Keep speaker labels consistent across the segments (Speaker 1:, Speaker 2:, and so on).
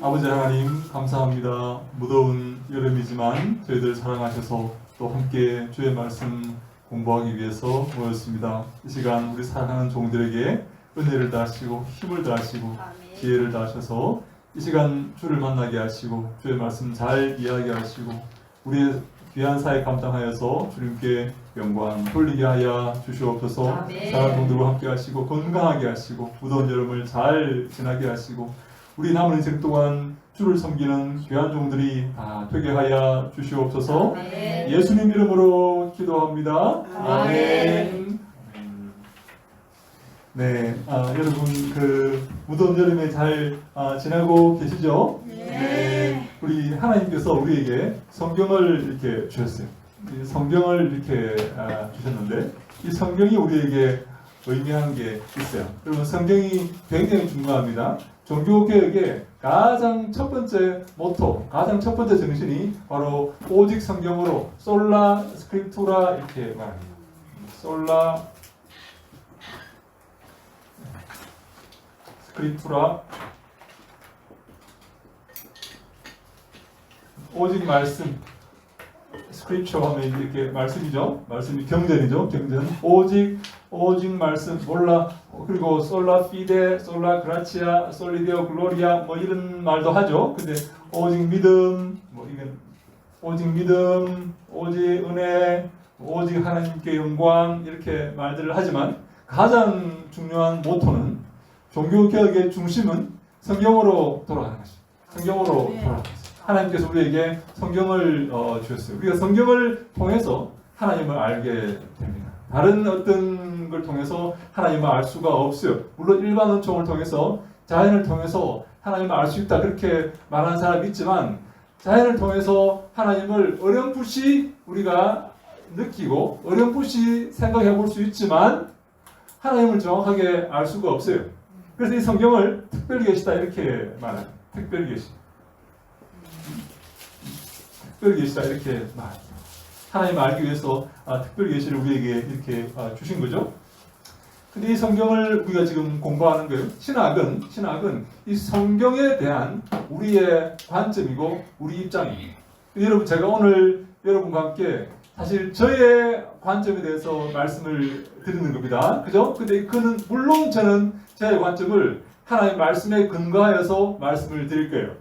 Speaker 1: 아버지 하나님 감사합니다. 무더운 여름이지만 저희들 사랑하셔서 또 함께 주의 말씀 공부하기 위해서 모였습니다. 이 시간 우리 사랑하는 종들에게 은혜를 다하시고 힘을 다하시고 지혜를 다하셔서 이 시간 주를 만나게 하시고 주의 말씀 잘 이야기하시고 우리의 귀한 사역 감당하여서 주님께 영광 돌리게 하여 주시옵소서. 사랑하는 종들과 함께 하시고 건강하게 하시고 무더운 여름을 잘 지나게 하시고 우리 남은 인생 동안 주를 섬기는 귀한 종들이 다 되게 하여 주시옵소서.
Speaker 2: 아멘.
Speaker 1: 예수님 이름으로 기도합니다. 아멘. 네, 여러분 그 무더운 여름에 잘 지나고 계시죠?
Speaker 2: 네.
Speaker 1: 우리 하나님께서 우리에게 성경을 이렇게 주셨어요. 이 성경을 이렇게 주셨는데 이 성경이 우리에게 의미하는 게 있어요. 여러분 성경이 굉장히 중요합니다. 종교개혁의 가장 첫 번째 모토, 가장 첫 번째 정신이 바로 오직 성경으로 솔라 스크립투라 이렇게 말합니다. 솔라 스크립투라 오직 말씀 스크립처 하면 이렇게 말씀이죠. 말씀이 경전이죠. 경전. 오직 말씀 몰라 그리고 솔라 피데, 솔라 그라치아, 솔리데오 글로리아 뭐 이런 말도 하죠. 근데 오직 믿음 뭐 이건 오직 믿음, 오직 은혜, 오직 하나님께 영광 이렇게 말들을 하지만 가장 중요한 모토는 종교 개혁의 중심은 성경으로 돌아가는 것입니다. 성경으로 돌아가는 것입니다. 하나님께서 우리에게 성경을 주셨어요. 우리가 성경을 통해서 하나님을 알게 됩니다. 다른 어떤 걸 통해서 하나님을 알 수가 없어요. 물론 일반 은총을 통해서 자연을 통해서 하나님을 알 수 있다 그렇게 말하는 사람이 있지만 자연을 통해서 하나님을 어렴풋이 우리가 느끼고 어렴풋이 생각해 볼 수 있지만 하나님을 정확하게 알 수가 없어요. 그래서 이 성경을 특별히 계시다 이렇게 말해요. 특별히 계시다. 특별히 계시다 이렇게 말합니다. 하나님을 알기 위해서 특별히 계시를 우리에게 이렇게 주신 거죠. 근데 이 성경을 우리가 지금 공부하는 거예요. 신학은 이 성경에 대한 우리의 관점이고 우리 입장이에요. 여러분 제가 오늘 여러분과 함께 사실 저의 관점에 대해서 말씀을 드리는 겁니다. 그죠? 근데 그는 물론 저는 제 관점을 하나님의 말씀에 근거하여서 말씀을 드릴 거예요.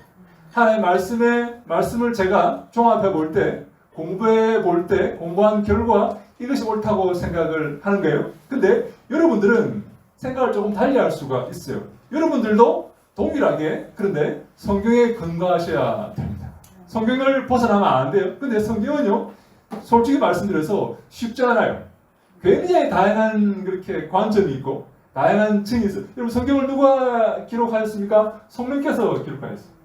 Speaker 1: 하나님의 말씀을 제가 종합해 볼 때, 공부해 볼 때, 공부한 결과 이것이 옳다고 생각을 하는 거예요. 근데 여러분들은 생각을 조금 달리 할 수가 있어요. 여러분들도 동일하게 그런데 성경에 근거하셔야 됩니다. 성경을 벗어나면 안 돼요. 근데 성경은요, 솔직히 말씀드려서 쉽지 않아요. 굉장히 다양한 그렇게 관점이 있고 다양한 층이 있어요. 여러분 성경을 누가 기록하였습니까? 성령께서 기록하였어요.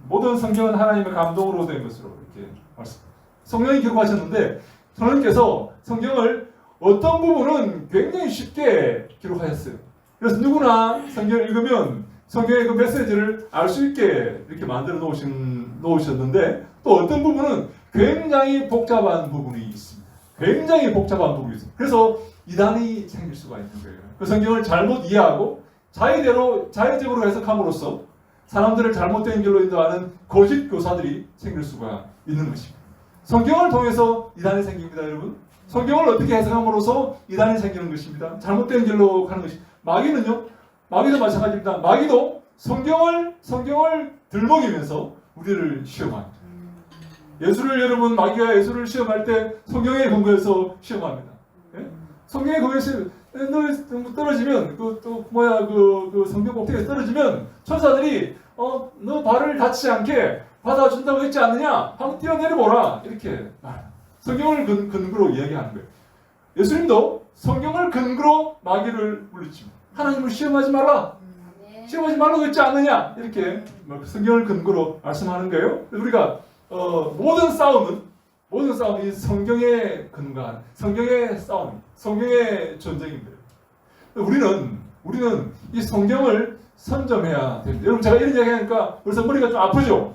Speaker 1: 모든 성경은 하나님의 감동으로 된 것으로 이렇게 말씀합니다. 성령이 기록하셨는데 성령께서 성경을 어떤 부분은 굉장히 쉽게 기록하셨어요. 그래서 누구나 성경을 읽으면 성경의 그 메시지를 알 수 있게 이렇게 만들어 놓으셨는데 또 어떤 부분은 굉장히 복잡한 부분이 있습니다. 굉장히 복잡한 부분이 있습니다. 그래서 이단이 생길 수가 있는 거예요. 그 성경을 잘못 이해하고 자의적으로 해석함으로써 사람들을 잘못된 길로 인도하는 거짓 교사들이 생길 수가 있는 것입니다. 성경을 통해서 이단이 생깁니다, 여러분. 성경을 어떻게 해석함으로써 이단이 생기는 것입니다. 잘못된 길로 가는 것입니다. 마귀도 마찬가지입니다. 마귀도 성경을 들먹이면서 우리를 시험합니다. 마귀가 예수를 시험할 때 성경에 근거해서 시험합니다. 예? 성경에 근거해서 너 떨어지면 그 성경 꼭대기에 떨어지면 천사들이 너 발을 다치지 않게 받아준다고 했지 않느냐? 한번 뛰어내려보라 이렇게 말합니다. 성경을 근거로 이야기하는 거예요. 예수님도 성경을 근거로 마귀를 물리칩니다. 하나님을 시험하지 말라. 시험하지 말라고 했지 않느냐? 이렇게 성경을 근거로 말씀하는 거예요. 우리가 모든 싸움은 이 성경에 근거한 성경의 싸움, 성경의 전쟁입니다. 우리는 이 성경을 선점해야 됩니다. 여러분 제가 이런 이야기하니까 벌써 머리가 좀 아프죠?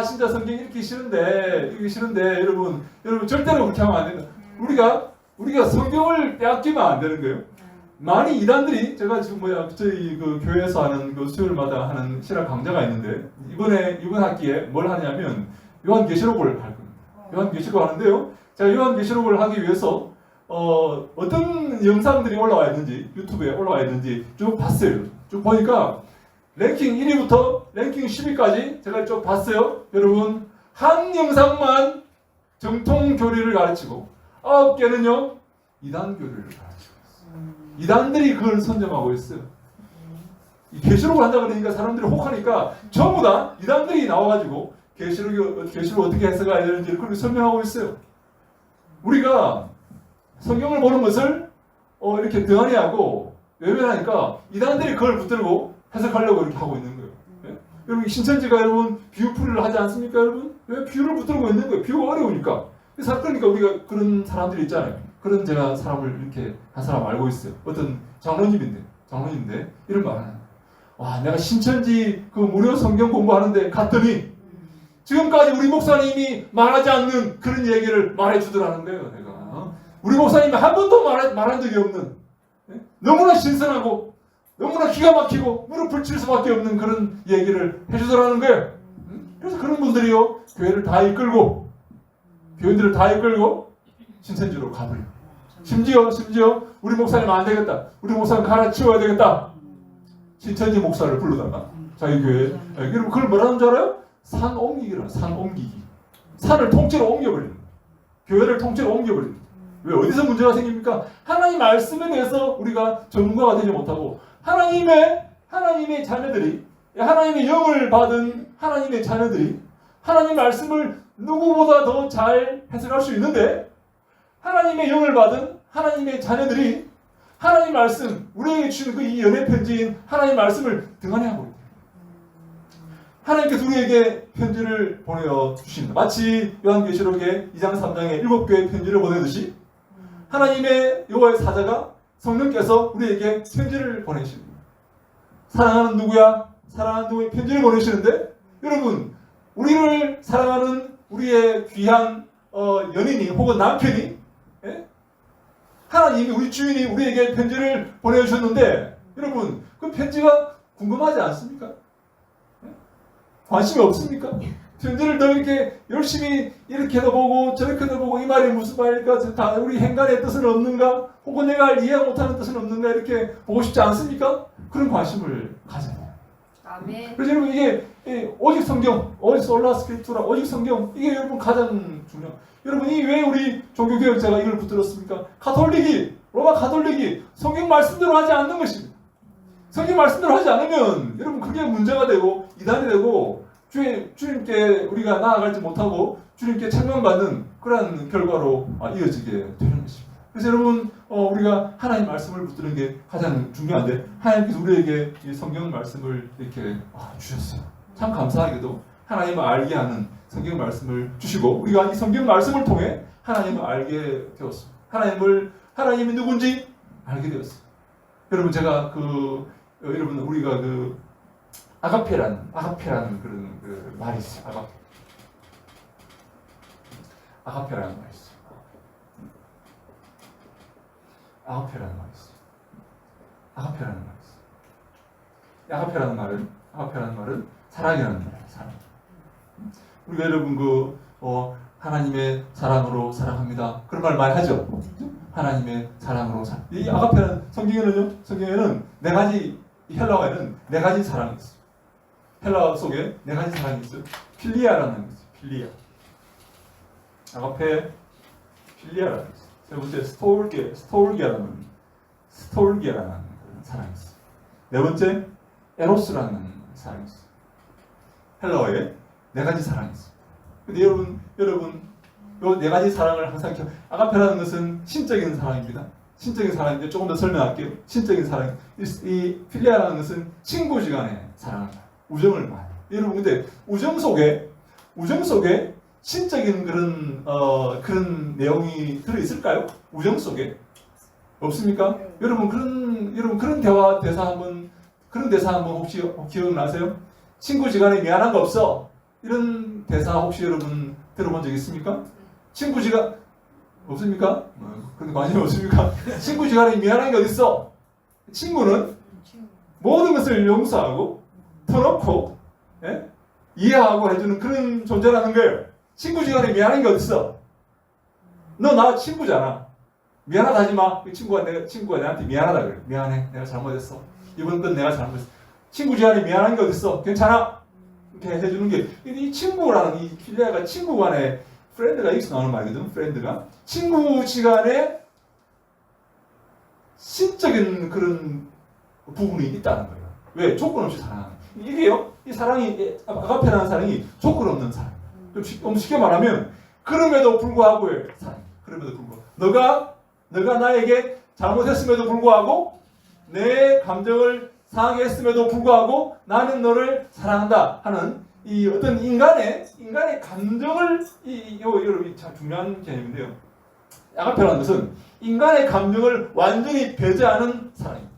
Speaker 1: 진짜 성경 읽기 싫은데 여러분 절대로 그렇게 하면 안 된다. 우리가 성경을 빼앗기면 안 되는 거예요. 많이 이단들이 제가 지금 저희 그 교회에서 하는 그 수요일마다 하는 신학 강좌가 있는데 이번 학기에 뭘 하냐면 요한계시록을 할 겁니다. 요한계시록을 하는데요. 제가 요한계시록을 하기 위해서 어떤 영상들이 올라와 있는지 유튜브에 올라와 있는지 쭉 봤어요. 쭉 보니까 랭킹 1위부터 랭킹 10위까지 제가 쭉 봤어요. 여러분 한 영상만 정통 교리를 가르치고 9개는요 이단 교리를 가르치고 있어요. 이단들이 그걸 선점하고 있어요. 이 계시록을 한다 그러니까 사람들이 혹하니까 전부 다 이단들이 나와가지고 계시록 어떻게 해석해야 되는지 그렇게 설명하고 있어요. 우리가 성경을 보는 것을 이렇게 등한히하고 외면하니까 이단들이 그걸 붙들고 해석하려고 이렇게 하고 있는 거예요. 네? 여러분 신천지가 여러분 비유풀이를 하지 않습니까, 여러분? 왜 비유를 붙들고 있는 거예요? 비유가 어려우니까. 그러니까 우리가 그런 사람들이 있잖아요. 그런 제가 사람을 이렇게 한 사람 알고 있어요. 어떤 장로님인데 이런 말 하는 거예요. 와, 내가 신천지 그 무료 성경 공부하는데 갔더니 지금까지 우리 목사님이 말하지 않는 그런 얘기를 말해주더라는 거예요. 내가 우리 목사님이 한 번도 말한 적이 없는 너무나 신선하고 너무나 기가 막히고 무릎을 칠 수밖에 없는 그런 얘기를 해주더라는 거예요. 그래서 그런 분들이요 교회를 다 이끌고 교인들을 다 이끌고 신천지로 가버려요. 심지어 우리 목사님 안 되겠다. 우리 목사님 갈아치워야 되겠다. 신천지 목사를 부르다가 자기 교회에 여러분 그걸 뭐라는 줄 알아요? 산 옮기기라. 산 옮기기. 산을 통째로 옮겨버리는 거예요. 교회를 통째로 옮겨버리는 거예요. 왜 어디서 문제가 생깁니까? 하나님 말씀에 대해서 우리가 전문가가 되지 못하고 하나님의 자녀들이 하나님의 영을 받은 하나님의 자녀들이 하나님 말씀을 누구보다 더 잘 해석할 수 있는데 하나님의 영을 받은 하나님의 자녀들이 하나님 말씀 우리에게 주신 그 이 연애 편지인 하나님 말씀을 등한히 하고 있다. 하나님께서 우리에게 편지를 보내어 주십니다. 마치 요한계시록의 2장 3장에 7교의 편지를 보내듯이 하나님의 여호와의 사자가 성령께서 우리에게 편지를 보내십니다. 사랑하는 누구야? 사랑하는 누구의 편지를 보내시는데 여러분 우리를 사랑하는 우리의 귀한 연인이 혹은 남편이 하나님이 우리 주인이 우리에게 편지를 보내주셨는데 여러분 그 편지가 궁금하지 않습니까? 관심이 없습니까? 편지를 더 이렇게 열심히 이렇게도 보고 저렇게도 보고 이 말이 무슨 말일까? 다 우리 행간의 뜻은 없는가? 혹은 내가 이해 못하는 뜻은 없는가? 이렇게 보고 싶지 않습니까? 그런 관심을 가져요.
Speaker 2: 아멘.
Speaker 1: 그래서 여러분 이게 오직 성경, 오직 솔라 스크립투라, 오직 성경 이게 여러분 가장 중요. 여러분이 왜 우리 종교개혁자가 이걸 붙들었습니까? 로마 가톨릭이 성경 말씀대로 하지 않는 것입니다. 성경 말씀대로 하지 않으면 여러분 그게 문제가 되고 이단이 되고 주님께 우리가 나아가지 못하고 주님께 책망받는 그러한 결과로 이어지게 되는 것입니다. 그래서 여러분 우리가 하나님 말씀을 붙드는 게 가장 중요한데 하나님께서 우리에게 이 성경 말씀을 이렇게 주셨어요. 참 감사하게도 하나님을 알게 하는 성경 말씀을 주시고 우리가 이 성경 말씀을 통해 하나님을 알게 되었습니다. 하나님이 누군지 알게 되었어요. 여러분 제가 여러분 우리가 아가페라는 그런 그 말이 있어요. 아가페라는 말이 있어요. 아가페라는 말이 있어요. 아가페라는 말은 사랑이라는 말이에요. 사랑. 우리가 여러분 하나님의 사랑으로 사랑합니다. 그런 말 많이 하죠. 하나님의 사랑으로 사랑. 이 아가페라는 성경에는 네 가지 헬라어에는 네 가지 사랑이 있어요. 헬라어 속에 네 가지 사랑이 있어요. 필리아라는 게 있어요. 필리아. 아가페, 필리아라는 게 있어요. 세 번째 스톨기아라는 사랑이 있어요. 네 번째 에로스라는 사랑이 있어요. 헬라어에 네 가지 사랑이 있어요. 근데 여러분 요 네 가지 사랑을 항상 아가페라는 것은 신적인 사랑입니다. 신적인 사랑인데 조금 더 설명할게요. 신적인 사랑. 이 필리아라는 것은 친구지간의 사랑을 우정을 말해요. 여러분 근데 우정 속에 신적인 그런 내용이 들어 있을까요? 우정 속에 없습니까? 여러분 그런 대사 한번 혹시 기억나세요? 친구지간에 미안한 거 없어. 이런 대사 혹시 여러분 들어본 적 있습니까? 친구지간 없습니까? 그런데 관심이 없습니까? 친구지간에 미안한 게 어딨어? 친구는 모든 것을 용서하고 터놓고 이해하고 해주는 그런 존재라는 거예요. 친구지간에 미안한 게 어딨어? 너 나 친구잖아. 미안하다 하지 마. 친구가 내한테 미안하다 그래. 미안해. 내가 잘못했어. 이번 건 내가 잘못했어. 친구지간에 미안한 게 어딨어? 괜찮아. 이렇게 해주는 게 이 친구라는 이 필레아가 친구 간에 프렌드가 여기서 나오는 말이거든. 프렌드가 친구지간에 신적인 그런 부분이 있다는 거예요. 왜? 조건 없이 사랑하는. 이게요. 이 사랑이 아가페라는 사랑이 조건 없는 사랑. 좀 쉽게 말하면 그럼에도 불구하고 사랑. 그럼에도 불구하고 너가 나에게 잘못했음에도 불구하고 내 감정을 상하게 했음에도 불구하고 나는 너를 사랑한다 하는 이 어떤 인간의 감정을 여러분 참 중요한 개념인데요. 아가페라는 것은 인간의 감정을 완전히 배제하는 사랑입니다.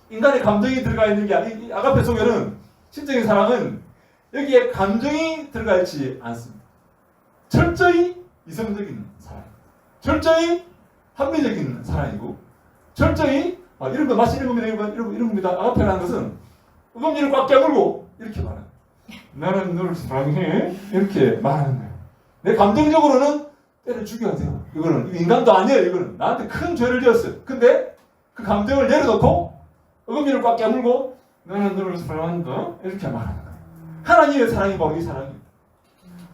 Speaker 1: 인간의 감정이 들어가 있는 게 아니, 아가페 속에는 신적인 사랑은 여기에 감정이 들어가 있지 않습니다. 철저히 이성적인 사랑입니다. 철저히 합리적인 사랑이고, 철저히 이런 거 마치 이런 겁니다. 아가페라는 것은 의금니를 꽉 깨물고 이렇게 말해요. 나는 너를 사랑해. 이렇게 말하는 거예요. 내 감정적으로는 때려 죽여야 돼요. 이거는 인간도 아니에요. 이거는 나한테 큰 죄를 지었어요. 근데 그 감정을 내려놓고 의금니를 꽉 깨물고 나는 너를 사랑한다. 이렇게 말하는 거예요. 하나님의 사랑이 바로 이 사랑입니다.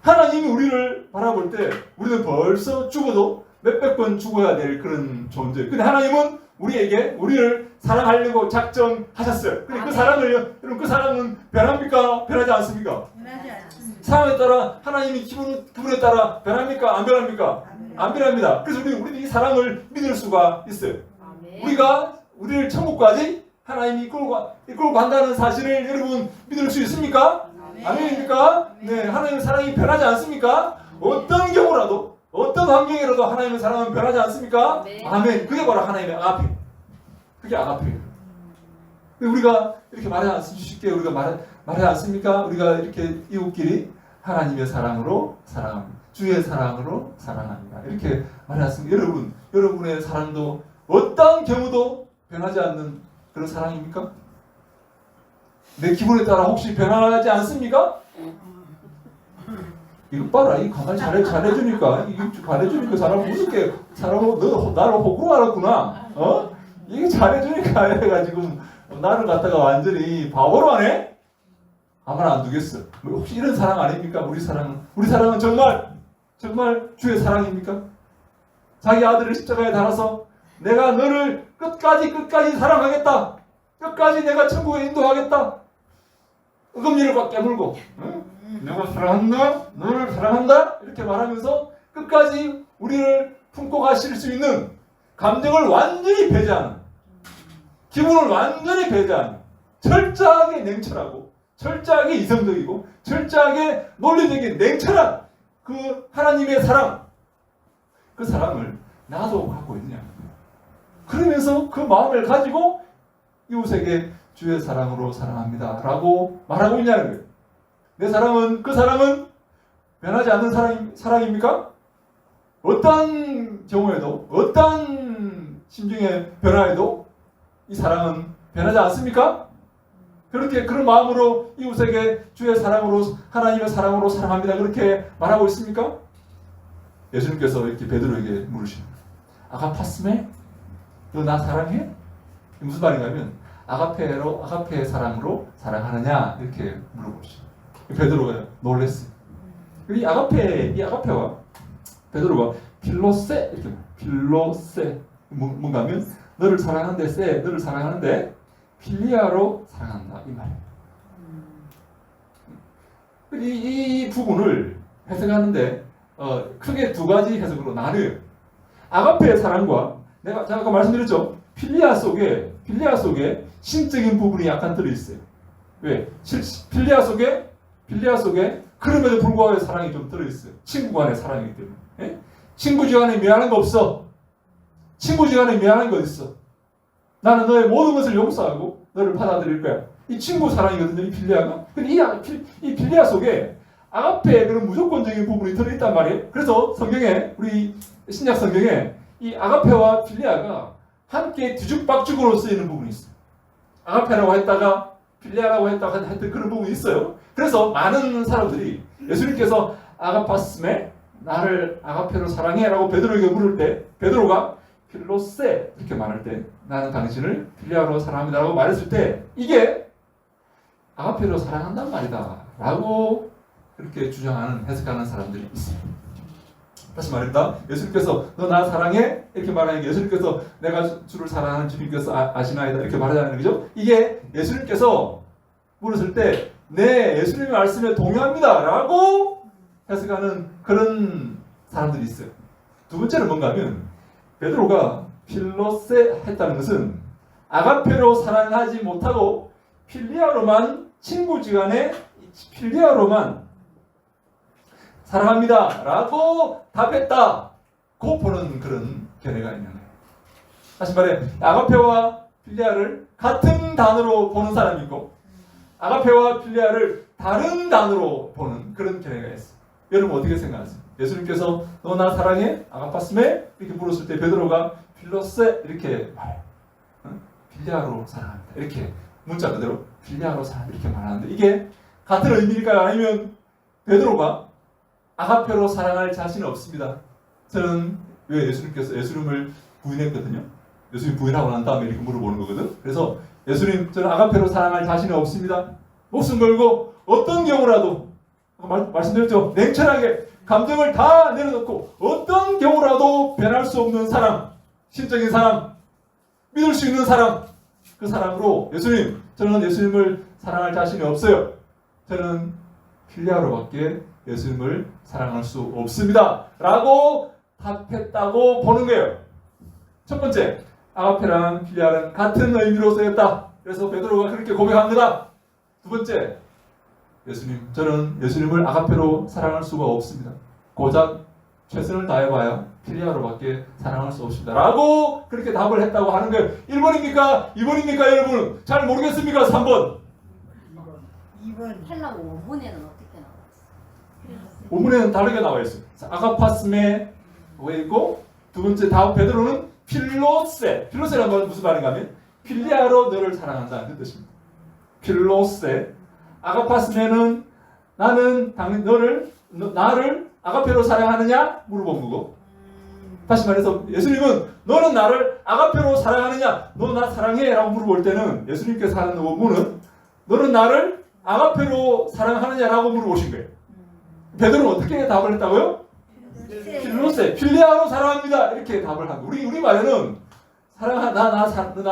Speaker 1: 하나님이 우리를 바라볼 때 우리는 벌써 죽어도 몇백 번 죽어야 될 그런 존재예요. 근데 하나님은 우리를 사랑하려고 작정하셨어요. 근데 그 사랑을요, 여러분 그 사랑은 변합니까? 변하지 않습니까?
Speaker 2: 변하지 않습니다.
Speaker 1: 상황에 따라 하나님이 기분에 따라 변합니까? 안 변합니까? 안 변합니다. 그래서 우리는 이 사랑을 믿을 수가 있어요. 우리가 우리를 천국까지 하나님이 이끌고 간다는 사실을 여러분 믿을 수 있습니까? 아멘입니까? 네, 하나님의 사랑이 변하지 않습니까? 어떤 경우라도 어떤 환경이라도 하나님의 사랑은 변하지 않습니까? 아멘. 그게 바로 하나님의 아가페. 그게 아가페예요. 우리가 이렇게 말하지 쉽게 우리가 말하지 않습니까? 우리가 이렇게 이웃끼리 하나님의 사랑으로 사랑합니다. 주의 사랑으로 사랑합니다. 이렇게 말하지 않습니까? 여러분의 사랑도 어떤 경우도 변하지 않는 그런 사랑입니까? 내 기분에 따라 혹시 변하지 않습니까? 이거 봐라, 이 가만히 잘해주니까, 이거 잘해주니까 사람을 무섭게, 너 나를 호구로 알았구나. 이게 잘해주니까 해가지고 나를 갖다가 완전히 바보로 하네? 아무나 안 두겠어. 혹시 이런 사랑 아닙니까? 우리 사랑은 정말 주의 사랑입니까? 자기 아들을 십자가에 달아서 내가 너를 끝까지 사랑하겠다. 끝까지 내가 천국에 인도하겠다. 의금니를 꽉 깨물고, 내가 사랑한다, 너를 사랑한다 이렇게 말하면서 끝까지 우리를 품고 가실 수 있는 감정을 완전히 배제하는, 기분을 완전히 배제하는, 철저하게 냉철하고 철저하게 이성적이고 철저하게 논리적인 냉철한 그 하나님의 사랑, 그 사랑을 나도 갖고 있느냐. 그러면서 그 마음을 가지고 이웃에게 주의 사랑으로 사랑합니다 라고 말하고 있냐는 거예요. 내 사랑은, 그 사랑은 변하지 않는 사랑입니까? 어떤 경우에도, 어떤 심중의 변화에도 이 사랑은 변하지 않습니까? 그렇게 그런 마음으로 이웃에게 주의 사랑으로, 하나님의 사랑으로 사랑합니다 그렇게 말하고 있습니까? 예수님께서 이렇게 베드로에게 물으시는 거예요. 아가파스메? 너 나 사랑해? 무슨 말인가면 아가페의 사랑으로 사랑하느냐 이렇게 물어보시죠. 베드로가 놀랬어요. 이 아가페와 베드로가 필로세 이렇게 필로세 뭔가 하면 너를 사랑하는데 필리아로 사랑한다 이 말이에요. 이 부분을 해석하는데 크게 두 가지 해석으로 나뉘어요. 아가페의 사랑과 제가 아까 말씀드렸죠. 필리아 속에 신적인 부분이 약간 들어있어요. 왜? 필리아 속에 그럼에도 불구하고 사랑이 좀 들어있어요. 친구 간의 사랑이기 때문에. 예? 친구지간에 미안한 거 없어. 친구지간에 미안한 거 있어. 나는 너의 모든 것을 용서하고 너를 받아들일 거야. 이 친구 사랑이거든요. 이 필리아가. 근데 이 필리아 속에 아가페의 그런 무조건적인 부분이 들어있단 말이에요. 그래서 성경에 우리 신약 성경에 이 아가페와 필리아가 함께 뒤죽박죽으로 쓰이는 부분이 있어요. 아가페라고 했다가 필리아라고 했다가 하여튼 그런 부분이 있어요. 그래서 많은 사람들이 예수님께서 아가파스메 나를 아가페로 사랑해라고 베드로에게 물을 때 베드로가 필로세 이렇게 말할 때 나는 당신을 필리아로 사랑합니다라고 말했을 때 이게 아가페로 사랑한단 말이다 라고 그렇게 주장하는 해석하는 사람들이 있습니다. 다시 말합니다. 예수님께서 너 나 사랑해? 이렇게 말하는 예수님께서 내가 주를 사랑하는 주님께서 아시나이다 이렇게 말하자는 거죠. 이게 예수님께서 물었을 때 네 예수님의 말씀에 동의합니다 라고 해석하는 그런 사람들이 있어요. 두 번째는 뭔가 하면 베드로가 필로세 했다는 것은 아가페로 사랑하지 못하고 필리아로만 친구지간에 필리아로만 사랑합니다 라고 답했다고 보는 그런 견해가 있는 거예요. 다시 말해 아가페와 필리아를 같은 단어로 보는 사람이 있고 아가페와 필리아를 다른 단어로 보는 그런 견해가 있어요. 여러분 어떻게 생각하세요? 예수님께서 너 나 사랑해? 아가파스메? 이렇게 물었을 때 베드로가 필로세 이렇게 말해요. 필리아로 사랑합니다. 이렇게 문자 그대로 필리아로 사랑합니다. 이렇게 말하는데 이게 같은 의미일까요? 아니면 베드로가 아가페로 사랑할 자신은 없습니다. 저는 왜 예수님께서 예수님을 부인했거든요. 예수님 부인하고 난 다음에 이렇게 물어보는 거거든. 그래서 예수님 저는 아가페로 사랑할 자신이 없습니다. 목숨 걸고 어떤 경우라도 말씀드렸죠. 냉철하게 감정을 다 내려놓고 어떤 경우라도 변할 수 없는 사랑, 신적인 사랑, 믿을 수 있는 사랑, 그 사랑으로 예수님 저는 예수님을 사랑할 자신이 없어요. 저는 필리아로밖에 예수님을 사랑할 수 없습니다 라고 답했다고 보는 거예요. 첫 번째 아가페랑 필리아는 같은 의미로 쓰였다. 그래서 베드로가 그렇게 고백합니다. 두 번째 예수님 저는 예수님을 아가페로 사랑할 수가 없습니다. 고작 최선을 다해봐야 필리아로밖에 사랑할 수 없습니다 라고 그렇게 답을 했다고 하는 거예요. 1번입니까? 2번입니까? 여러분 잘 모르겠습니까? 3번
Speaker 2: 2번 헬라어 원문에는 어떻게 나왔어요?
Speaker 1: 원문에는 다르게 나와 있어요. 아가파스메 왜 있고 두 번째 다음 베드로는 필로세라는 말은 무슨 말인가 하면 필리아로 너를 사랑한다는 뜻입니다. 필로세 아가파스메는 나는 나를 아가페로 사랑하느냐 물어본 거고 다시 말해서 예수님은 너는 나를 아가페로 사랑하느냐 너 나 사랑해 라고 물어볼 때는 예수님께서 하는 원문은 너는 나를 아가페로 사랑하느냐라고 물어보신 거예요. 베드로는 어떻게 답을 했다고요? 필로세, 필리아로 사랑합니다. 이렇게 답을 하고 우리 말에는 나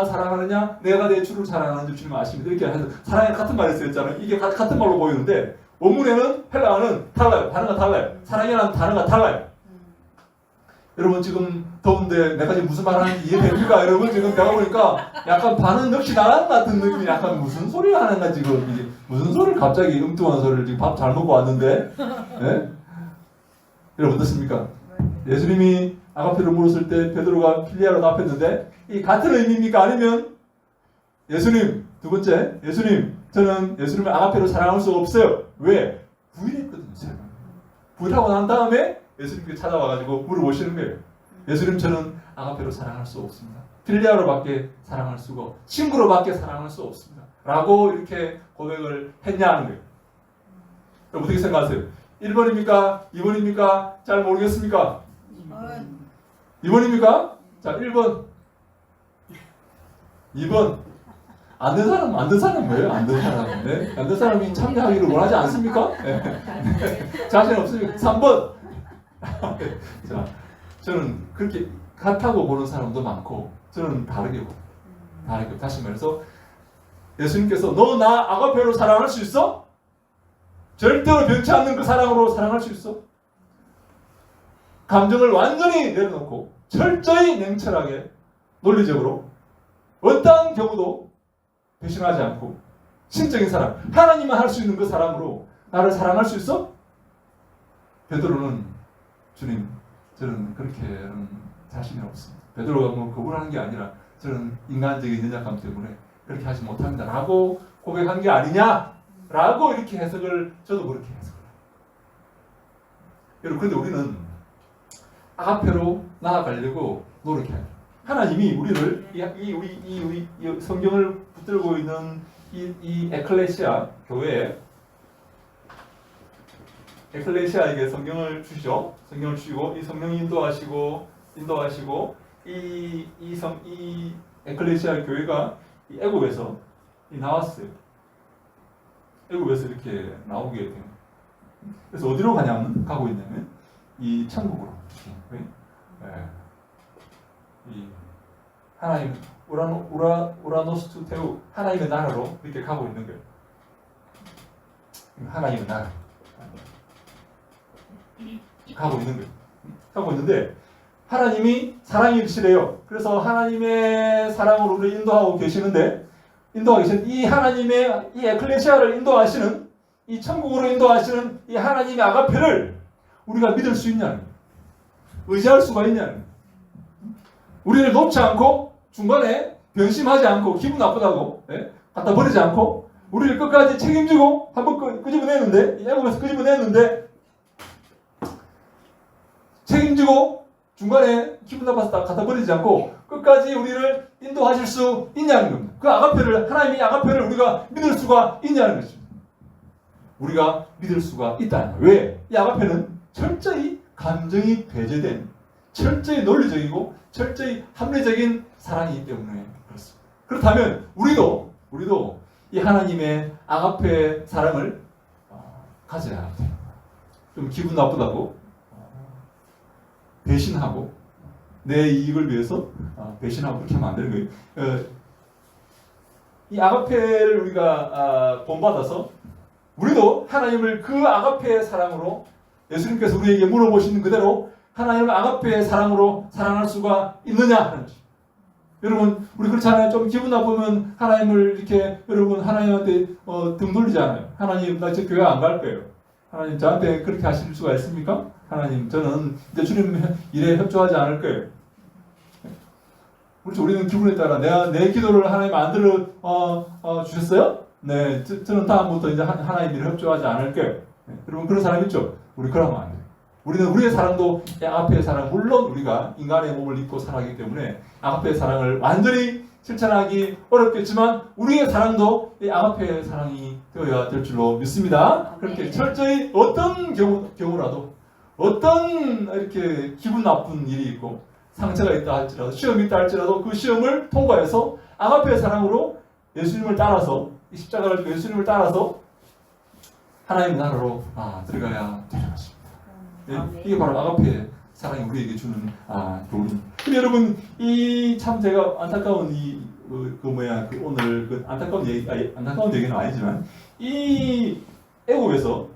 Speaker 1: 사랑하느냐? 내가 내 주를 사랑하는 줄 주님 아십니다. 이렇게 해서 사랑이 같은 말을 쓰였잖아요. 이게 같은 말로 보이는데 원문에는 헬라어는 달라요. 단어가 달라요. 사랑이라는 단어가 달라요. 여러분 지금 더운데 내가 지금 무슨 말 하는지 이해됩니까? 여러분 지금 배가 보니까 약간 반은 넋이 나간 같은 느낌이 약간 무슨 소리를 하는가 지금 이게 무슨 소리를 갑자기 엉뚱한 소리를 지금 밥 잘 먹고 왔는데 네? 여러분 어떻습니까? 예수님이 아가페로 물었을 때 베드로가 필리아로 답했는데 이 같은 의미입니까? 아니면 예수님 두 번째 예수님 저는 예수님을 아가페로 사랑할 수 없어요. 왜? 부인했거든요. 제가. 부인하고 난 다음에 예수님께 찾아와가지고 물어보시는 거예요. 예수님 저는 아가페로 사랑할 수 없습니다. 필리아로밖에 사랑할 수가 친구로밖에 사랑할 수 없습니다. 라고 이렇게 고백을 했냐는 거예요. 여러분 어떻게 생각하세요? 1번입니까? 2번입니까? 잘 모르겠습니까? 2번입니까? 자 1번 2번 안 된 사람 뭐예요? 안 된 사람 네? 안 된 사람이 참여하기를 원하지 않습니까? 네. 자신 없습니까? 3번 자, 저는 그렇게 같다고 보는 사람도 많고 저는 다르게 봅니다. 다르게 다시 말해서 예수님께서 너 나 아가페로 사랑할 수 있어? 절대로 변치 않는 그 사랑으로 사랑할 수 있어? 감정을 완전히 내려놓고 철저히 냉철하게 논리적으로 어떠한 경우도 배신하지 않고 신적인 사랑 하나님만 할 수 있는 그 사랑으로 나를 사랑할 수 있어? 베드로는 주님 저는 그렇게는 자신이 없습니다. 베드로가 뭐 거부하는 게 아니라 저는 인간적인 연약함 때문에 그렇게 하지 못합니다 라고 고백한 게 아니냐 라고 이렇게 해석을 저도 그렇게 해석을 해요. 여러분 그런데 우리는 아가페로 나아가려고 노력해야 돼요. 하나님이 우리를 우리 성경을 붙들고 있는 이 에클레시아 교회 에클레시아에게 성경을 주시죠. 성경을 주시고 이 성령이 인도하시고 이 에클레시아 교회가 이 애굽에서 나왔어요. 애굽에서 이렇게 나오게 돼요. 그래서 어디로 가고 있냐면 이 천국으로. 이 하나님 우라노스 테우 하나님의 나라로 이렇게 가고 있는 거예요. 하나님의 나라 가고 있는 거예요. 가고 있는데 하나님이 사랑이시래요. 그래서 하나님의 사랑으로 우리를 인도하고 계시는데 인도하고 계신 이 하나님의 이 에클레시아를 인도하시는 이 천국으로 인도하시는 이 하나님의 아가페를 우리가 믿을 수 있냐는 거예요. 의지할 수가 있냐는 거예요. 우리를 놓지 않고 중간에 변심하지 않고 기분 나쁘다고 갖다 버리지 않고 우리를 끝까지 책임지고 한번 끄집어내는데 애굽에서 끄집어내는데 책임지고 중간에 기분 나빠서 갖다 버리지 않고 끝까지 우리를 인도하실 수 있냐는 겁니다. 그 아가페를 하나님의 아가페를 우리가 믿을 수가 있냐는 것입니다. 우리가 믿을 수가 있다. 왜? 이 아가페는 철저히 감정이 배제된 철저히 논리적이고 철저히 합리적인 사랑이기 때문에 그렇습니다. 그렇다면 우리도 이 하나님의 아가페 사랑을 가져야 돼요. 좀 기분 나쁘다고 배신하고 내 이익을 위해서 배신하고 그렇게 하면 안 되는 거예요. 이 아가페를 우리가 본받아서 우리도 하나님을 그 아가페의 사랑으로 예수님께서 우리에게 물어보시는 그대로 하나님을 아가페의 사랑으로 사랑할 수가 있느냐 하는 것입니다. 여러분 우리 그렇잖아요. 좀 기분 나쁘면 하나님을 이렇게 여러분 하나님한테 등 돌리잖아요. 하나님 나 이제 교회 안 갈 거예요. 하나님 저한테 그렇게 하실 수가 있습니까? 하나님 저는 이제 주님 일에 협조하지 않을 거예요. 그렇죠. 우리는 기분에 따라 내 기도를 하나님 안 들어 주셨어요? 네, 저는 다음부터 이제 하나님 일에 협조하지 않을 거예요. 여러분 그런 사람 있죠? 우리 그러면 안 돼요. 우리는 우리의 사랑도 아가페의 사랑, 물론 우리가 인간의 몸을 입고 살아가기 때문에 아가페의 사랑을 완전히 실천하기 어렵겠지만 우리의 사랑도 이 아가페의 사랑이 되어야 될 줄로 믿습니다. 그렇게 철저히 어떤 경우라도 어떤 이렇게 기분 나쁜 일이 있고 상처가 있다 할지라도 시험이 있다 할지라도 그 시험을 통과해서 아가페의 사랑으로 예수님을 따라서 이 십자가를 지고 예수님을 따라서 하나님 나라로 들어가야 되는 것입니다. 네, 이게 바로 아가페의 사랑이 우리에게 주는 교훈입니다. 근데 여러분 이 참 제가 안타까운 오늘 안타까운 얘기는 아니지만 이 애굽에서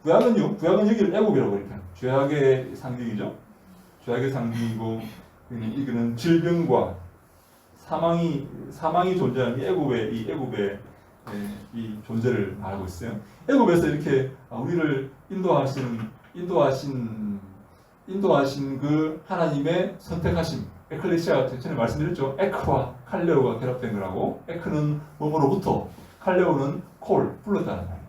Speaker 1: 구약은 여기를 애굽이라고 이렇게 죄악의 상징이죠. 죄악의 상징이고 이거는 질병과 사망이 존재하는 이 애굽의 이 존재를 말하고 있어요. 애굽에서 이렇게 우리를 인도하신 그 하나님의 선택하심, 에클레시아가 전에 말씀드렸죠. 에크와 칼레오가 결합된 거라고. 에크는 뭐뭐로부터, 칼레오는 불렀다는 말이에요.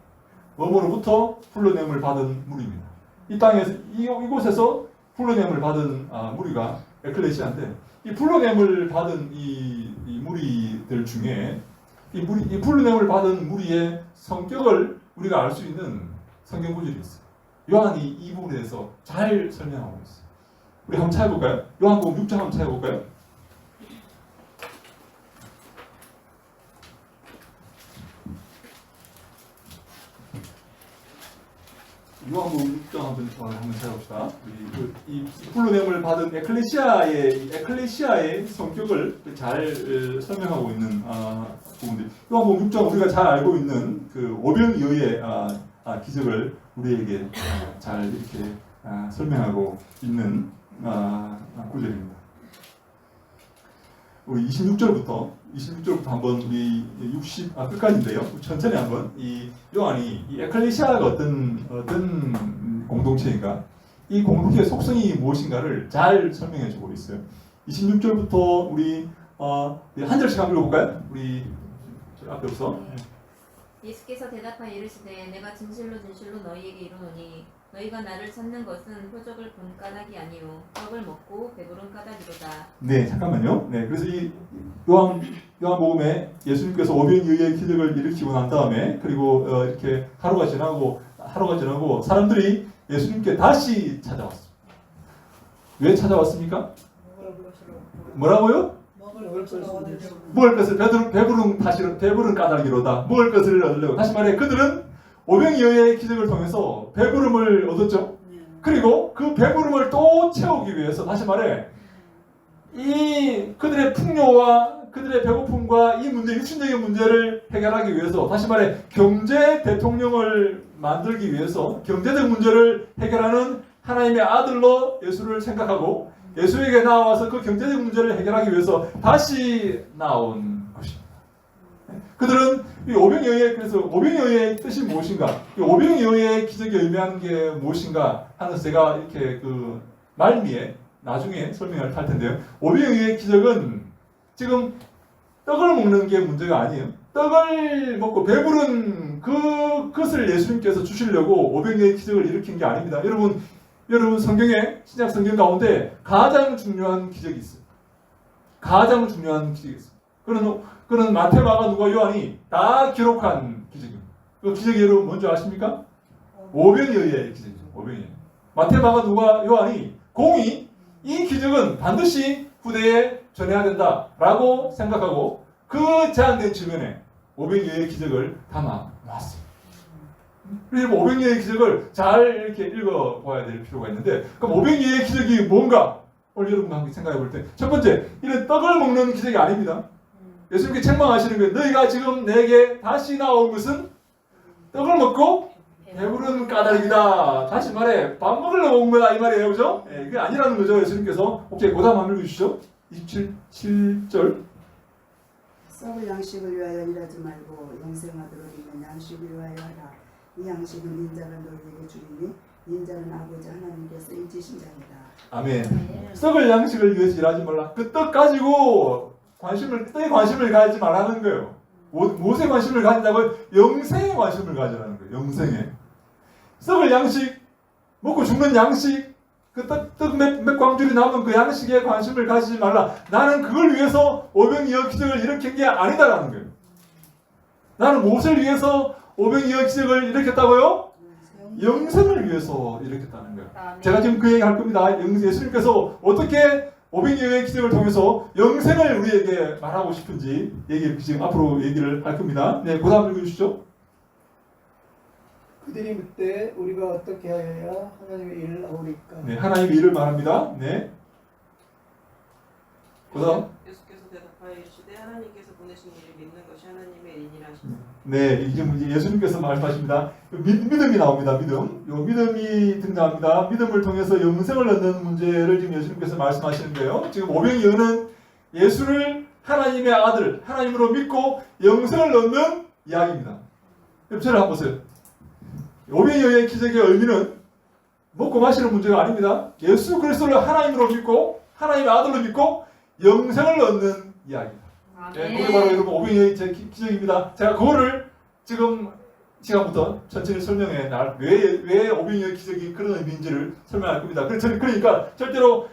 Speaker 1: 뭐뭐로부터 불러냄을 받은 무리입니다. 이 땅에서 이곳에서 불러냄을 받은 무리가 에클레시아인데 이 불러냄을 받은 이 무리들 중에 이 불러냄을 받은 무리의 성격을 우리가 알 수 있는 성경 구절이 있어요. 요한이 이 부분에 대해서 잘 설명하고 있어요. 우리 한번 찾아볼까요? 요한복음 6장 한번 찾아볼까요? 요한복음 6장 한번 찾아봅시다. 이 불러냄을 받은 에클레시아의 성격을 잘 설명하고 있는 부분들. 요한복음 6장 우리가 잘 알고 있는 그 오병이어의 기적을 우리에게 잘 이렇게 설명하고 있는 구절입니다. 우리 26절부터 한번 우리 60 끝까지인데요. 천천히 한번 이 요한이 이 에클레시아가 어떤 공동체인가, 이 공동체의 속성이 무엇인가를 잘 설명해주고 있어요. 26절부터 우리 한 절씩 한번 읽어볼까요? 우리 앞에부터.
Speaker 2: 예수께서 대답하여 이르시되 내가 진실로 너희에게 이르노니
Speaker 3: 너희가 나를 찾는 것은 표적을 본 까닭이 아니요 떡을 먹고 배부른 까닭이로다.
Speaker 1: 네, 잠깐만요. 네, 그래서 이 요한복음에 예수님께서 오병이어의 기적을 일으키고 난 다음에 그리고 이렇게 하루가 지나고 사람들이 예수님께 다시 찾아왔어요. 왜 찾아왔습니까? 뭐라고요? 먹을 것을 배부른 까닭이로다. 먹을 것을 얻으려고. 다시 말해 그들은 오병이어의 기적을 통해서 배부름을 얻었죠. 그리고 그 배부름을 또 채우기 위해서 다시 말해 이 그들의 풍요와 그들의 배고픔과 이 문제, 육신적인 문제를 해결하기 위해서 다시 말해 경제 대통령을 만들기 위해서 경제적 문제를 해결하는 하나님의 아들로 예수를 생각하고 예수에게 나와서 그 경제적 문제를 해결하기 위해서 다시 나온 것입니다. 그들은 이 오병이어의 그래서 오병이어의 뜻이 무엇인가? 이 오병이어의 기적이 의미하는 게 무엇인가 하는 제가 이렇게 그 말미에 나중에 설명을 할 텐데요. 오병이어의 기적은 지금 떡을 먹는 게 문제가 아니에요. 떡을 먹고 배부른 그것을 예수님께서 주시려고 오병이어의 기적을 일으킨 게 아닙니다. 여러분 성경에 신약 성경 가운데 가장 중요한 기적이 있어요. 가장 중요한 기적이 있어요. 그는 마태, 마가, 누가, 요한이 다 기록한 기적입니다. 그 기적이 여러분 뭔지 아십니까? 오병이어의 기적이죠. 오병이어. 마태, 마가, 누가, 요한이 공이 이 기적은 반드시 후대에 전해야 된다라고 생각하고 그 제한된 질문에 오병이어의 기적을 담아 놨어요. 그래서 오병이어의 기적을 잘 이렇게 읽어봐야 될 필요가 있는데 그럼 오병이어의 기적이 뭔가? 오늘 여러분과 함께 생각해 볼 때 첫 번째, 이는 떡을 먹는 기적이 아닙니다. 예수님께 책망하시는 거예요. 너희가 지금 내게 다시 나온 것은 떡을 먹고 배부른 까닭이다. 다시 말해 밥 먹으려고 온 거다 이 말이에요. 그죠? 예, 그게 아니라는 거죠. 예수님께서 혹시 고담 한번 읽어주시죠. 27절
Speaker 4: 썩을 양식을 위하여 일하지 말고 영생 얻으러 있는 양식을 위하여 하라. 이 양식은 인자가 너희에게 주리니 인자는 아버지 하나님께서 인지신 자이다.
Speaker 1: 아멘. 썩을 양식을 위해서 일하지 말라. 그 떡 가지고 떡에 관심을 가지지 말라는 거예요. 무엇에 관심을 가진다고요? 영생에 관심을 가지라는 거예요. 영생에. 썩을 양식, 먹고 죽는 양식, 그 떡 몇 광줄이 남은 그 양식에 관심을 가지지 말라. 나는 그걸 위해서 오병이어 기적을 일으킨 게 아니다라는 거예요. 나는 무엇을 위해서 오병이어 기적을 일으켰다고요? 영생을 위해서 일으켰다는 거예요. 제가 지금 그 얘기 할 겁니다. 예수님께서 어떻게 오병이어의 기적을 통해서 영생을 우리에게 말하고 싶은지 지금 앞으로 얘기를 할 겁니다. 네, 그 다음 읽어주시죠.
Speaker 5: 그들이 묻되 우리가 어떻게 하여야 하나님의 일을 아우리까?
Speaker 1: 네, 하나님의 일을 말합니다. 네. 그 다음.
Speaker 6: 예수께서 대답하여 이르시되 하나님께서 보내신 이를 믿는 것이 하나님의 일이라 하시니라.
Speaker 1: 네, 이제 예수님께서 말씀하십니다. 믿음이 나옵니다. 믿음. 요 믿음이 등장합니다. 믿음을 통해서 영생을 얻는 문제를 지금 예수님께서 말씀하시는 거예요. 지금 오병이어는 예수를 하나님의 아들, 하나님으로 믿고 영생을 얻는 이야기입니다. 저를 한번 보세요. 오병이어의 기적의 의미는 먹고 마시는 문제가 아닙니다. 예수 그리스도를 하나님으로 믿고 하나님의 아들로 믿고 영생을 얻는 이야기입니다. 네, 그게 바로 여러분 오병이어의 기적입니다. 제가 그거를 지금 시간부터 천천히 설명해 날 왜 오병이어의 기적이 그런 의미인지를 설명할 겁니다. 그러니까 절대로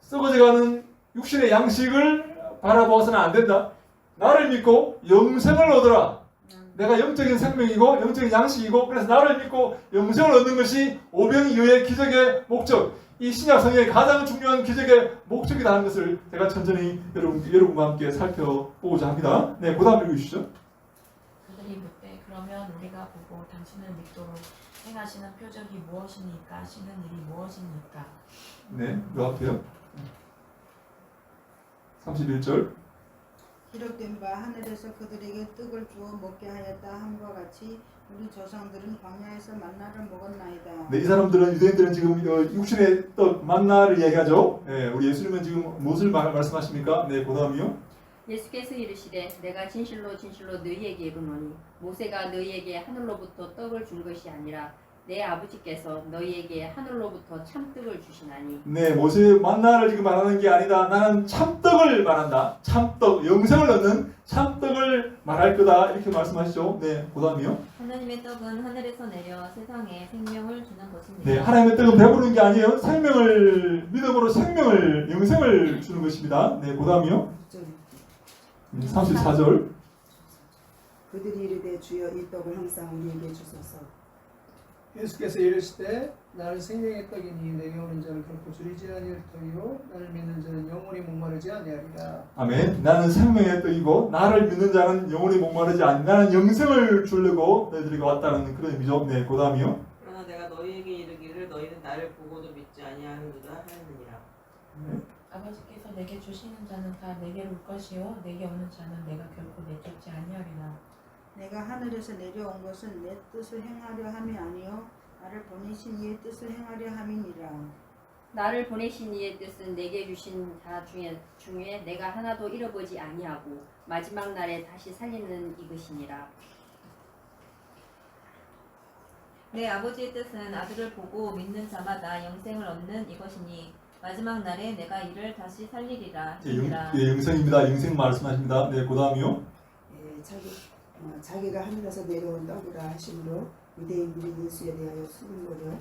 Speaker 1: 썩어져가는 육신의 양식을 바라보아서는 안 된다. 나를 믿고 영생을 얻어라. 내가 영적인 생명이고 영적인 양식이고 그래서 나를 믿고 영생을 얻는 것이 오병이어의 기적의 목적. 이 신약 성경의 가장 중요한 기적의 목적이라는 것을 제가 천천히 여러분과 함께 살펴보고자 합니다. 네, 그 다음 읽으시죠.
Speaker 7: 그들이 묻되 그러면 우리가 보고 당신을 믿도록 행하시는 표적이 무엇이니까 하시는 일이 무엇이니까?
Speaker 1: 네, 그 앞에요. 31절.
Speaker 8: 기록된 바 하늘에서 그들에게 떡을 주어 먹게 하였다 함과 같이 우리 조상들은 광야에서 만나를 먹었나이다.
Speaker 1: 네, 이 사람들은 유대인들은 지금 육신의 떡 만나를 얘기하죠. 네, 우리 예수님은 지금 무엇을 말씀하십니까? 네, 그 다음이요.
Speaker 2: 예수께서 이르시되 내가 진실로 진실로 너희에게 이르노니 모세가 너희에게 하늘로부터 떡을 준 것이 아니라 내 아버지께서 너희에게 하늘로부터 참떡을 주시나니
Speaker 1: 네, 모세 만나를 지금 말하는 게 아니다. 나는 참떡을 말한다. 참떡, 영생을 얻는 참떡을 말할 거다. 이렇게 말씀하시죠. 네, 그 다음이요.
Speaker 3: 하나님의 떡은 하늘에서 내려 세상에 생명을 주는 것입니다.
Speaker 1: 네, 하나님의 떡은 배부르는 게 아니에요. 생명을, 믿음으로 생명을, 영생을 주는 것입니다. 네, 그 다음이요. 34절.
Speaker 4: 그들이 이르되 주여 이 떡을 항상 우리에게 주소서.
Speaker 5: 예수께서 이르시되 나는 생명의 떡이니 내게 오는 자를 결코 줄이지 아니할 터이요 나를 믿는 자는 영원히 목마르지 아니하리라.
Speaker 1: 아멘. 나는 생명의 떡이고 나를 믿는 자는 영원히 목마르지 않니. 나는 영생을 주려고 너희들에게 왔다는 그런 의미죠. 네, 그 다음이요.
Speaker 6: 그러나 내가 너희에게 이르기를 너희는 나를 보고도 믿지 아니하는도다 하였느니라.
Speaker 7: 아버지께서 내게 주시는 자는 다 내게로 올 것이요 내게 오는 자는 내가 결코 내쫓지 아니하리라.
Speaker 8: 내가 하늘에서 내려온 것은 내 뜻을 행하려 함이 아니요 나를 보내신 이의 뜻을 행하려 함이니라.
Speaker 2: 나를 보내신 이의 뜻은 내게 주신 자 중에 내가 하나도 잃어보지 아니하고 마지막 날에 다시 살리는 이것이니라.
Speaker 3: 내 아버지의 뜻은 아들을 보고 믿는 자마다 영생을 얻는 이것이니 마지막 날에 내가 이를 다시 살리리라 하시니라.
Speaker 1: 예, 영생입니다. 영생 말씀하십니다. 네, 그 다음이요.
Speaker 4: 예, 자기가 하늘에서 내려온 떡이라 하심으로 유대인들이 예수에 대하여 수군거려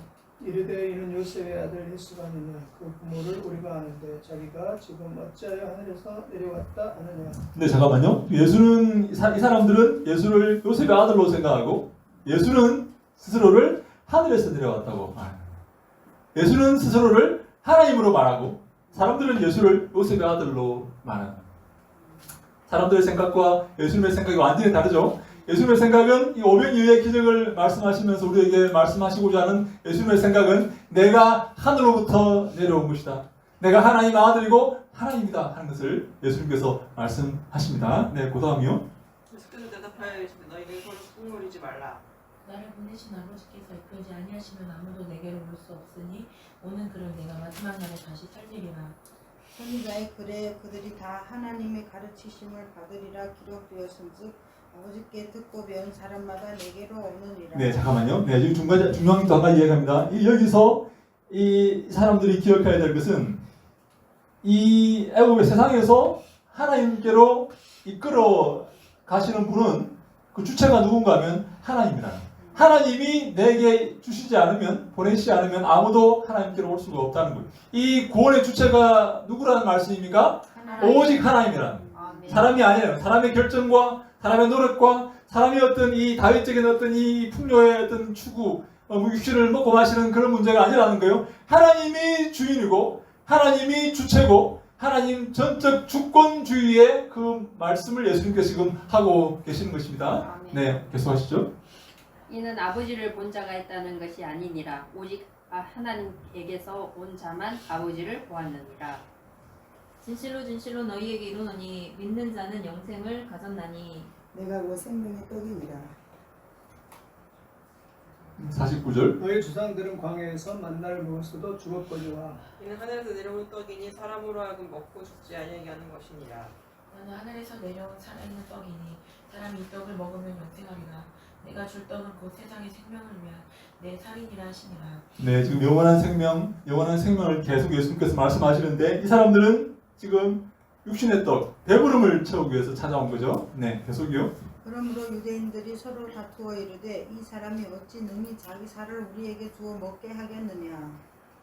Speaker 5: 이르되 이는 요셉의 아들 예수가 아니냐 그 부모를 우리가 아는데 자기가 지금 어찌하여 하늘에서 내려왔다 하느냐.
Speaker 1: 네, 잠깐만요. 예수는 이 사람들은 예수를 요셉의 아들로 생각하고 예수는 스스로를 하늘에서 내려왔다고 말해요. 예수는 스스로를 하나님으로 말하고 사람들은 예수를 요셉의 아들로 말합니다. 사람들의 생각과 예수님의 생각이 완전히 다르죠. 예수님의 생각은 이 오병이어의 기적을 말씀하시면서 우리에게 말씀하시고자 하는 예수님의 생각은 내가 하늘로부터 내려온 것이다. 내가 하나님의 아들이고 하나님이다 하는 것을 예수님께서 말씀하십니다. 네, 그 다음이요.
Speaker 6: 예수께서 대답하여 이르시되 너희는 서로 수군거리지 말라.
Speaker 7: 나를 보내신 아버지께서 이끌지 아니하시면 아무도 내게로 올 수 없으니 오는 그를 내가 마지막 날에 다시 살리리라.
Speaker 8: 선지자의 글에 그들이 다 하나님의 가르치심을 받으리라 기록되었은즉 아버지께 듣고 배운 사람마다 내게로 오느니라.
Speaker 1: 네, 잠깐만요. 네, 지금 중요한 또 한 가지 이야기합니다. 여기서 이 사람들이 기억해야 될 것은 이 애굽의 세상에서 하나님께로 이끌어 가시는 분은 그 주체가 누군가 하면 하나님이라는. 하나님이 내게 주시지 않으면, 보내시지 않으면 아무도 하나님께로 올 수가 없다는 거예요. 이 구원의 주체가 누구라는 말씀입니까? 오직 하나님이라는.
Speaker 2: 아멘.
Speaker 1: 사람이 아니에요. 사람의 결정과 사람의 노력과 사람이 어떤 이 다윗적인 어떤 이 풍요의 어떤 추구, 육신을 먹고 마시는 그런 문제가 아니라는 거예요. 하나님이 주인이고 하나님이 주체고 하나님 전적 주권주의의 그 말씀을 예수님께서 지금 하고 계시는 것입니다.
Speaker 2: 아멘.
Speaker 1: 네, 계속하시죠.
Speaker 2: 이는 아버지를 본 자가 있다는 것이 아니니라 오직 하나님에게서 온 자만 아버지를 보았느니라.
Speaker 3: 진실로 진실로 너희에게 이르노니 믿는 자는 영생을 가졌나니
Speaker 4: 내가 곧 생명의 떡이니라.
Speaker 1: 49절.
Speaker 5: 너희 조상들은 광야에서 만나를 먹었어도 죽었거니와
Speaker 6: 이는 하늘에서 내려온 떡이니 사람으로 하여금 먹고 죽지 아니하게 하는 것이니라.
Speaker 7: 나는 하늘에서 내려온 살아있는 떡이니 사람이 이 떡을 먹으면 영생하리라. 내가 줄 떡은 곧 세상의 생명을 위한 내 살이니라 하시니라.
Speaker 1: 네, 지금 영원한 생명을 계속 예수님께서 말씀하시는데 이 사람들은 지금 육신의 떡, 배부름을 채우기 위해서 찾아온 거죠. 네, 계속이요.
Speaker 8: 그러므로 유대인들이 서로 다투어 이르되 이 사람이 어찌 능히 자기 살을 우리에게 주어 먹게 하겠느냐.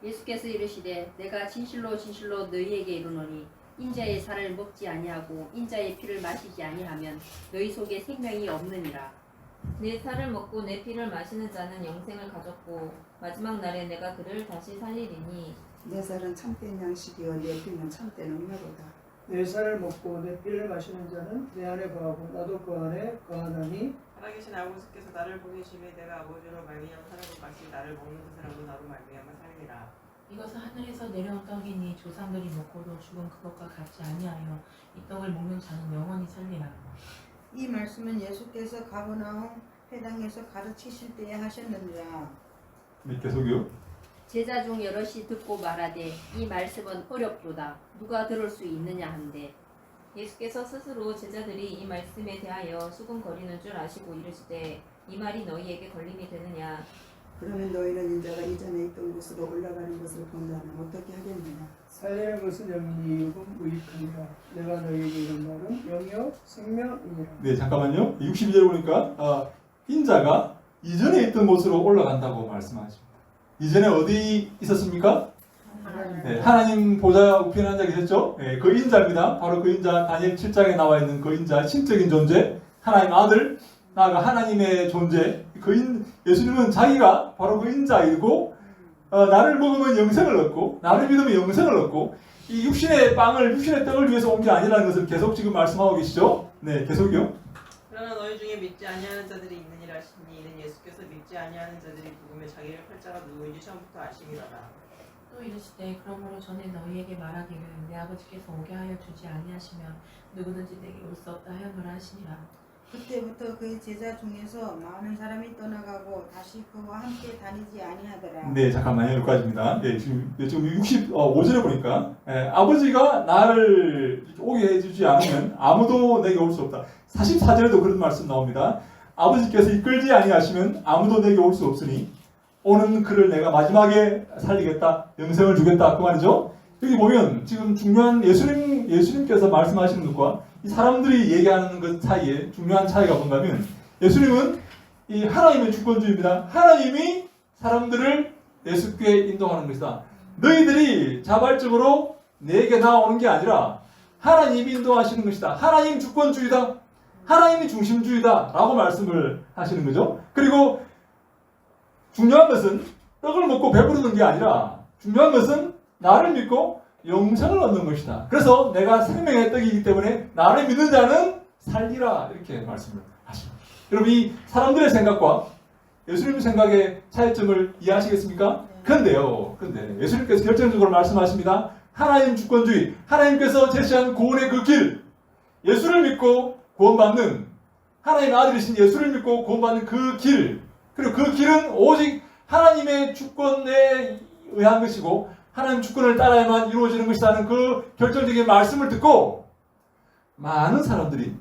Speaker 2: 예수께서 이르시되 내가 진실로 진실로 너희에게 이르노니 인자의 살을 먹지 아니하고 인자의 피를 마시지 아니하면 너희 속에 생명이 없느니라.
Speaker 3: 내 살을 먹고 내 피를 마시는 자는 영생을 가졌고 마지막 날에 내가 그를 다시 살리리니
Speaker 4: 내 살은 참된 양식이요 내 피는 참된 음료로다.
Speaker 5: 내 살을 먹고 내 피를 마시는 자는 내 안에 거하고 나도 그 안에 거하나니
Speaker 6: 살아계신 아버지께서 나를 보내심에 내가 아버지로 말미암아 사는 것 같이 나를 먹는 그 사람도 나로 말미암아 살리라.
Speaker 7: 이것은 하늘에서 내려온 떡이니 조상들이 먹고도 죽은 그것과 같지 아니하여 이 떡을 먹는 자는 영원히 살리라.
Speaker 8: 이 말씀은 예수께서 가버나움 회당에서 가르치실 때에 하셨느니라.
Speaker 1: 네, 계속이요.
Speaker 2: 제자 중 여럿이 듣고 말하되 이 말씀은 어렵도다 누가 들을 수 있느냐 한데
Speaker 3: 예수께서 스스로 제자들이 이 말씀에 대하여 수군거리는 줄 아시고 이르시되 이 말이 너희에게 걸림이 되느냐
Speaker 4: 그러면 너희는 인자가 이전에 있던 곳으로 올라가는 것을 본다면 어떻게 하겠느냐?
Speaker 5: 살리는 것은 영이니 육은 무익하니라. 내가 너희에게 이른 말은 영이요 생명이니라.
Speaker 1: 네, 잠깐만요. 62절 보니까 인자가 이전에 있던 곳으로 올라간다고 말씀하십니다. 이전에 어디 있었습니까? 네, 하나님 보좌 우편에 앉아 계셨죠? 네, 그 인자입니다. 바로 그 인자, 다니엘 7장에 나와 있는 그 인자, 신적인 존재, 하나님 아들, 나아가 하나님의 존재. 예수님은 자기가 바로 그 인자이고 나를 먹으면 영생을 얻고 나를 믿으면 영생을 얻고 이 육신의 떡을 위해서 온 게 아니라는 것을 계속 지금 말씀하고 계시죠? 네, 계속요.
Speaker 6: 그러나 너희 중에 믿지 아니하는 자들이 있느니라 하시니 이는 예수께서 믿지 아니하는 자들이 누구며 자기를 팔자가 누구인지 처음부터 아시니라라.
Speaker 7: 또 이르시되 그러므로 전에 너희에게 말하기를 내 아버지께서 오게 하여 주지 아니하시면 누구든지 내게 올 수 없다 하였노라 하시니라.
Speaker 8: 그때부터 그의 제자 중에서 많은 사람이 떠나가고 다시 그와 함께 다니지 아니하더라.
Speaker 1: 네, 잠깐만요. 여기까지입니다. 네, 지금 65절에 보니까 아버지가 나를 오게 해주지 않으면 아무도 내게 올 수 없다. 44절에도 그런 말씀 나옵니다. 아버지께서 이끌지 아니하시면 아무도 내게 올 수 없으니 오는 그를 내가 마지막에 살리겠다. 영생을 주겠다. 그 말이죠. 여기 보면 지금 중요한 예수님께서 말씀하시는 것과 이 사람들이 얘기하는 것 사이에 중요한 차이가 뭔가 하면 예수님은 이 하나님의 주권주의입니다. 하나님이 사람들을 예수께 인도하는 것이다. 너희들이 자발적으로 내게 나오는 게 아니라 하나님이 인도하시는 것이다. 하나님 주권주의다. 하나님이 중심주의다. 라고 말씀을 하시는 거죠. 그리고 중요한 것은 떡을 먹고 배부르는 게 아니라 중요한 것은 나를 믿고 영생을 얻는 것이다. 그래서 내가 생명의 떡이기 때문에 나를 믿는 자는 살리라. 이렇게 말씀을 하십니다. 여러분 이 사람들의 생각과 예수님 생각의 차이점을 이해하시겠습니까? 근데 예수님께서 결정적으로 말씀하십니다. 하나님 주권주의, 하나님께서 제시한 구원의 그 길, 예수를 믿고 구원받는 하나님의 아들이신 예수를 믿고 구원받는 그 길, 그리고 그 길은 오직 하나님의 주권에 의한 것이고 하나님 주권을 따라야만 이루어지는 것이라는 그 결정적인 말씀을 듣고 많은 사람들이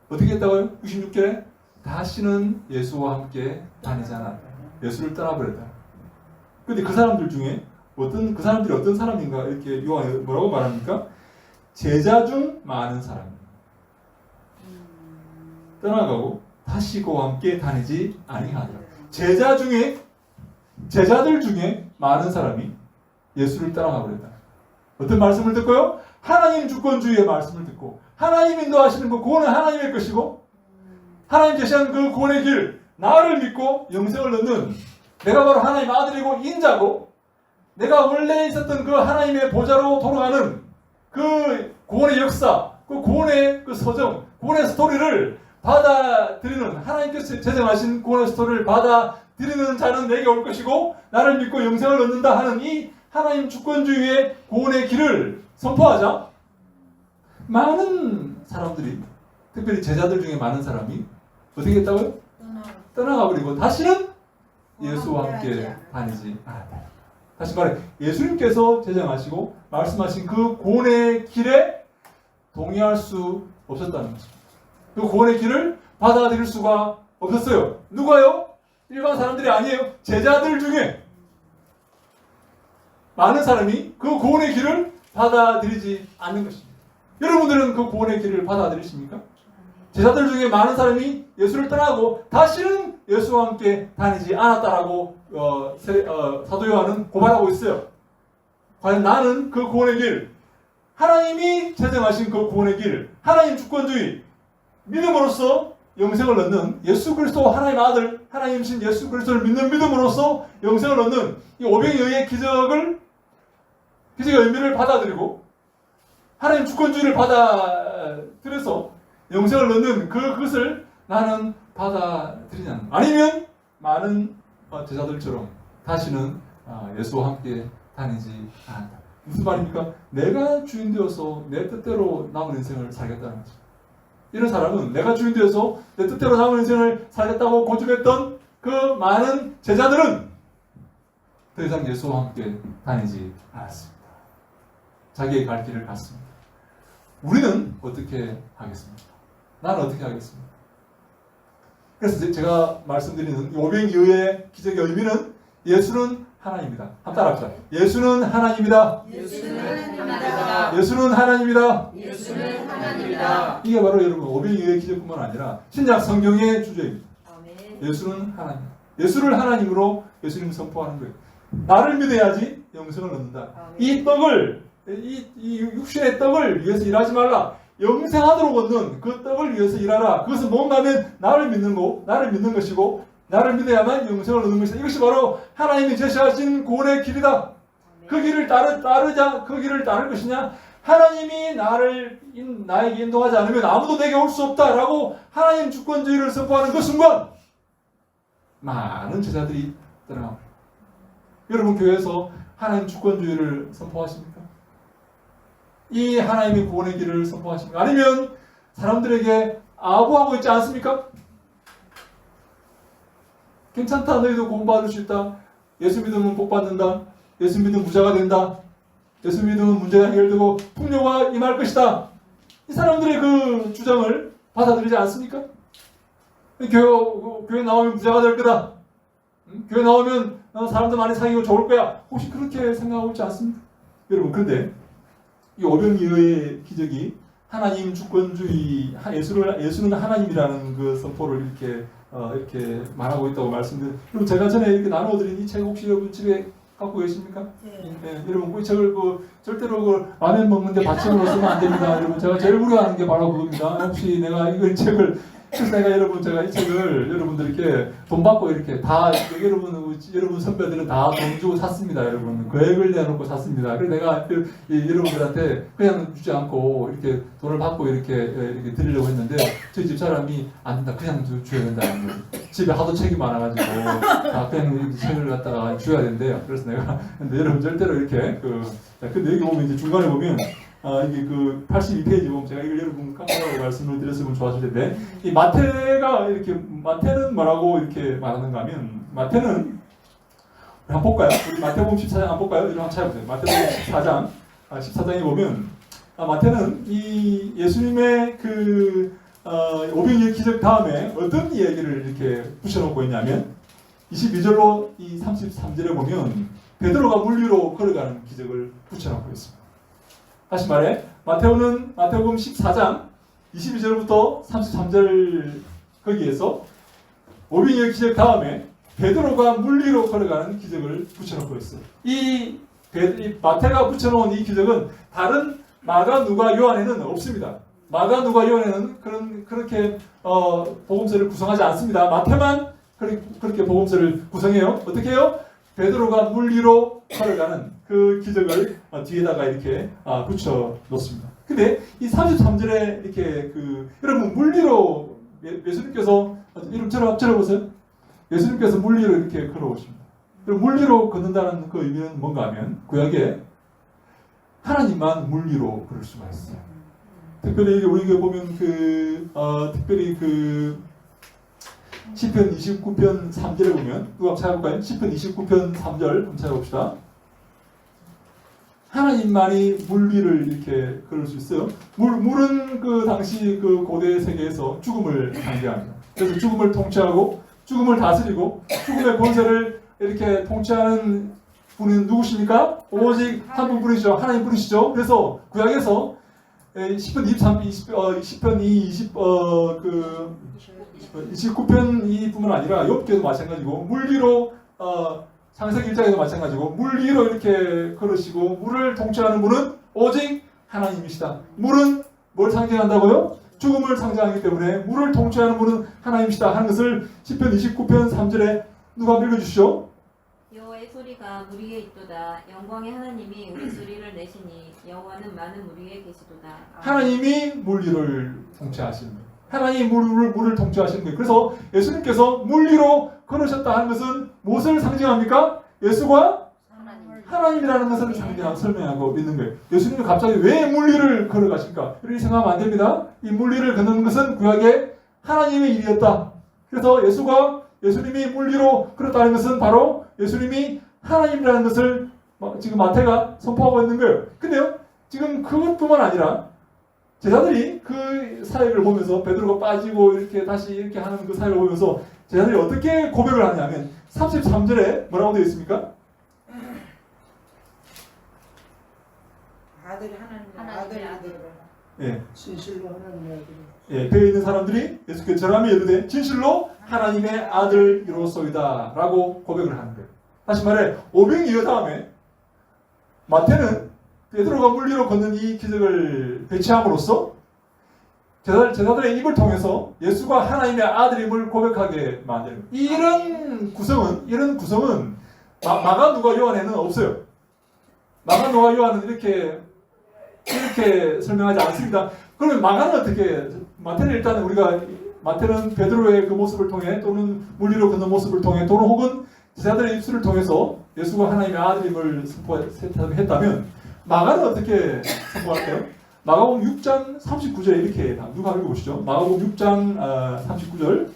Speaker 1: 어떻게 했다고요? 96절에 다시는 예수와 함께 다니지 않았다. 예수를 떠나버렸다. 그런데 그 사람들 중에 그 사람들이 어떤 사람인가 이렇게 요한이 뭐라고 말합니까? 제자 중 많은 사람입니다. 떠나가고 다시 그와 함께 다니지 아니하더라. 제자들 중에 많은 사람이 예수를 따라가 버렸다. 어떤 말씀을 듣고요? 하나님 주권주의의 말씀을 듣고 하나님 인도하시는 그 구원은 하나님의 것이고 하나님 제시한 그 구원의 길, 나를 믿고 영생을 얻는 내가 바로 하나님 아들이고 인자고 내가 원래 있었던 그 하나님의 보좌로 돌아가는 그 구원의 역사, 그 구원의 그 서정, 구원의 스토리를 받아들이는 하나님께서 제정하신 구원의 스토리를 받아들이는 자는 내게 올 것이고 나를 믿고 영생을 얻는다 하는 이 하나님 주권주의의 구원의 길을 선포하자 많은 사람들이 특별히 제자들 중에 많은 사람이 어떻게 했다고요? 떠나가버리고 다시는 예수와 함께 다니지 않았다. 다시 말해 예수님께서 제정하시고 말씀하신 그 구원의 길에 동의할 수 없었다는 것입니다. 그 구원의 길을 받아들일 수가 없었어요. 누가요? 일반 사람들이 아니에요. 제자들 중에 많은 사람이 그 구원의 길을 받아들이지 않는 것입니다. 여러분들은 그 구원의 길을 받아들이십니까? 제자들 중에 많은 사람이 예수를 떠나고 다시는 예수와 함께 다니지 않았다라고 사도 요한은 고발하고 있어요. 과연 나는 그 구원의 길, 하나님이 제정하신 그 구원의 길, 하나님 주권주의, 믿음으로써 영생을 얻는 예수 그리스도 하나님 아들, 하나님이신 예수 그리스도를 믿는 믿음으로써 영생을 얻는 이 오병이의 의의 기적의 의미를 받아들이고 하나님 주권주의를 받아들여서 영생을 얻는 그것을 나는 받아들이지 않는다. 아니면 많은 제자들처럼 다시는 예수와 함께 다니지 않는다. 무슨 말입니까? 내가 주인 되어서 내 뜻대로 남은 인생을 살겠다는 거죠. 이런 사람은 내가 주인 되어서 내 뜻대로 남은 인생을 살겠다고 고집했던 그 많은 제자들은 더 이상 예수와 함께 다니지 않았습니다. 자기의 갈 길을 갔습니다. 우리는 어떻게 하겠습니까? 나는 어떻게 하겠습니까? 그래서 제가 말씀드리는 오병이어의 기적의 의미는 예수는 하나님이다. 한번 따라합시다. 예수는 하나님이다.
Speaker 8: 예수는 하나님이다.
Speaker 1: 예수는 하나님이다.
Speaker 8: 예수는 하나님이다.
Speaker 1: 이게 바로 여러분 오병이어의 기적뿐만 아니라 신약 성경의 주제입니다.
Speaker 2: 아멘.
Speaker 1: 예수는 하나님. 예수를 하나님으로 예수님 선포하는 거예요. 나를 믿어야지 영생을 얻는다. 이 떡을 이 육신의 떡을 위해서 일하지 말라. 영생하도록 얻는 그 떡을 위해서 일하라. 그것은 뭔가 하면 나를 믿는 것이고 나를 믿어야만 영생을 얻는 것이다. 이것이 바로 하나님이 제시하신 구원의 길이다. 그 길을 따르자. 그 길을 따를 것이냐? 하나님이 나에게 인도하지 않으면 아무도 내게 올 수 없다라고 하나님 주권주의를 선포하는 그 순간 많은 제자들이 떠나갑니다. 여러분 교회에서 하나님 주권주의를 선포하십니까? 이 하나님의 구원의 길을 선포하십니까? 아니면 사람들에게 아부하고 있지 않습니까? 괜찮다. 너희도 공부받을 수 있다. 예수 믿으면 복 받는다. 예수 믿으면 부자가 된다. 예수 믿으면 문제가 해결되고 풍요가 임할 것이다. 이 사람들의 그 주장을 받아들이지 않습니까? 교회 나오면 부자가 될 거다. 교회 나오면 사람들 많이 사귀고 좋을 거야. 혹시 그렇게 생각하고 있지 않습니까? 여러분, 그런데 이 오병이어의 기적이 하나님 주권주의, 예수는 하나님이라는 그 선포를 이렇게 말하고 있다고 말씀드렸는데, 여러분 제가 전에 이렇게 나누어드린 이 책 혹시 여러분 집에 갖고 계십니까? 네, 여러분 이 책을 절대로 라면 먹는데 받침으로 쓰면 안 됩니다. 여러분 제가 제일 우려하는 게 바로 그겁니다. 혹시 내가 이 책을 그래서 제가 이 책을 여러분들께 돈 받고 이렇게 다 여러분 선배들은 다 돈 주고 샀습니다. 여러분 계획을 내놓고 샀습니다. 그래서 내가 여러분들한테 그냥 주지 않고 이렇게 돈을 받고 이렇게 드리려고 했는데 저희 집 사람이 안 된다. 그냥 줘야 된다는 거예요. 집에 하도 책이 많아가지고 그냥 책을 갖다가 줘야 된대요. 그래서 내가 근데 여러분 절대로 이렇게 근데 여기 보면 이제 중간에 보면 이게 82페이지 보면 제가 이걸 여러분 깜빡하고 말씀을 드렸으면 좋았을 텐데 이 마태는 뭐라고 이렇게 말하는가 하면 마태는 한번 볼까요? 우리 마태복음 14장 한번 볼까요? 이런 한번 찾아보세요. 마태복음 14장에 보면 마태는 이 예수님의 오병이어 기적 다음에 어떤 이야기를 이렇게 붙여놓고 있냐면 22절로 이 33절에 보면 베드로가 물 위로 걸어가는 기적을 붙여놓고 있습니다. 다시 말해 마태복음 14장 22절부터 33절 거기에서 오병이어 기적 다음에 베드로가 물 위로 걸어가는 기적을 붙여놓고 있어요. 이 마태가 붙여놓은 이 기적은 다른 마가, 누가, 요한에는 없습니다. 마가, 누가, 요한에는 그렇게 복음서를 구성하지 않습니다. 마태만 그렇게 복음서를 구성해요. 어떻게 해요? 베드로가 물 위로 걸어가는 그 기적을 뒤에다가 이렇게 붙여 놓습니다. 근데 이 33절에 이렇게 여러분 물 위로 예수님께서 이름 들어보세요. 예수님께서 물 위로 이렇게 걸어오십니다. 물 위로 걷는다는 그 의미는 뭔가 하면 구약에 하나님만 물 위로 걸을 수가 있어요. 특별히 우리가 보면 특별히 시편 29편 3절에 보면 누가 찾아볼까요? 시편 29편 3절 한번 찾아봅시다. 하나님만이 물 위를 이렇게 걸을 수 있어요. 물은 당시 고대 세계에서 죽음을 상징합니다. 그래서 죽음을 통치하고 죽음을 다스리고 죽음의 권세를 이렇게 통치하는 분은 누구십니까? 오직 한 분뿐이시죠. 하나님 분이시죠. 그래서 구약에서 시편 29편 이뿐만 아니라 욥기도 마찬가지고 물 위로 창세기 1장에도 마찬가지고 물 위로 이렇게 걸으시고 물을 통치하는 분은 오직 하나님이시다. 물은 뭘 상징한다고요? 죽음을 상징하기 때문에 물을 통치하는 분은 하나님이시다 하는 것을 시편 29편 3절에 누가 읽어주시죠?
Speaker 3: 여호와의 소리가 물 위에 있도다. 영광의 하나님이 우리 소리를 내시니 여호와는 많은 물 위에 계시도다.
Speaker 1: 하나님이 물 위를 통치하시는 거예요. 하나님이 물을 통치하시는 거예요. 그래서 예수님께서 물 위로 걸으셨다 하는 것은 무엇을 상징합니까? 예수가 하나님이라는 것을 설명하고 있는 거예요. 예수님이 갑자기 왜 물 위를 걸어가실까? 이렇게 생각하면 안 됩니다. 이 물 위를 걷는 것은 구약의 하나님의 일이었다. 그래서 예수님이 물 위로 걸었다는 것은 바로 예수님이 하나님이라는 것을 지금 마태가 선포하고 있는 거예요. 근데요, 지금 그것뿐만 아니라 제자들이 그 사역을 보면서 베드로가 빠지고 이렇게 다시 이렇게 하는 그 사역을 보면서 제자들이 어떻게 고백을 하냐면 33절에 뭐라고 되어 있습니까?
Speaker 8: 아들이 하나님의
Speaker 2: 하나님의
Speaker 8: 아들이
Speaker 2: 아들.
Speaker 1: 예,
Speaker 5: 진실로 하나님의 아들.
Speaker 1: 예, 배에 있는 사람들이 예수께 절하며 이르되 진실로 하나님의 아들이로소이다 라고 고백을 하는 거예요. 다시 말해 오병이어 다음에 마태는 베드로가 물리로 걷는 이 기적을 배치함으로써 제자들의 입을 통해서 예수가 하나님의 아들임을 고백하게 만드는 이런 구성은 마가 누가 요한에는 없어요. 마가 누가 요한은 이렇게 설명하지 않습니다. 그러면 마가는 어떻게? 마태는 일단 마태는 베드로의 그 모습을 통해 또는 물리로 걷는 모습을 통해 또는 혹은 제자들의 입술을 통해서 예수가 하나님의 아들임을 선포했다면 마가는 어떻게 선포할까요? 마가복음 6장 39절에 이렇게 누가 읽어보시죠. 마가복음 6장 39절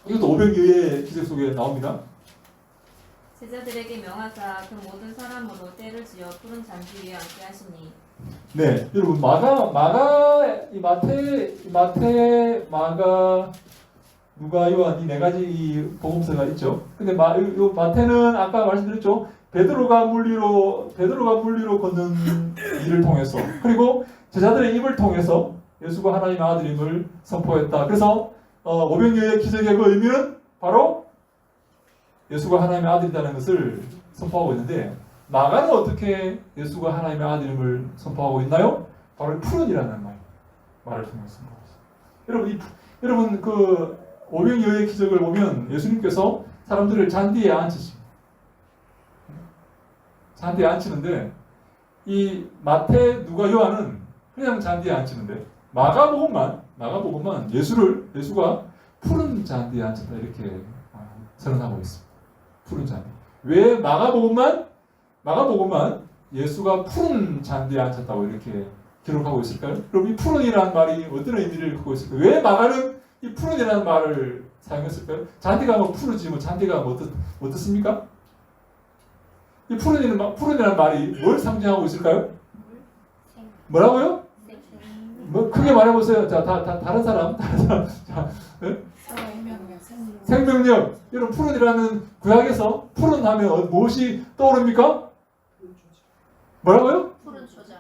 Speaker 1: 이것도 오병이어의 기적 속에 나옵니다.
Speaker 3: 제자들에게 명하사 그 모든 사람으로 때를 지어 푸른 잔디 위에 앉게 하시니
Speaker 1: 네, 여러분 마가, 누가, 요한 이 네 가지 이 복음서가 있죠. 근데 마태는 아까 말씀드렸죠. 베드로가 물리로 걷는 일을 통해서 그리고 제자들의 입을 통해서 예수가 하나님의 아들임을 선포했다. 그래서 오병이어의 기적의 그 의미는 바로 예수가 하나님의 아들이라는 것을 선포하고 있는데 마가는 어떻게 예수가 하나님의 아들임을 선포하고 있나요? 바로 푸른이라는 말을 통해서 선포하고 있습니다. 여러분 그 오병이어의 기적을 보면 예수님께서 사람들을 잔디에 앉히십니다. 잔디에 앉히는데 이 마태, 누가, 요한은 그냥 잔디에 앉히는데 마가복음만 예수가 푸른 잔디에 앉혔다 이렇게 선언하고 있습니다. 푸른 잔디. 왜 마가복음만 예수가 푸른 잔디에 앉혔다고 이렇게 기록하고 있을까요? 그럼 이 푸른이라는 말이 어떤 의미를 갖고 있을까요? 왜 마가는 이 푸른이라는 말을 사용했을까요? 잔디가 푸르지 잔디가 어떻습니까? 이 푸른이라는 말이 뭘 상징하고 있을까요? 뭐라고요? 크게 말해보세요. 자, 다른 사람. 자, 네? 생명력. 여러분 푸른이라는 구약에서 푸른하면 무엇이 떠오릅니까? 뭐라고요?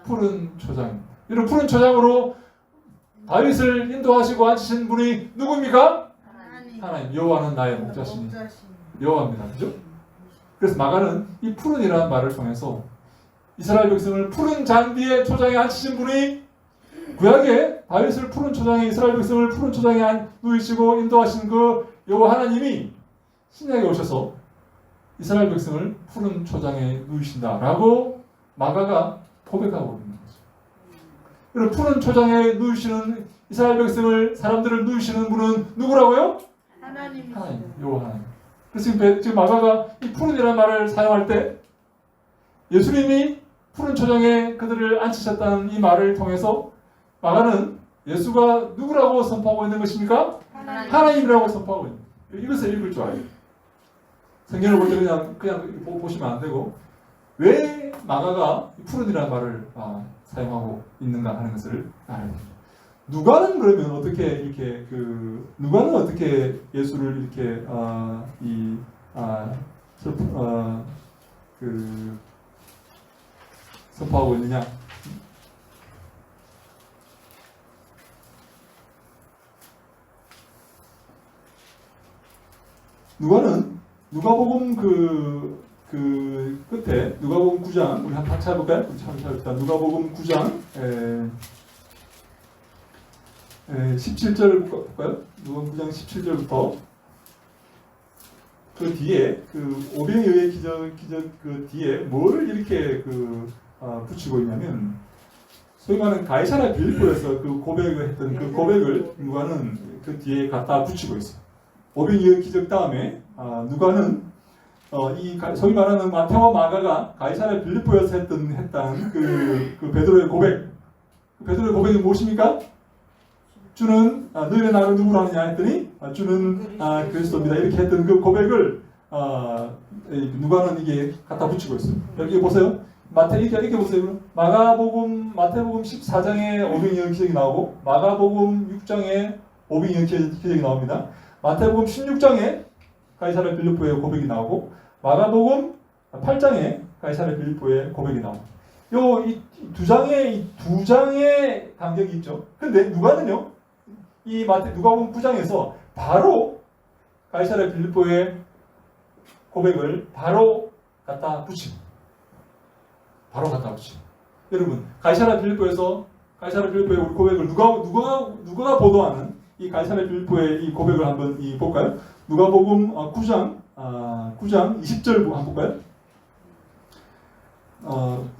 Speaker 1: 푸른 초장. 이런 푸른 초장으로 다윗을 인도하시고 앉히신 분이 누굽니까? 하나님. 여호와는 나의 목자시니. 여호와입니다. 그죠? 그래서 마가는 이 푸른이라는 말을 통해서 이스라엘 백성을 푸른 잔디의 초장에 앉히신 분이 구약에 다윗을 푸른 초장에 이스라엘 백성을 푸른 초장에 누이시고 인도하신 그 여호와 하나님이 신약에 오셔서 이스라엘 백성을 푸른 초장에 누이신다라고 마가가 고백하고 있는 거죠. 그럼 푸른 초장에 누이시는 이스라엘 백성을 사람들을 누이시는 분은 누구라고요? 하나님, 여호와 하나님. 그래서 지금 마가가 이 푸른이라는 말을 사용할 때 예수님이 푸른 초장에 그들을 앉히셨다는 이 말을 통해서 마가는 예수가 누구라고 선포하고 있는 것입니까? 하나님이라고 선포하고 있는 거예요. 이것을 읽을 줄 알아요. 성경을 볼 때 그냥 보시면 안 되고 왜 마가가 푸른이라는 말을 사용하고 있는가 하는 것을 알아야 됩니다. 누가는 그러면 어떻게 누가는 어떻게 예수를 이렇게 선포하고 있느냐? 누가복음 그 끝에 누가복음 9장 우리 한번 같이 해볼까요? 누가복음 9장 17절을 볼까요? 누가복음 9장 17절부터 그 뒤에 그 오병이어의 기적 그 뒤에 뭘 이렇게 붙이고 있냐면 소위 말하는 가이사랴 빌립보에서 그 고백을 했던 그 고백을 누가는 그 뒤에 갖다 붙이고 있어요. 오병이어 기적 다음에 누가는 이 소위 말하는 마태와 마가가 가이사랴 빌립보에서 했던 그 베드로의 고백. 베드로의 고백이 무엇입니까? 주는 너희는 나를 누구로 하느냐 했더니 주는 그리스도입니다. 이렇게 했던 그 고백을 누가는 이게 갖다 붙이고 있어요. 여기 보세요. 이렇게 보세요. 마태복음 14장에 오병이어 기적이 나오고 마가복음 6장에 오병이어 기적이 나옵니다. 마태복음 16장에 가이사랴 빌립보의 고백이 나오고 마가복음 8장에 가이사랴 빌립보의 고백이 나옵니다. 이 두 장의 간격이 있죠. 근데 누가는요, 누가복음 9장에서 바로 가이사랴 빌립보의 고백을 바로 갖다 붙입니다. 여러분, 가이사랴 빌립보의 우리 고백을 누가 보도하는 이 가이사랴 빌립보의 이 고백을 한번 볼까요? 누가복음 9장 20절 한번 볼까요?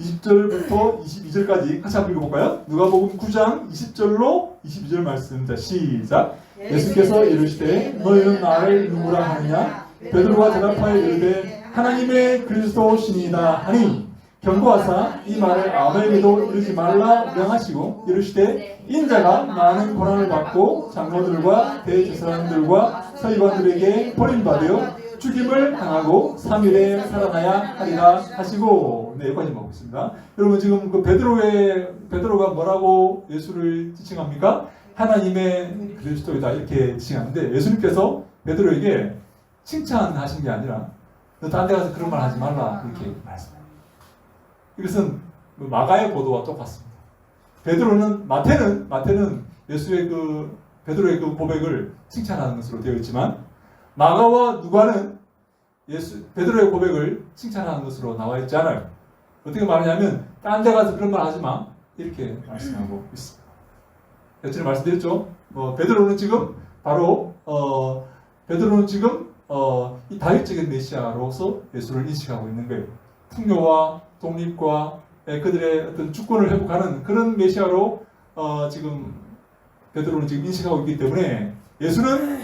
Speaker 1: 20절부터 22절까지 같이 한번 읽어볼까요? 누가복음 9장 20절로 22절 말씀. 자, 시작. 예수께서 이르시되 너희는 나를 누구라 하느냐? 베드로가 대답하여 이르되 하나님의 그리스도시니이다 하니 경고하사 이 말을 아무에게도 이르지 말라 명하시고 이르시되 인자가 많은 고난을 받고 장로들과 대제사장들과 서기관들에게 버림받아 죽임을 당하고 3일에 살아나야 하리라 하시고. 네, 여기까지 보겠습니다. 여러분, 지금 그 베드로가 뭐라고 예수를 지칭합니까? 하나님의 그리스도이다 이렇게 지칭하는데, 예수님께서 베드로에게 칭찬하신 게 아니라 너 딴 데 가서 그런 말 하지 말라 이렇게 말씀합니다. 이것은 마가의 보도와 똑같습니다. 마태는 예수의 베드로의 그 고백을 칭찬하는 것으로 되어 있지만, 마가와 누가는 베드로의 고백을 칭찬하는 것으로 나와 있지 않아요. 어떻게 말하냐면 딴 데 가서 그런 말 하지 마 이렇게 말씀하고 있습니다. 제가 말씀드렸죠. 베드로는 지금 이 다윗적인 메시아로서 예수를 인식하고 있는 거예요. 풍요와 독립과 그들의 어떤 주권을 회복하는 그런 메시아로 지금 베드로는 지금 인식하고 있기 때문에, 예수는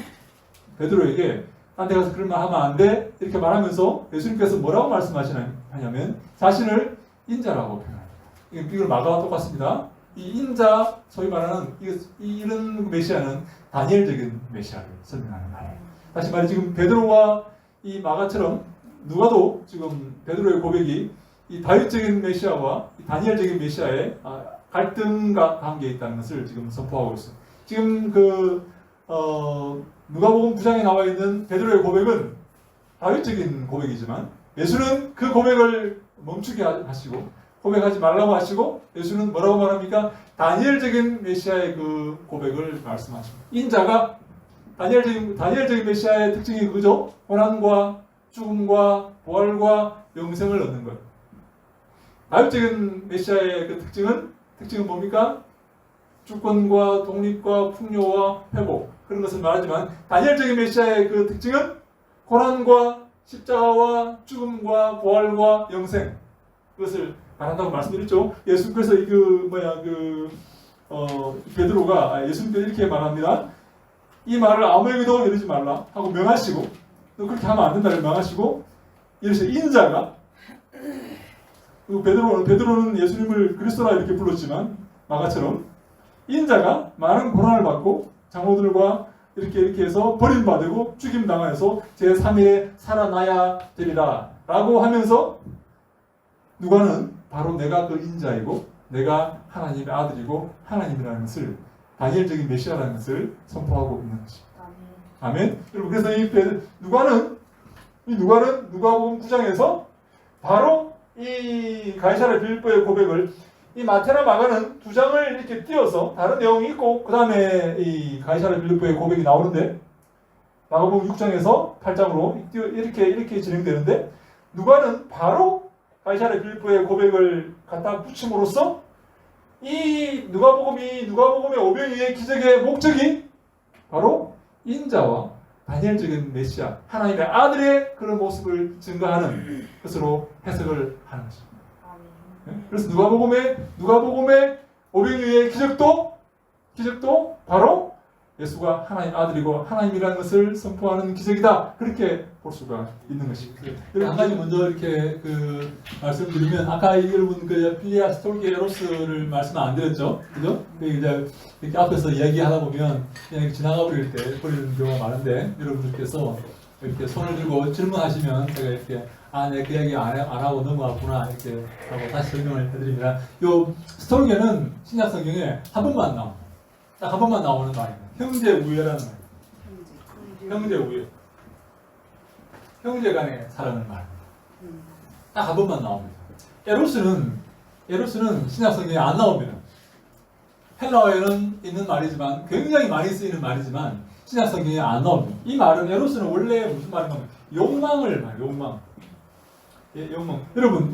Speaker 1: 베드로에게 딴 데 가서 그런 말 하면 안 돼 이렇게 말하면서 예수님께서 뭐라고 말씀하시냐면 자신을 인자라고 표현합니다. 이걸 마가와 똑같습니다. 이 인자, 소위 말하는 이런 메시아는 다니엘적인 메시아를 설명하는 말이에요. 다시 말해, 지금 베드로와 이 마가처럼 누가도 지금 베드로의 고백이 이 다윗적인 메시아와 이 다니엘적인 메시아의 갈등과 관계에 있다는 것을 지금 선포하고 있어요. 지금 누가복음 9장에 나와 있는 베드로의 고백은 다윗적인 고백이지만, 예수는 그 고백을 멈추게 하시고 고백하지 말라고 하시고, 예수는 뭐라고 말합니까? 다니엘적인 메시아의 그 고백을 말씀하십니다. 인자가 다니엘적인 메시아의 특징이 그죠? 고난과 죽음과 부활과 영생을 얻는 것. 다윗적인 메시아의 그 특징은 뭡니까? 주권과 독립과 풍요와 회복, 그런 것을 말하지만, 다니엘적인 메시아의 그 특징은 고난과 십자가와 죽음과 부활과 영생, 그것을 말한다고 말씀드렸죠. 예수께서 베드로가 예수님께서 이렇게 말합니다. 이 말을 아무에게도 이르지 말라 하고 명하시고, 또 그렇게 하면 안 된다고 명하시고, 이르시되 인자가, 베드로는 예수님을 그리스도라 이렇게 불렀지만 마가처럼 인자가 많은 고난을 받고 장로들과 이렇게 해서 버림받고 죽임당하여서 제3일에 살아나야 되리라 라고 하면서, 누가는 바로 내가 그 인자이고 내가 하나님의 아들이고 하나님이라는 것을, 다니엘적인 메시아라는 것을 선포하고 있는 것입니다. 아멘. 여러분, 그래서 누가는 누가복음 9장에서 바로 이 가이사랴 빌립보의 고백을, 이 마태나 마가는 두 장을 이렇게 띄어서 다른 내용이 있고 그 다음에 이 가이사랴 빌립보의 고백이 나오는데, 마가복음 6장에서 8장으로 이렇게 진행되는데, 누가는 바로 가이사랴 빌립보의 고백을 갖다 붙임으로써 이 누가복음의 오병이어의 기적의 목적이 바로 인자와 다니엘적인 메시아, 하나님의 아들의 그런 모습을 증거하는 것으로 해석을 하는 것입니다. 그래서 누가복음의 오병이어의 기적도 바로 예수가 하나님 아들이고 하나님이라는 것을 선포하는 기적이다, 그렇게 볼 수가 있는 것입니다. 그리고 한 가지 먼저 이렇게 말씀드리면, 아까 여러분 필리아 스톨게로스를 말씀 안 드렸죠, 그죠? 이제 이렇게 앞에서 이야기하다 보면 그냥 지나가 버릴 때 버리는 경우가 많은데, 여러분들께서 이렇게 손을 들고 질문하시면 제가 이렇게 내 그 이야기 안 하고 넘어갔구나 이렇게 하고 다시 설명을 해드립니다. 요 스토르게는 신약 성경에 한 번만 나옵니다. 딱 한 번만 나오는 말입니다. 형제 우애라는 말. 형제 우애. 형제 간의 사랑을 말. 딱 한 번만 나옵니다. 에로스는 신약 성경에 안 나옵니다. 헬라어에는 있는 말이지만 굉장히 많이 쓰이는 말이지만 신약 성경에 안 나옵니다. 이 말은 에로스는 원래 무슨 말인가 하면 욕망을 말해요. 욕망. 예, 욕망. 여러분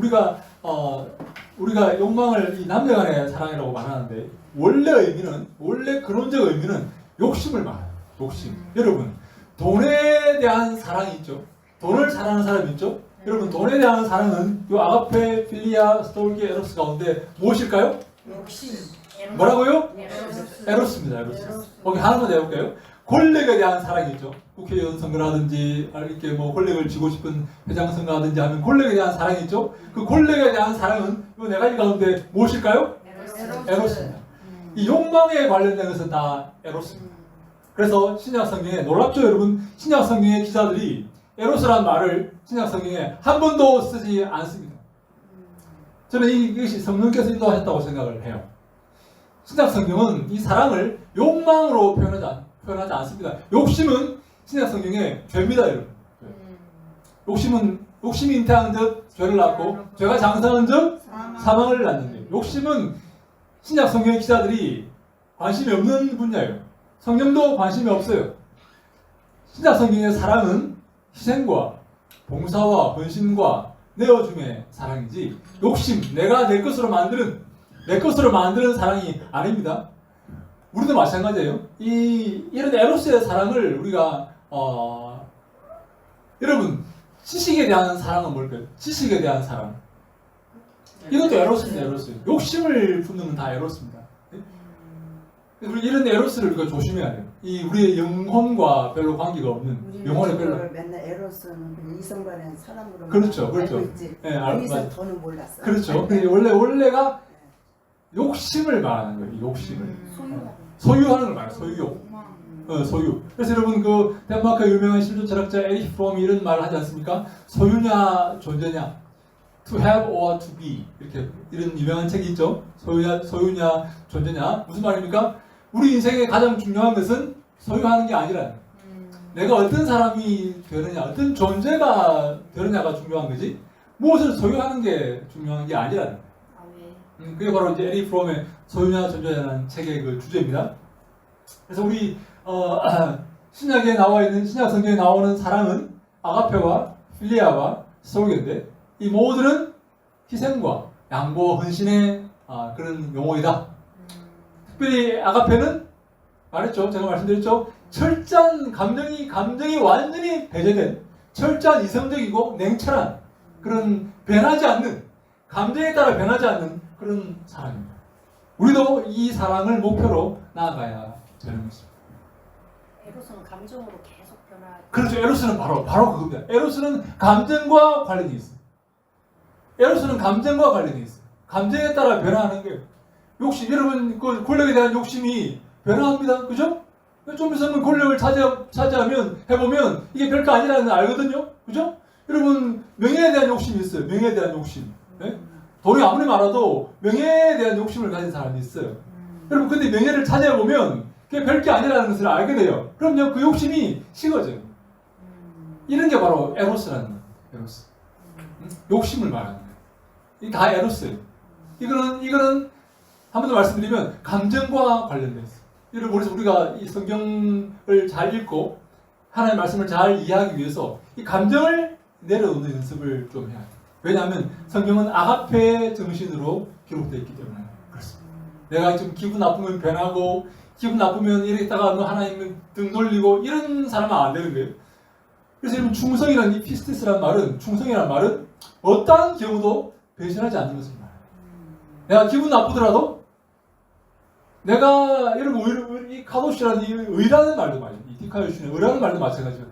Speaker 1: 우리가 욕망을 이 남녀간의 사랑이라고 말하는데 원래 근원적 의미는 욕심을 말해요. 욕심. 여러분 돈에 대한 사랑이 있죠. 돈을 사랑하는 사람이 있죠. 여러분 돈에 대한 사랑은 이 아가페, 필리아, 스톨게, 에로스 가운데 무엇일까요?
Speaker 8: 욕심.
Speaker 1: 뭐라고요? 에로스입니다. 에로스. 거기 하나만 내볼까요? 권력에 대한 사랑이 있죠. 국회의원 선거라든지 이렇게 뭐 권력을 쥐고 싶은 회장 선거라든지 하면 권력에 대한 사랑이 있죠. 그 권력에 대한 사랑은 이 네 가지 가운데 무엇일까요? 에로스입니다. 이 욕망에 관련된 것은 다 에로스입니다. 그래서 신약 성경에 놀랍죠, 여러분? 신약 성경의 기자들이 에로스라는 말을 신약 성경에 한 번도 쓰지 않습니다. 저는 이것이 성령께서 인도하셨다고 생각을 해요. 신약 성경은 이 사랑을 욕망으로 표현하지 않습니다. 욕심은 신약 성경에 죄입니다, 여러분. 욕심이 잉태한 즉 죄를 낳고 죄가 장성한 즉 사망을 낳는데 욕심은 신약 성경의 기자들이 관심이 없는 분야예요. 성경도 관심이 없어요. 신약 성경의 사랑은 희생과 봉사와 헌신과 내어줌의 사랑이지 욕심, 내가 내 것으로 만드는 사랑이 아닙니다. 우리도 마찬가지예요. 이런 에로스의 사랑을 우리가 여러분 지식에 대한 사랑은 뭘까요? 지식에 대한 사랑. 이것도 에로스입니다. 에로스. 욕심을 품는 건 다 에로스입니다. 우리 이런 에로스를 우리가 조심해야 돼요. 우리의 영혼과 별로 관계가 없는 영혼에 별로.
Speaker 4: 맨날 에로스는 그냥 이성간의 사랑으로
Speaker 1: 그렇죠.
Speaker 4: 알고 있지.
Speaker 1: 네,
Speaker 4: 거기서 더는 몰랐어.
Speaker 1: 그렇죠. 원래가 욕심을 말하는 거예요. 욕심을. 소유하는 걸 말해요. 소유. 그래서 여러분 그 덴마크 유명한 실존 철학자 에리히 프롬이 이런 말을 하지 않습니까? 소유냐 존재냐, to have or to be 이런 유명한 책이 있죠. 소유냐 존재냐 무슨 말입니까? 우리 인생의 가장 중요한 것은 소유하는 게 아니라 내가 어떤 사람이 되느냐, 어떤 존재가 되느냐가 중요한 거지 무엇을 소유하는 게 중요한 게 아니라. 그게 바로 이제 에리히 프롬의 소유냐 존재냐라는 책의 그 주제입니다. 그래서 우리 신약에 나와 있는 신약 성경에 나오는 사랑은 아가페와 필리아와 스톨게인데 이 모두는 희생과 양보 헌신의 그런 용어이다. 특별히 아가페는 말했죠. 제가 말씀드렸죠. 철저한 감정이 완전히 배제된 철저한 이성적이고 냉철한 그런 변하지 않는 감정에 따라 변하지 않는 그런 사랑입니다. 우리도 이 사랑을 목표로 나아가야 되는 것입니다.
Speaker 2: 에로스는 감정으로 계속 변화하죠.
Speaker 1: 그렇죠. 에로스는 바로 그겁니다. 에로스는 감정과 관련이 있어요. 에로스는 감정과 관련이 있어요. 감정에 따라 변화하는 거예요. 욕심, 여러분 그 권력에 대한 욕심이 변화합니다. 그죠? 좀 있으면 권력을 차지하면 해보면 이게 별거 아니라는 걸 알거든요. 그죠? 여러분 명예에 대한 욕심이 있어요. 명예에 대한 욕심. 네? 돈이 아무리 많아도 명예에 대한 욕심을 가진 사람이 있어요. 여러분 근데 명예를 차지해보면 그게 별게 아니라는 것을 알게 돼요. 그럼요 그 욕심이 식어져요. 이런 게 바로 에로스라는 거예요. 에로스. 욕심을 말하는 거예요. 이게 다 에로스예요. 이거는 한 번 더 말씀드리면 감정과 관련되어 있어요. 여러분 그래서 우리가 이 성경을 잘 읽고 하나님의 말씀을 잘 이해하기 위해서 이 감정을 내려놓는 연습을 좀 해야 돼요. 왜냐하면 성경은 아가페의 정신으로 기록되어 있기 때문에 그렇습니다. 내가 좀 기분 나쁘면 변하고 기분 나쁘면 이랬다가 뭐 하나님을 등 돌리고 이런 사람은 안 되는 거예요. 그래서 여러분 충성이라는 이 피스티스라는 말은 충성이라는 말은 어떠한 경우도 배신하지 않는 것을 말해요. 내가 기분 나쁘더라도 내가 여러분 이 카도시라는 이 의라는 말도 말이에요. 이 디카요시는 의라는 말도 마찬가지예요.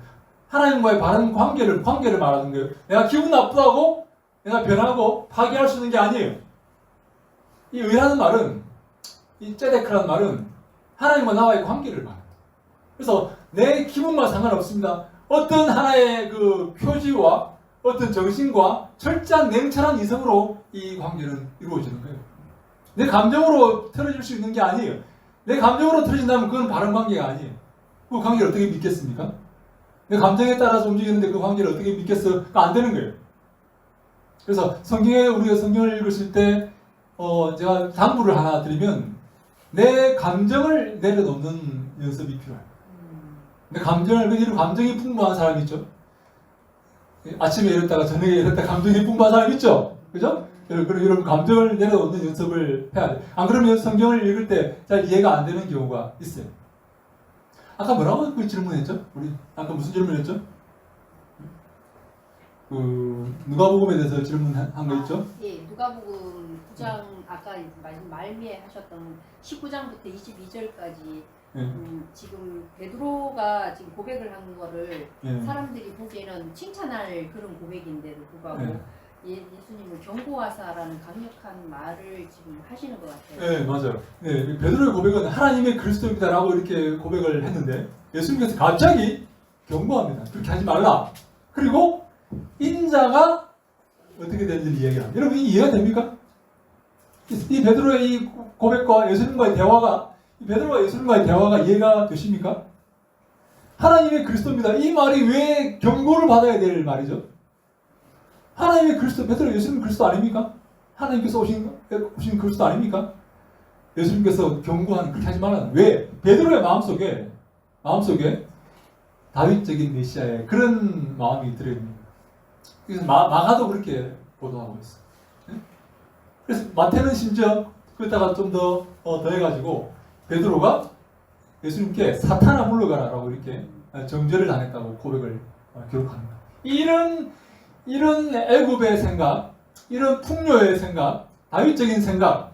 Speaker 1: 하나님과의 바른 관계를 말하는 거예요. 내가 기분 나쁘다고 내가 변하고 파괴할 수 있는 게 아니에요. 이 의라는 말은 이 째데크라는 말은 하나님과 나와의 관계를 말해요. 그래서 내 기분과 상관없습니다. 어떤 하나의 그 표지와 어떤 정신과 철저한 냉철한 이성으로 이 관계는 이루어지는 거예요. 내 감정으로 틀어질 수 있는 게 아니에요. 내 감정으로 틀어진다면 그건 바른 관계가 아니에요. 그 관계를 어떻게 믿겠습니까? 내 감정에 따라서 움직이는데 그 관계를 어떻게 믿겠어? 안 되는 거예요. 그래서 성경에 우리가 성경을 읽으실 때 제가 당부를 하나 드리면 내 감정을 내려놓는 연습이 필요해요. 내 감정을 이런 감정이 풍부한 사람 있죠? 아침에 이랬다가 저녁에 이랬다가 감정이 풍부한 사람 있죠? 그죠? 이런 감정을 내려놓는 연습을 해야 돼. 안 그러면 성경을 읽을 때 잘 이해가 안 되는 경우가 있어요. 아까 뭐라고 그 질문했죠? 우리 아까 무슨 질문했죠? 그 누가복음에 대해서 질문한 거 있죠?
Speaker 2: 예, 누가복음 9장 아까 말미에 하셨던 19장부터 22절까지
Speaker 1: 예.
Speaker 2: 지금 베드로가 지금 고백을 한 거를
Speaker 1: 예.
Speaker 2: 사람들이 보기에는 칭찬할 그런 고백인데도 불구하고
Speaker 1: 예.
Speaker 2: 예수님을 경고하사라는 강력한 말을 지금 하시는 것 같아요.
Speaker 1: 네, 맞아요. 네, 베드로의 고백은 하나님의 그리스도입니다라고 이렇게 고백을 했는데 예수님께서 갑자기 경고합니다. 그렇게 하지 말라. 그리고 인자가 어떻게 되는지 이야기합니다. 여러분 이해가 됩니까? 이 베드로의 이 고백과 예수님과의 대화가 베드로와 예수님과의 대화가 이해가 되십니까? 하나님의 그리스도입니다. 이 말이 왜 경고를 받아야 될 말이죠? 하나님의 그리스도, 베드로 예수님 그리스도 아닙니까? 하나님께서 오신 그리스도 아닙니까? 예수님께서 경고하는 그렇게 하지 말라는 왜? 베드로의 마음속에 다윗적인 메시아의 그런 마음이 들어있는 거예요. 그래서 마가도 그렇게 보도하고 있어요. 그래서 마태는 심지어 그러다가 좀 더 더해가지고 베드로가 예수님께 사탄아 물러가라라고 이렇게 정죄를 당했다고 고백을 기록합니다. 이런 애굽의 생각, 이런 풍요의 생각, 다윗적인 생각,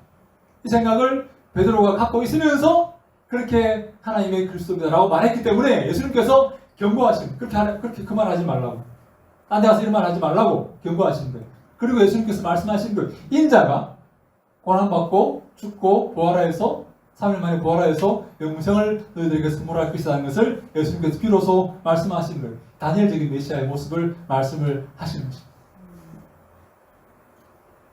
Speaker 1: 이 생각을 베드로가 갖고 있으면서 그렇게 하나님의 그리스도입니다라고 말했기 때문에 예수님께서 경고하신 그렇게 그 말 하지 말라고, 딴 데 가서 이런 말 하지 말라고 경고하신 거예요. 그리고 예수님께서 말씀하신 거예요. 인자가 고난받고 죽고 부활하여서 3일 만에 부활하여서 영생을 너희들에게 선물할 것이라는 것을 예수님께서 비로소 말씀하신 거예요. 다니엘적인 메시아의 모습을 말씀을 하시는 것입니다.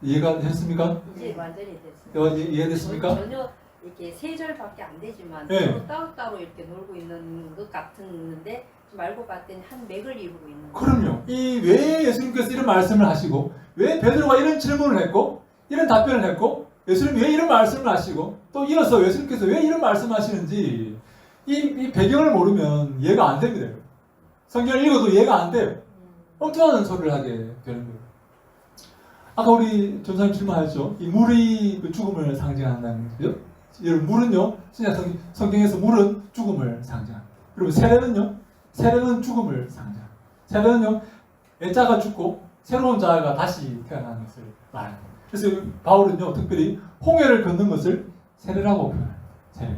Speaker 1: 이해가 됐습니까?
Speaker 2: 이제 완전히 됐어요.
Speaker 1: 이해됐습니까?
Speaker 2: 전혀 이렇게 세 절밖에 안 되지만
Speaker 1: 네.
Speaker 2: 서로 따로따로 이렇게 놀고 있는 것 같은데 좀 알고 봤더니 한 맥을 이루고 있는 거예요.
Speaker 1: 그럼요. 왜 예수님께서 이런 말씀을 하시고 왜 베드로가 이런 질문을 했고 이런 답변을 했고 예수님이 왜 이런 말씀을 하시고 또 이어서 예수님께서 왜 이런 말씀을 하시는지 이 배경을 모르면 이해가 안 됩니다. 성경을 읽어도 이해가 안 돼요. 엉뚱한 소리를 하게 되는 거예요. 아까 우리 전사님 질문하셨죠? 이 물이 그 죽음을 상징한다는 거죠. 여러분 물은요, 진짜 성경에서 물은 죽음을 상징합니다. 그리고 세례는 죽음을 상징합니다. 세례는요, 옛자가 죽고 새로운 자가 다시 태어나는 것을 말합니다. 그래서 바울은요, 특별히 홍해를 걷는 것을 세례라고 표현합니다. 세례.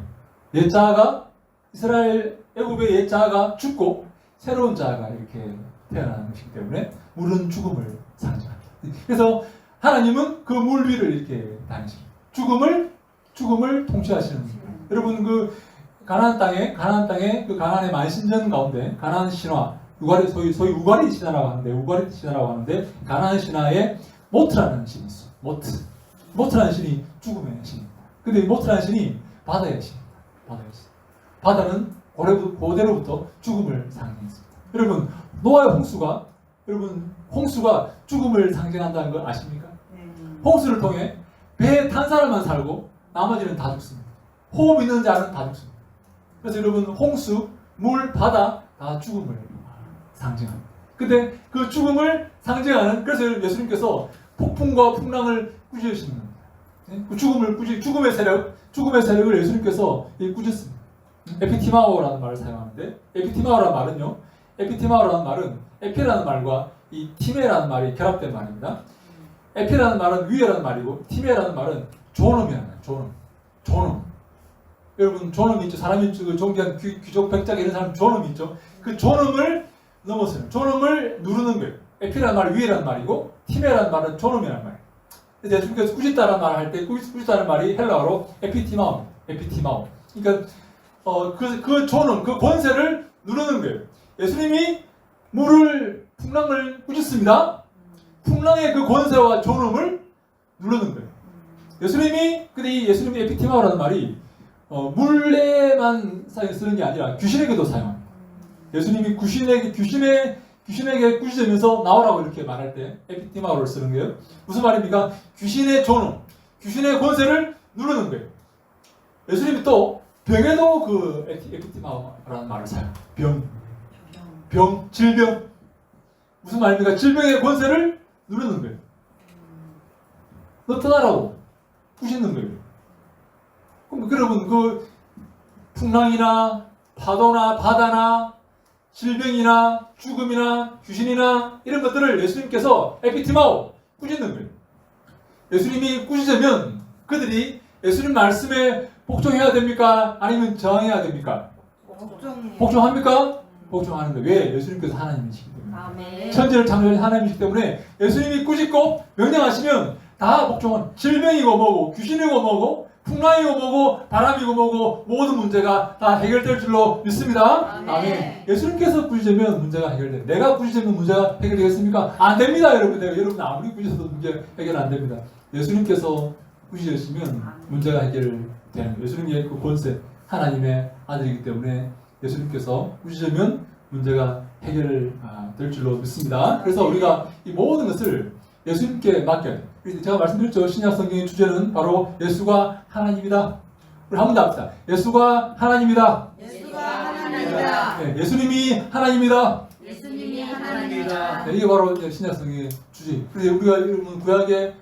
Speaker 1: 옛자가 이스라엘 애굽의 옛자가 죽고 새로운 자가 이렇게 태어나는 것이기 때문에 물은 죽음을 상징합니다. 그래서 하나님은 그 물 위를 이렇게 다니십니다. 죽음을 통치하시는 겁니다. 여러분 그 가나안 땅에 그 가나안의 만신전 가운데 가나안 신화 소위 우가리 신화라고 하는데 가나안 신화에 모트라는 신이 있어요. 모트라는 신이 죽음의 신입니다. 근데 이 모트라는 신이 바다의 신입니다. 바다의 신. 바다는 고대로부터 죽음을 상징했습니다. 여러분 노아의 홍수가 죽음을 상징한다는 걸 아십니까? 홍수를 통해 배에 탄 사람만 살고 나머지는 다 죽습니다. 호흡 있는 자는 다 죽습니다. 그래서 여러분 홍수, 물, 바다 다 죽음을 상징합니다. 근데 그 죽음을 상징하는 그래서 예수님께서 폭풍과 풍랑을 꾸짖으시는 겁니다. 그 죽음의 세력을 예수님께서 꾸짖습니다. 에피티마오라는 말을 사용하는데 에피티마오라는 말은 에피라는 말과 이 티메라는 말이 결합된 말입니다. 에피라는 말은 위에라는 말이고 티메라는 말은 존엄이라는 말이에요. 존엄. 여러분 존엄이 있죠. 사람이 그 존귀한 귀족 백작 이런 사람 존엄이 있죠. 그 존엄을 넘어서요. 존엄을 누르는 거예요. 에피라는 말이 위에라는 말이고 티메라는 말은 존엄이라는 말이에요. 예수님께서 꾸짖다라는 말을 할 때 꾸짖다는 말이 헬라어로 에피티마오. 그러니까 그 존엄, 그 권세를 누르는 거예요. 예수님이 물을 풍랑을 꾸짖습니다. 풍랑의 그 권세와 존엄을 누르는 거예요. 예수님이, 근데 이 예수님의 에피티마오라는 말이 물에만 쓰는 게 아니라 귀신에게도 사용합니다. 예수님이 귀신에게 꾸짖으면서 나오라고 이렇게 말할 때 에피티마오를 쓰는 거예요. 무슨 말입니까? 귀신의 존엄, 귀신의 권세를 누르는 거예요. 예수님이 또 병에도 그 에피티마오라는 말을 사용해요. 병, 질병. 무슨 말입니까? 질병의 권세를 누르는 거예요. 너 떠나라고 꾸짖는 거예요. 그럼 여러분 그 풍랑이나 파도나 바다나 질병이나 죽음이나 귀신이나 이런 것들을 예수님께서 에피티마오 꾸짖는 거예요. 예수님이 꾸짖으면 그들이 예수님 말씀에 복종해야 됩니까? 아니면 저항해야 됩니까? 복종합니까? 복종하는 거예요. 왜? 예수님께서 하나님이시기 때문에.
Speaker 2: 아멘.
Speaker 1: 천지를 창조하신 하나님이시기 때문에 예수님이 꾸짖고 명령하시면 다 복종은 질병이고 뭐고 귀신이고 뭐고 풍랑이고 뭐고 바람이고 뭐고 모든 문제가 다 해결될 줄로 믿습니다.
Speaker 2: 아멘.
Speaker 1: 예수님께서 꾸짖으면 문제가 해결돼요. 내가 꾸짖으면 문제가 해결되겠습니까? 안 됩니다, 여러분. 여러분 아무리 꾸짖어도 문제 해결 안 됩니다. 예수님께서 꾸짖으시면 문제가 해결되는 거예요. 예수님의 그 권세, 하나님의 아들이기 때문에 예수님께서 꾸짖으면 문제가 해결될 줄로 믿습니다. 그래서 우리가 이 모든 것을 예수님께 맡겨야 돼요. 제가 말씀드렸죠. 신약 성경의 주제는 바로 예수가 하나님이다. 우리 한 번 더 합시다. 예수가 하나님이다.
Speaker 2: 예수가 하나님이다.
Speaker 1: 네, 예수님이 하나님이다.
Speaker 2: 예수님이 하나님이다.
Speaker 1: 네, 이게 바로 신약 성경의 주제. 그래서 우리가 여러분 구약에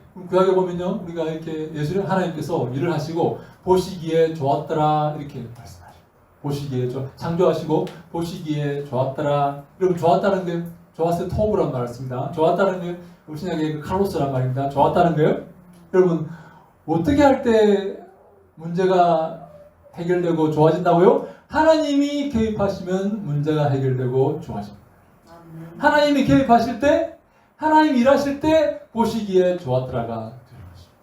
Speaker 1: 보면요, 우리가 이렇게 예수님 하나님께서 일을 하시고 보시기에 좋았더라 이렇게 말씀하시고, 보시기에 창조하시고 보시기에 좋았더라. 여러분 좋았다는 게 좋았을 때 토브란 말을 씁니다. 좋았다는 게 우리 신약의 그 칼로스란 말입니다. 좋았다는 거예요. 여러분 어떻게 할 때 문제가 해결되고 좋아진다고요? 하나님이 개입하시면 문제가 해결되고 좋아집니다. 하나님이 개입하실 때, 하나님 일하실 때 보시기에 좋았더라가 되는 것입니다.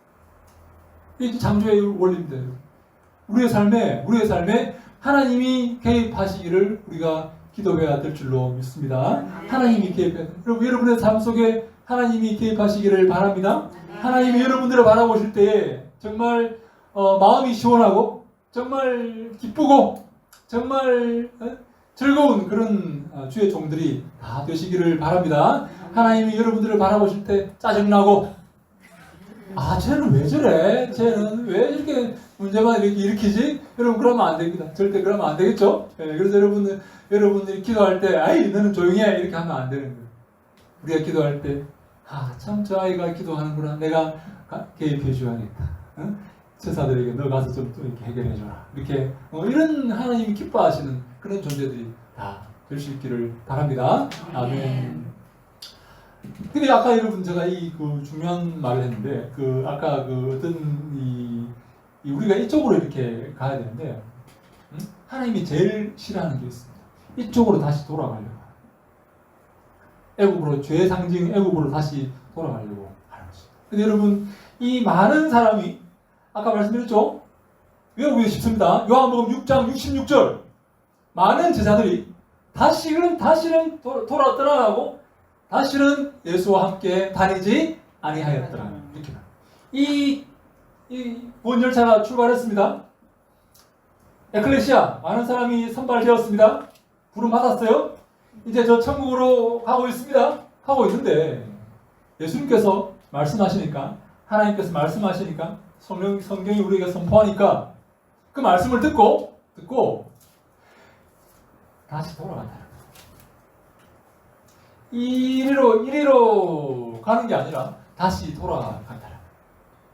Speaker 1: 이게 창조의 원리입니다. 우리의 삶에 하나님이 개입하시기를 우리가 기도해야 될 줄로 믿습니다. 하나님이 개입해야 돼요. 여러분의 삶 속에 하나님이 개입하시기를 바랍니다. 하나님이 여러분들을 바라보실 때에 정말 마음이 시원하고 정말 기쁘고 정말 즐거운 그런 주의 종들이 다 되시기를 바랍니다. 하나님이 여러분들을 바라보실 때 짜증나고 쟤는 왜 저래? 쟤는 왜 이렇게 문제만 이렇게 일으키지? 여러분 그러면 안 됩니다. 절대 그러면 안 되겠죠? 그래서 여러분들이 기도할 때 너는 조용히 해 이렇게 하면 안 되는 거예요. 우리가 기도할 때 참 저 아이가 기도하는구나. 내가 개입해 줘야겠다. 천사들에게 너 가서 좀 이렇게 해결해 줘라. 이렇게 이런 하나님이 기뻐하시는 그런 존재들이 다 될 수 있기를 바랍니다. 아멘. 근데 아까 여러분 제가 그 중요한 말을 했는데 아까 어떤 우리가 이쪽으로 이렇게 가야 되는데 하나님이 제일 싫어하는 게 있습니다. 이쪽으로 다시 돌아가려고. 애굽으로 죄의 상징 애굽으로 다시 돌아가려고 하는 것입니다. 근데 여러분 이 많은 사람이 아까 말씀드렸죠? 외우기 쉽습니다. 요한복음 6장 66절 많은 제자들이 다시는 떠나가고 다시는 예수와 함께 다니지 아니하였더라. 이렇게 이 구원열차가 출발했습니다. 에클레시아 많은 사람이 선발되었습니다. 부름 받았어요. 이제 저 천국으로 가고 있습니다. 하고 있는데 예수님께서 말씀하시니까 하나님께서 말씀하시니까 성경이 우리에게 선포하니까 그 말씀을 듣고 다시 돌아간다. 이리로 가는 게 아니라 다시 돌아간다.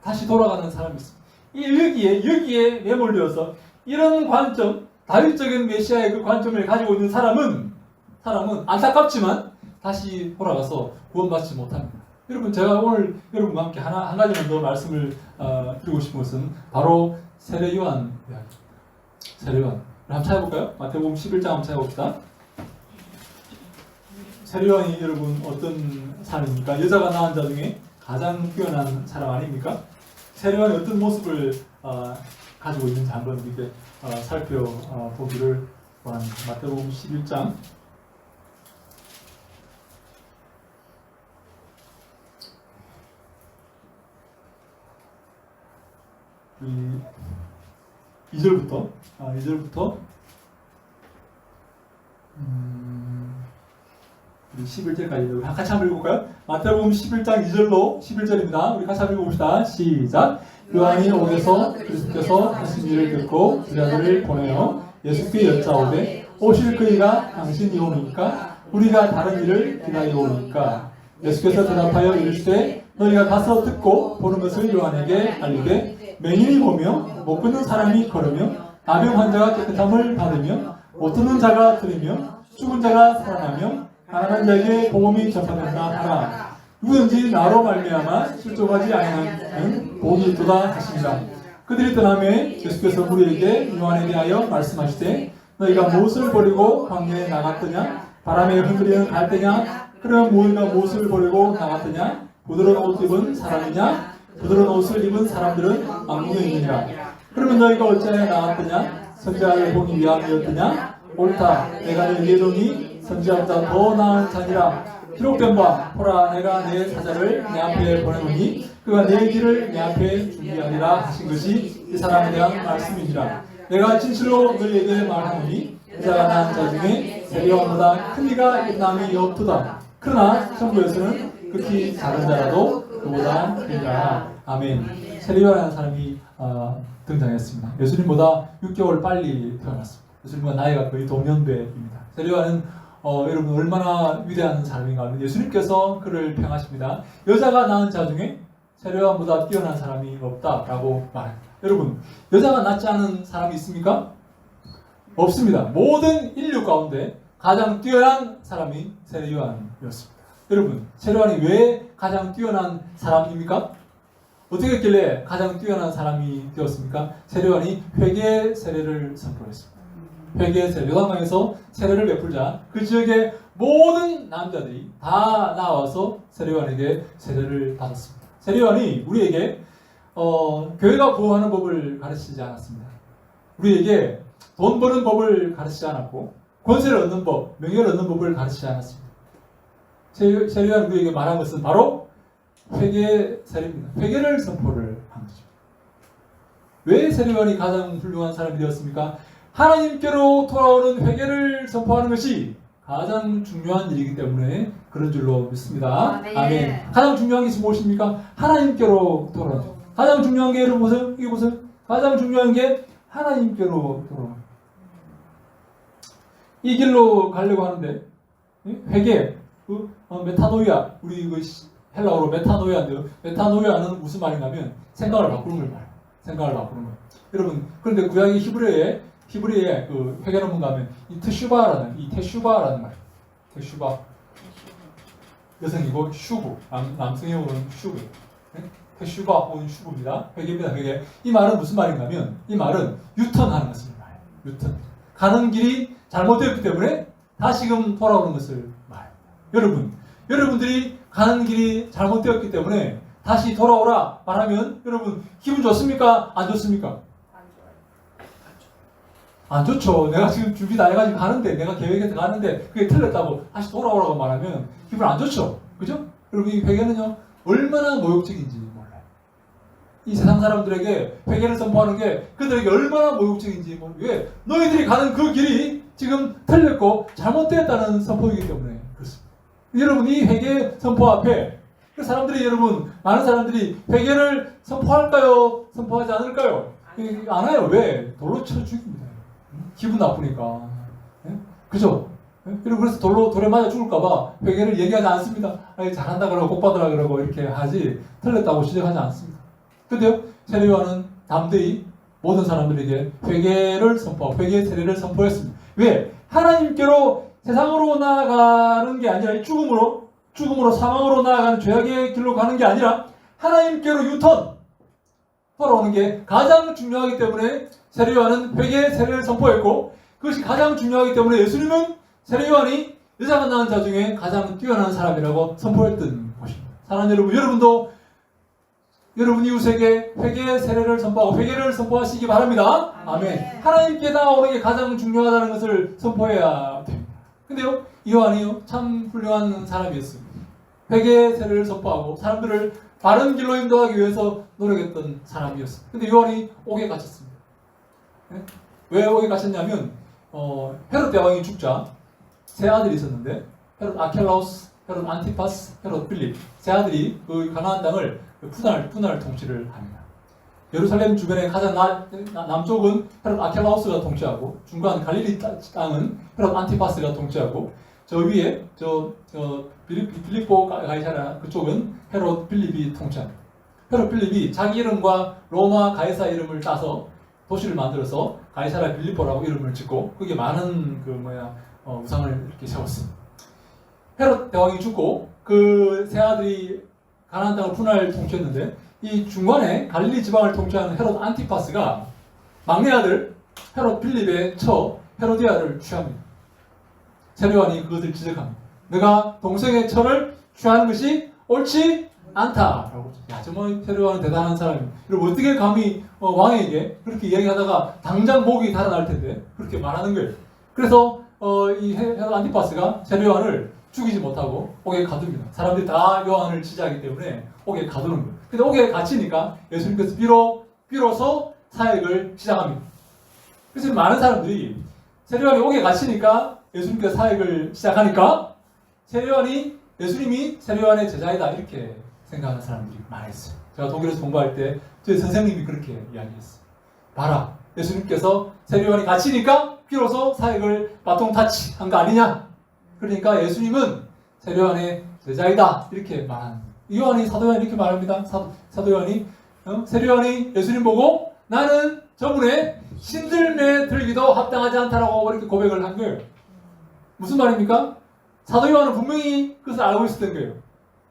Speaker 1: 다시 돌아가는 사람이 있습니다. 여기에 매몰되어서 이런 관점, 다윗적인 메시아의 그 관점을 가지고 있는 사람은 안타깝지만 다시 돌아가서 구원받지 못합니다. 여러분 제가 오늘 여러분과 함께 한 가지만 더 말씀을 드리고 싶은 것은 바로 세례 요한 이야기입니다. 세례 요한 한번 찾아볼까요? 마태복음 11장 한번 찾아봅시다. 세례 요한이 여러분 어떤 사람입니까? 여자가 낳은 자 중에 가장 뛰어난 사람 아닙니까? 세례 요한이 어떤 모습을 가지고 있는지 한번 이렇게 살펴보기를 원합니다. 마태복음 11장 2절부터 11절까지 같이 한번 읽어볼까요? 마태복음 11장 2절로 11절입니다. 우리 같이 한번 읽어봅시다. 시작. 요한이 오셔서 그리스도께서 하신 일을 듣고 제자들을 보내어 예수께 여짜오되 오실 그이가 당신이 오니까 우리가 다른 일을 기다려 오니까. 예수께서 대답하여 이르시되 너희가 가서 듣고 보는 것을 요한에게 알리되 맹인이 보며 못 걷는 사람이 걸으며 나병 환자가 깨끗함을 받으며 못 듣는 자가 들으며 죽은 자가 살아나며 가난한 자에게 복음이 전파된다 하라. 누구든지 나로 말미암아 실족하지 아니하는 복이 있도다 하시니라. 그들이 떠나매 예수께서 우리에게 요한에 대하여 말씀하시되 너희가 무엇을 버리고 광야에 나갔더냐? 바람에 흔들리는 갈대냐? 그러면 너희가 무엇을 버리고 나갔더냐? 부드러운 옷 입은 사람이냐? 부드러운 옷을 입은 사람들은 왕궁에 있느니라. 그러면 너희가 어찌하여 나갔더냐? 선지자를 보기 위함이었더냐? 옳다. 내가 너희에게 이르노니 선지자보다 더 나은 자니라. 기록된 바 보라 내가 내 사자를 내 앞에 보내노니 그가 내 길을 내 앞에 준비하리라 하신 것이 이 사람에 대한 말씀이니라. 내가 진실로 너희에게 말하노니 그자가 낳은 자 중에 세리온보다 큰 이가 있나니 없도다. 그러나 천국에서는 극히 작은 자라도 그보다 크니라. 아멘. 세리온이라는 사람이 등장했습니다. 예수님보다 6개월 빨리 태어났습니다. 예수님과 나이가 거의 동년배입니다. 세리온은 여러분 얼마나 위대한 사람인가 하면 예수님께서 그를 평하십니다. 여자가 낳은 자 중에 세리온보다 뛰어난 사람이 없다라고 말합니다. 여러분 여자가 낳지 않은 사람이 있습니까? 없습니다. 모든 인류 가운데 가장 뛰어난 사람이 세리온이었습니다. 여러분 세리온이 왜 가장 뛰어난 사람입니까? 어떻게 했길래 가장 뛰어난 사람이 되었습니까? 세리온이 회개 세례를 선포했습니다. 회개 세례, 요단강에서 세례를 베풀자 그 지역의 모든 남자들이 다 나와서 세례요한에게 세례를 받았습니다. 세례요한이 우리에게 교회가 구원하는 법을 가르치지 않았습니다. 우리에게 돈 버는 법을 가르치지 않았고 권세를 얻는 법, 명예를 얻는 법을 가르치지 않았습니다. 세례요한이 우리에게 말한 것은 바로 회개 세례입니다. 회개를 선포를 한 것입니다. 왜 세례요한이 가장 훌륭한 사람이 되었습니까? 하나님께로 돌아오는 회개를 선포하는 것이 가장 중요한 일이기 때문에 그런 줄로 믿습니다. 아멘. 가장 중요한 것이 무엇입니까? 하나님께로 돌아오는 것. 가장 중요한 게 여러분 보세요. 이게 보세요. 가장 중요한 게 하나님께로 돌아오는 것. 이 길로 가려고 하는데 회개, 메타노이아, 우리 헬라어로 메타노이아인데요. 메타노이아는 무슨 말인가면 생각을 바꾸는 걸 말해요. 생각을 바꾸는 거예요. 여러분 그런데 구약의 히브리의 그 회개론문 가면 이 테슈바라는 말이에요. 테슈바 여성이고 슈브 남성의 오는 슈브 테슈바 혹은 슈브입니다. 회개입니다. 회개. 이 말은 무슨 말인가면 이 말은 유턴하는 것을 말해요. 유턴. 가는 길이 잘못되었기 때문에 다시금 돌아오는 것을 말해요. 여러분들이 가는 길이 잘못되었기 때문에 다시 돌아오라 말하면 여러분 기분 좋습니까? 안 좋습니까? 안 좋죠. 내가 지금 준비 다 해가지고 가는데 내가 계획에 가는데 그게 틀렸다고 다시 돌아오라고 말하면 기분 안 좋죠. 그죠? 여러분 이 회개는요 얼마나 모욕적인지 몰라요. 이 세상 사람들에게 회개를 선포하는 게 그들에게 얼마나 모욕적인지 몰라요. 왜? 너희들이 가는 그 길이 지금 틀렸고 잘못되었다는 선포이기 때문에 그렇습니다. 여러분 이 회개 선포 앞에 그 사람들이 많은 사람들이 회개를 선포할까요? 선포하지 않을까요? 안 해요. 왜? 돌로 쳐 죽입니다. 기분 나쁘니까. 그죠? 그리고 그래서 돌에 맞아 죽을까봐 회개를 얘기하지 않습니다. 잘한다 그러고 복 받으라 그러고 이렇게 하지 틀렸다고 지적하지 않습니다. 근데요, 세례요한은 담대히 모든 사람들에게 회개를 선포하고 회개 세례를 선포했습니다. 왜? 하나님께로 세상으로 나아가는 게 아니라 죽음으로 사망으로 나아가는 죄악의 길로 가는 게 아니라 하나님께로 유턴 돌아오는 게 가장 중요하기 때문에 세례요한은 회개 세례를 선포했고 그것이 가장 중요하기 때문에 예수님은 세례요한이 여자가 낳은 자 중에 가장 뛰어난 사람이라고 선포했던 것입니다. 사랑하는 여러분, 여러분도 여러분 이웃에게 회개 세례를 선포하고 회개를 선포하시기 바랍니다. 아멘. 하나님께 나오는 게 가장 중요하다는 것을 선포해야 됩니다. 근데요, 이 요한이요 참 훌륭한 사람이었습니다. 회개 세례를 선포하고 사람들을 바른 길로 인도하기 위해서 노력했던 사람이었습니다. 근데 요한이 옥에 갇혔습니다. 네? 왜 옥에 갇혔냐면 헤롯 대왕이 죽자 세 아들이 있었는데 헤롯 아켈라우스, 헤롯 안티파스, 헤롯 필립 세 아들이 그 가나안 땅을 분할 통치를 합니다. 예루살렘 주변의 가장 남쪽은 헤롯 아켈라우스가 통치하고 중간 갈릴리 땅은 헤롯 안티파스가 통치하고 저 위에 빌립보 가이사랴 그쪽은 헤롯 필립이 통치합니다. 헤롯 필립이 자기 이름과 로마 가이사 이름을 따서 도시를 만들어서 가이사랴 빌립보라고 이름을 짓고 그게 많은 우상을 이렇게 세웠습니다. 헤롯 대왕이 죽고 그 세 아들이 가나안 땅을 분할 통치했는데 이 중간에 갈릴리 지방을 통치하는 헤롯 안티파스가 막내 아들 헤롯 필립의 처 헤로디아를 취합니다. 세례요한이 그것을 지적합니다. 너가 동생의 처를 취하는 것이 옳지 않다라고. 야, 정말 세례요한은 대단한 사람입니다. 여러분 어떻게 감히 왕에게 그렇게 이야기하다가 당장 목이 달아날 텐데 그렇게 말하는 거예요. 그래서 이 헤롯 안티파스가 세례요한을 죽이지 못하고 옥에 가둡니다. 사람들이 다 요한을 지지하기 때문에 옥에 가두는 거예요. 근데 옥에 갇히니까 예수님께서 비로소 사역을 시작합니다. 그래서 많은 사람들이 세례요한이 옥에 갇히니까 예수님께서 사역을 시작하니까 예수님이 세례요한의 제자이다 이렇게 생각하는 사람들이 많았어요. 제가 독일에서 공부할 때 저희 선생님이 그렇게 이야기했어요. 봐라, 예수님께서 세례요한이 갇히니까 비로소 사역을 바통 타치한 거 아니냐? 그러니까 예수님은 세례요한의 제자이다 이렇게 말하는 거예요. 요한이 사도 요한이 이렇게 말합니다. 사도 요한이 세례요한이 예수님 보고 나는 저분의 신들매 들기도 합당하지 않다라고 이렇게 고백을 한 거예요. 무슨 말입니까? 사도 요한은 분명히 그것을 알고 있었던 거예요.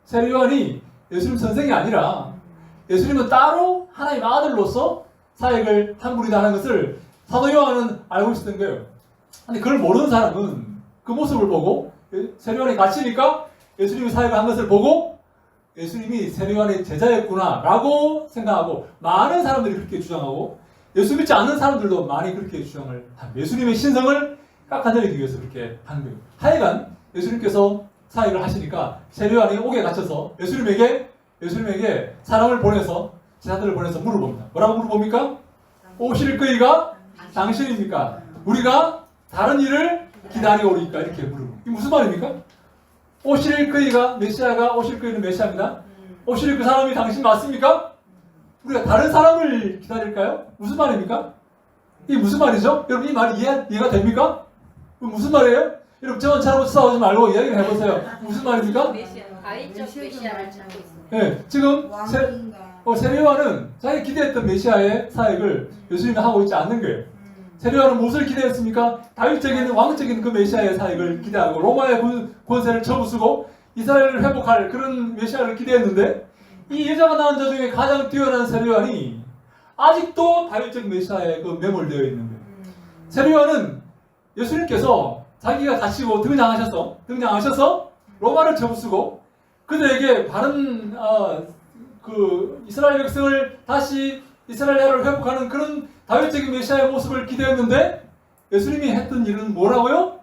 Speaker 1: 세례 요한이 예수님 선생이 아니라 예수님은 따로 하나님 아들로서 사역을 한 분이라는 것을 사도 요한은 알고 있었던 거예요. 근데 그걸 모르는 사람은 그 모습을 보고 세례 요한이 갇히니까 예수님이 사역을 한 것을 보고 예수님이 세례 요한의 제자였구나 라고 생각하고 많은 사람들이 그렇게 주장하고 예수 믿지 않는 사람들도 많이 그렇게 주장을 합니다. 예수님의 신성을 깎아내리기 위해서 그렇게 하는 거예요. 하여간 예수님께서 사역을 하시니까 세례 요한이 옥에 갇혀서 예수님에게 사람을 보내서 제자들을 보내서 물어봅니다. 뭐라고 물어봅니까? 오실 거이가 당신입니까? 우리가 다른 일을 기다려오니까 이렇게 물어봅니다. 이게 무슨 말입니까? 오실 거이가 메시아가 오실 거이는 메시아입니다. 오실 그 사람이 당신 맞습니까? 우리가 다른 사람을 기다릴까요? 무슨 말입니까? 이게 무슨 말이죠? 여러분 이 말이 이해가 됩니까? 무슨 말이에요? 여러분 저처럼 싸우지 말고 이야기를 해보세요. 무슨 말입니까?
Speaker 2: 가위적 메시아를 찾고 있습니다.
Speaker 1: 네, 지금 세례 요한은 자기가 기대했던 메시아의 사역을 예수님이 하고 있지 않는 거예요. 세례 요한은 무엇을 기대했습니까? 다윗적인 왕적인 그 메시아의 사역을 기대하고 로마의 권세를 접어쓰고 이스라엘을 회복할 그런 메시아를 기대했는데 이 여자가 낳은 자 중에 가장 뛰어난 세례 요한이 아직도 다윗적 메시아에 그 매몰되어 있는 거예요. 세례 요한은 예수님께서 자기가 갇히고 등장하셔서 로마를 접어쓰고 그들에게 바른 그 이스라엘 백성을 다시 이스라엘을 회복하는 그런 다윗적인 메시아의 모습을 기대했는데 예수님이 했던 일은 뭐라고요?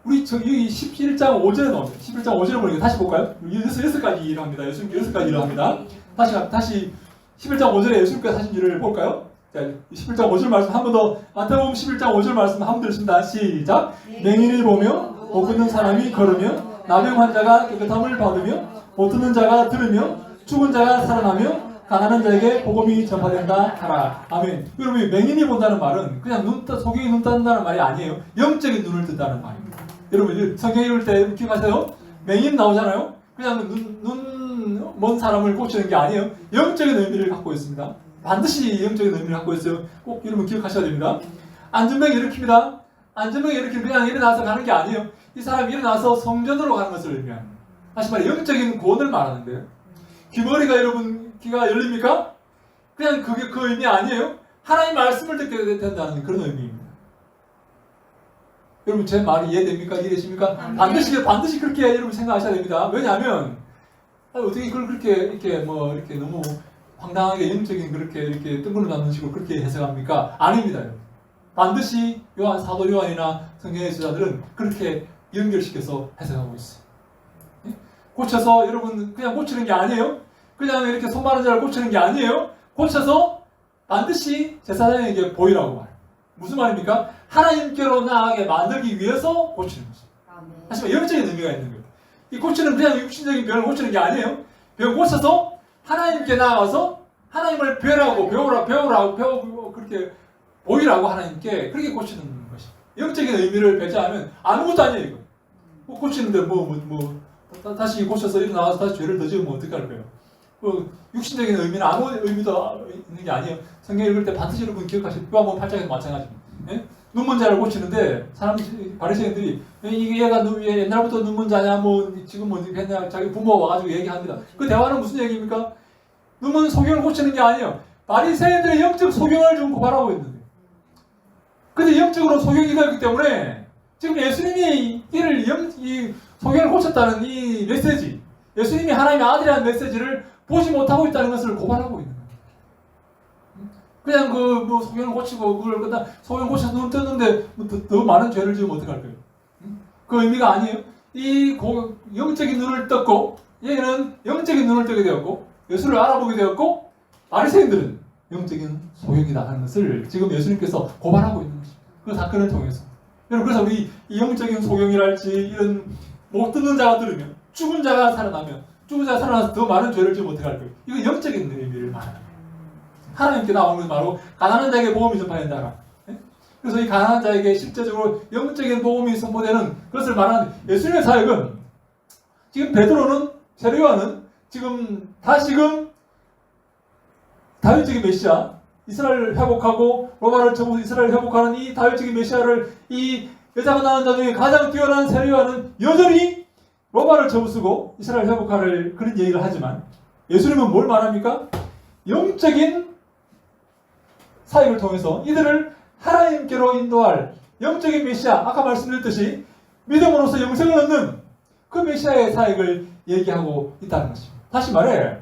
Speaker 1: 우리 여기 11장 5절에 나옵니다. 11장 5절을 보니까 다시 볼까요? 6가지 일을 합니다. 예수님께서 6가지 일을 합니다. 다시 11장 5절에 예수님께서 하신 일을 볼까요? 자, 11장 5절 말씀 한 번 더 마태복음 11장 5절 말씀 한 번 들으십니다. 시작. 맹인을 보며 못 걷는 사람이 걸으며 나병 환자가 깨끗함을 받으며 못 듣는 자가 들으며 죽은 자가 살아나며 가난한 자에게 복음이 전파된다 하라. 아멘. 여러분 맹인이 본다는 말은 그냥 속이 눈 뜬다는 말이 아니에요. 영적인 눈을 뜬다는 말입니다. 여러분 성경 읽을 때 기억하세요? 맹인 나오잖아요. 그냥 눈 먼 사람을 고치는 게 아니에요. 영적인 의미를 갖고 있습니다. 반드시 영적인 의미를 갖고 있어요. 꼭 여러분 기억하셔야 됩니다. 안전병 일으킵니다. 안전병 일으키면 그냥 일어나서 가는 게 아니에요. 이 사람이 일어나서 성전으로 가는 것을 의미합니다. 다시 말해 영적인 구원을 말하는 거예요. 귀머리가 여러분 귀가 열립니까? 그냥 그게 그 의미 아니에요. 하나님 말씀을 듣게 된다는 그런 의미입니다. 여러분 제 말이 이해됩니까? 이해되십니까? 반드시 그렇게 여러분 생각하셔야 됩니다. 왜냐하면 어떻게 그걸 그렇게 이렇게 너무 황당하게 영적인 그렇게 이렇게 뜬구름 잡는 식으로 그렇게 해석합니까? 아닙니다. 여러분. 반드시 사도 요한이나 성경의 저자들은 그렇게 연결시켜서 해석하고 있어요. 고쳐서 여러분 그냥 고치는 게 아니에요. 그냥 이렇게 손 마른 자를 고치는 게 아니에요. 고쳐서 반드시 제사장에게 보이라고 말해요. 무슨 말입니까? 하나님께로 나아가게 만들기 위해서 고치는 것이에요.
Speaker 2: 아멘.
Speaker 1: 하지만 영적인 의미가 있는 거예요. 이 고치는 그냥 육신적인 병을 고치는 게 아니에요. 병을 고쳐서 하나님께 나아가서 하나님을 배우라고 그렇게 보이라고 하나님께 그렇게 고치는 것이. 영적인 의미를 배제하면 아무것도 아니에요. 이거. 뭐 고치는데 다시 고쳐서 일어나서 다시 죄를 더 지으면 어떡할 거예요? 육신적인 의미는 아무 의미도 있는 게 아니에요. 성경 읽을 때 반드시 여러분 기억하실 요한복음 8장에도 마찬가지입니다. 예? 눈먼 자를 고치는데 바리새인들이 이게 얘가 옛날부터 눈먼 자냐 뭐 지금 뭐 했냐 자기 부모가 와가지고 얘기합니다. 그 대화는 무슨 얘기입니까? 눈먼 소경을 고치는 게 아니에요. 바리새인들의 영적 소경을 지금 고발하고 있는 거예요. 근데 영적으로 소경이 되었기 때문에 지금 예수님이 이 소경을 고쳤다는 이 메시지, 예수님이 하나님의 아들이라는 메시지를 보지 못하고 있다는 것을 고발하고 있는 거예요. 그냥 소경을 고치고 그걸 끝나 소경 고쳐서 눈 떴는데 더 많은 죄를 지으면 어떡할 거예요? 그 의미가 아니에요. 이 영적인 눈을 떴고 얘는 영적인 눈을 뜨게 되었고 예수를 알아보게 되었고 바리새인들은 영적인 소경이다 하는 것을 지금 예수님께서 고발하고 있는 것입니다. 그 사건을 통해서. 여러분 그래서 우리 이 영적인 소경이랄지 이런 못 듣는 자가 들으면 죽은 자가 살아나면 죽은 자가 살아나서 더 많은 죄를 지으면 어떡할 거예요? 이건 영적인 의미를 말하는 거예요. 하나님께 나오는 것을 말하고 가난한 자에게 복음이 전파된 자라. 그래서 이 가난한 자에게 실제적으로 영적인 복음이 선포되는 그것을 말하는 예수님의 사역은 지금 베드로는 세례요한은 지금 다시금 다윗적인 메시아 이스라엘을 회복하고 로마를 쳐고 이스라엘을 회복하는 이 다윗적인 메시아를 이 여자가 낳은 자 중에 가장 뛰어난 세례요한은 여전히 로마를 접어쓰고 이스라엘 회복하는 그런 얘기를 하지만 예수님은 뭘 말합니까? 영적인 사역을 통해서 이들을 하나님께로 인도할 영적인 메시아, 아까 말씀드렸듯이 믿음으로써 영생을 얻는 그 메시아의 사역을 얘기하고 있다는 것입니다. 다시 말해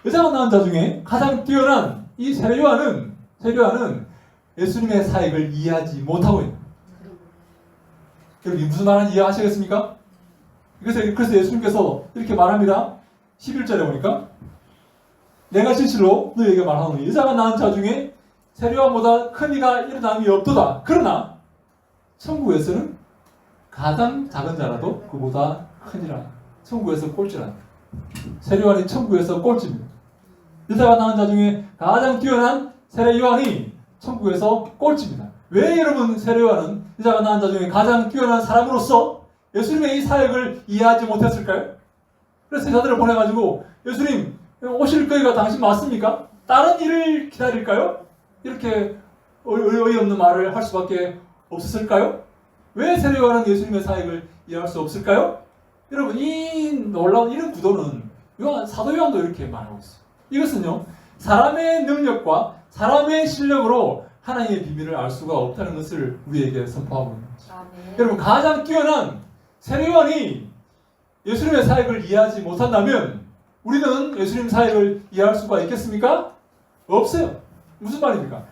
Speaker 1: 여자가 낳은 자 중에 가장 뛰어난 이 세례요한은 예수님의 사역을 이해하지 못하고 있는 거예요. 여러분 무슨 말인지 이해하시겠습니까? 그래서 예수님께서 이렇게 말합니다. 11절에 보니까 내가 진실로 너희에게 말하노니 여자가 낳은 자 중에 세례요한보다 큰 이가 일어남이 없도다. 그러나 천국에서는 가장 작은 자라도 그보다 크니라. 천국에서 꼴찌라. 세례요한이 천국에서 꼴찌입니다. 여자가 낳은 자 중에 가장 뛰어난 세례요한이 천국에서 꼴찌입니다. 왜 여러분 세례요한은 여자가 낳은 자 중에 가장 뛰어난 사람으로서 예수님의 이 사역을 이해하지 못했을까요? 그래서 제자들을 보내가지고 예수님 오실 거리가 당신 맞습니까? 다른 일을 기다릴까요? 이렇게 어이없는 말을 할 수밖에 없었을까요? 왜 세례요한은 예수님의 사역을 이해할 수 없을까요? 여러분 이 놀라운 이런 구도는 사도 요한도 이렇게 말하고 있어요. 이것은요 사람의 능력과 사람의 실력으로 하나님의 비밀을 알 수가 없다는 것을 우리에게 선포하고 있는 거죠.
Speaker 2: 아멘.
Speaker 1: 여러분 가장 뛰어난 세례요한이 예수님의 사역을 이해하지 못한다면 우리는 예수님 사역을 이해할 수가 있겠습니까? 없어요. 무슨 말입니까?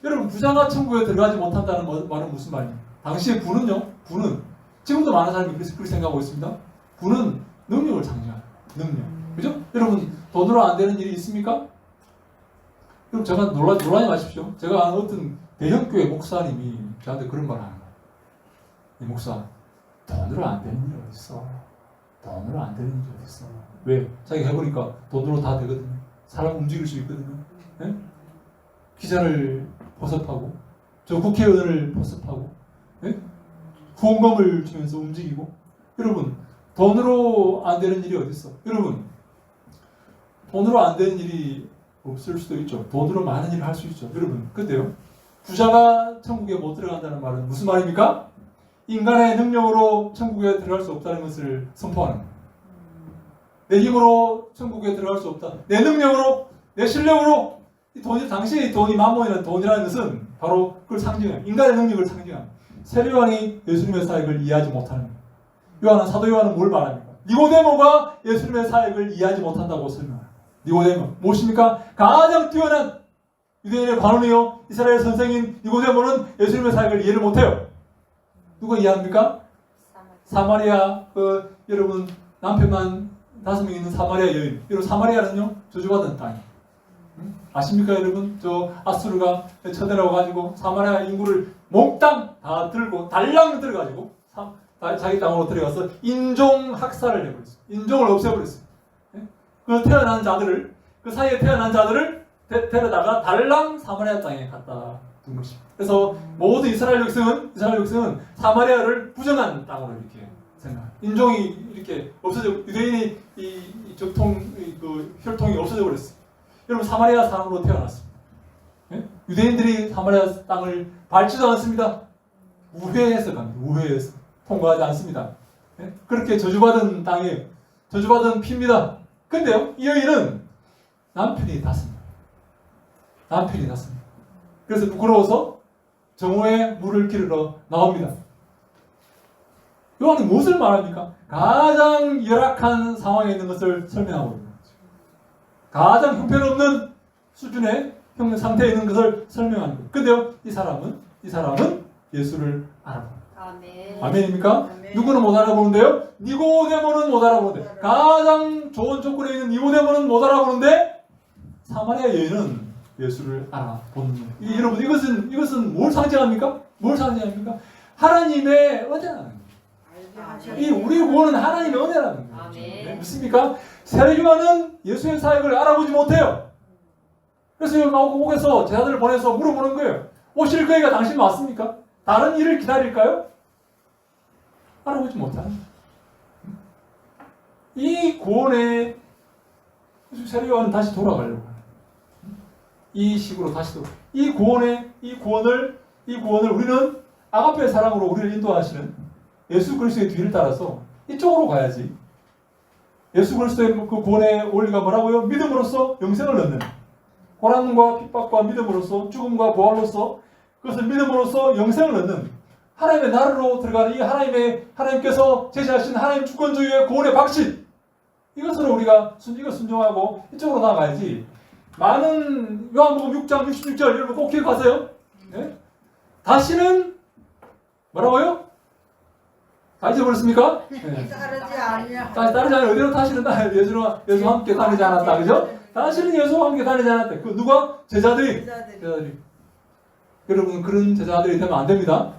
Speaker 1: 여러분 부자가 천국에 들어가지 못한다는 말은 무슨 말입니까? 당시의 부는요. 부는 지금도 많은 사람이 그렇게 생각하고 있습니다. 부는 능력을 상징하는 능력. 그죠? 여러분 돈으로 안 되는 일이 있습니까? 그럼 제가 놀라지 마십시오. 제가 아는 어떤 대형교회 목사님이 저한테 그런 말을 하는 거예요. 이 목사 돈으로 안 되는 일이 어딨어. 돈으로 안 되는 일이 어딨어. 왜? 자기가 해보니까 돈으로 다 되거든요. 사람 움직일 수 있거든요. 네? 기자를 포섭하고 저 국회의원을 포섭하고 네? 후원금을 주면서 움직이고 여러분 돈으로 안 되는 일이 어딨어. 여러분 돈으로 안 되는 일이 없을 수도 있죠. 돈으로 많은 일을 할 수 있죠. 여러분 근데요 부자가 천국에 못 들어간다는 말은 무슨 말입니까? 인간의 능력으로 천국에 들어갈 수 없다는 것을 선포하는 거예요. 내 힘으로 천국에 들어갈 수 없다. 내 능력으로 내 실력으로 당시의 돈이 만몬이라는 돈이라는 것은 바로 그걸 상징해요. 인간의 능력을 상징합니다. 세례요한이 예수님의 사역을 이해하지 못하는 거예요. 사도 요한은 뭘 말합니까? 니고데모가 예수님의 사역을 이해하지 못한다고 설명합니다. 니고데모 무엇입니까? 가장 뛰어난 유대인의 관원이요 이스라엘 선생인 니고데모는 예수님의 사역을 이해를 못해요. 누가 이해합니까? 사마리아 여러분 남편만 5명 있는 사마리아 여인. 여러분 사마리아는요 저주받은 땅이에요. 아십니까 여러분? 저 아수르가 쳐내려와 가지고 사마리아 인구를 몽땅 다 들고 달랑 들어가지고 자기 땅으로 들어가서 인종 학살을 해버렸어요. 인종을 없애버렸어요. 그 태어난 자들을 그 사이에 태어난 자들을 데려다가 달랑 사마리아 땅에 갖다 둔 것입니다. 그래서 모든 이스라엘 백성은 사마리아를 부정한 땅으로 이렇게 생각합니다. 인종이 이렇게 없어져 유대인의 이 적통 그 혈통이 없어져 버렸어요. 여러분 사마리아 사람으로 태어났습니다. 예? 유대인들이 사마리아 땅을 밟지도 않습니다. 우회해서 갑니다. 우회해서 통과하지 않습니다. 예? 그렇게 저주받은 땅이에요. 저주받은 피입니다. 근데요 이 여인은 남편이 땄습니다. 남편이 땄습니다. 그래서 부끄러워서 정오에 물을 기르러 나옵니다. 요한은 무엇을 말합니까? 가장 열악한 상황에 있는 것을 설명하고 있는 거죠. 가장 형편없는 수준의 상태에 있는 것을 설명하는 거예요. 근데요, 이 사람은 예수를 알아봅니다.
Speaker 2: 아멘.
Speaker 1: 아멘입니까?
Speaker 8: 아멘.
Speaker 1: 누구는 못 알아보는데요? 니고데모는 못 알아보는데, 가장 좋은 조건에 있는 니고데모는 못 알아보는데, 사마리아 여인은 예수를 알아보는 거예요. 여러분, 이것은 뭘 상징합니까? 뭘 상징합니까? 하나님의 은혜라는 거예요. 이 우리 구원은 하나님의 은혜라는 거예요.
Speaker 2: 아멘.
Speaker 1: 네, 믿습니까? 세례요한은 예수의 사역을 알아보지 못해요. 그래서 여기 옥에서 제자들을 보내서 물어보는 거예요. 오실 그이가 당신 맞습니까? 다른 일을 기다릴까요? 알아보지 못하는 이 구원에 세례요한은 다시 돌아가려고 해요. 이 식으로 다시 이 구원을 우리는 아가페의 사랑으로 우리를 인도하시는 예수 그리스도의 뒤를 따라서 이쪽으로 가야지. 예수 그리스도의 그 구원의 원리가 뭐라고요? 믿음으로써 영생을 얻는, 고난과 핍박과 믿음으로써 죽음과 부활로써 그것을 믿음으로써 영생을 얻는 하나님의 나라로 들어가는 이 하나님께서 제시하신 하나님 주권주의의 구원의 방식, 이것으로 우리가 순종하고 이쪽으로 나아가야지. 많은 요한복음 6장 66절 여러분 꼭 기억하세요. 네? 다시는 뭐라고요? 다 잊어버렸습니까? 네.
Speaker 8: 따르지 아니야.
Speaker 1: 따르지 않아요. 어디로 다시는 예수와 함께 다니지 않았다. 그죠? 다시는 예수와 함께 다니지 않았다. 그 누가? 제자들이. 여러분 그런 제자들이 되면 안 됩니다.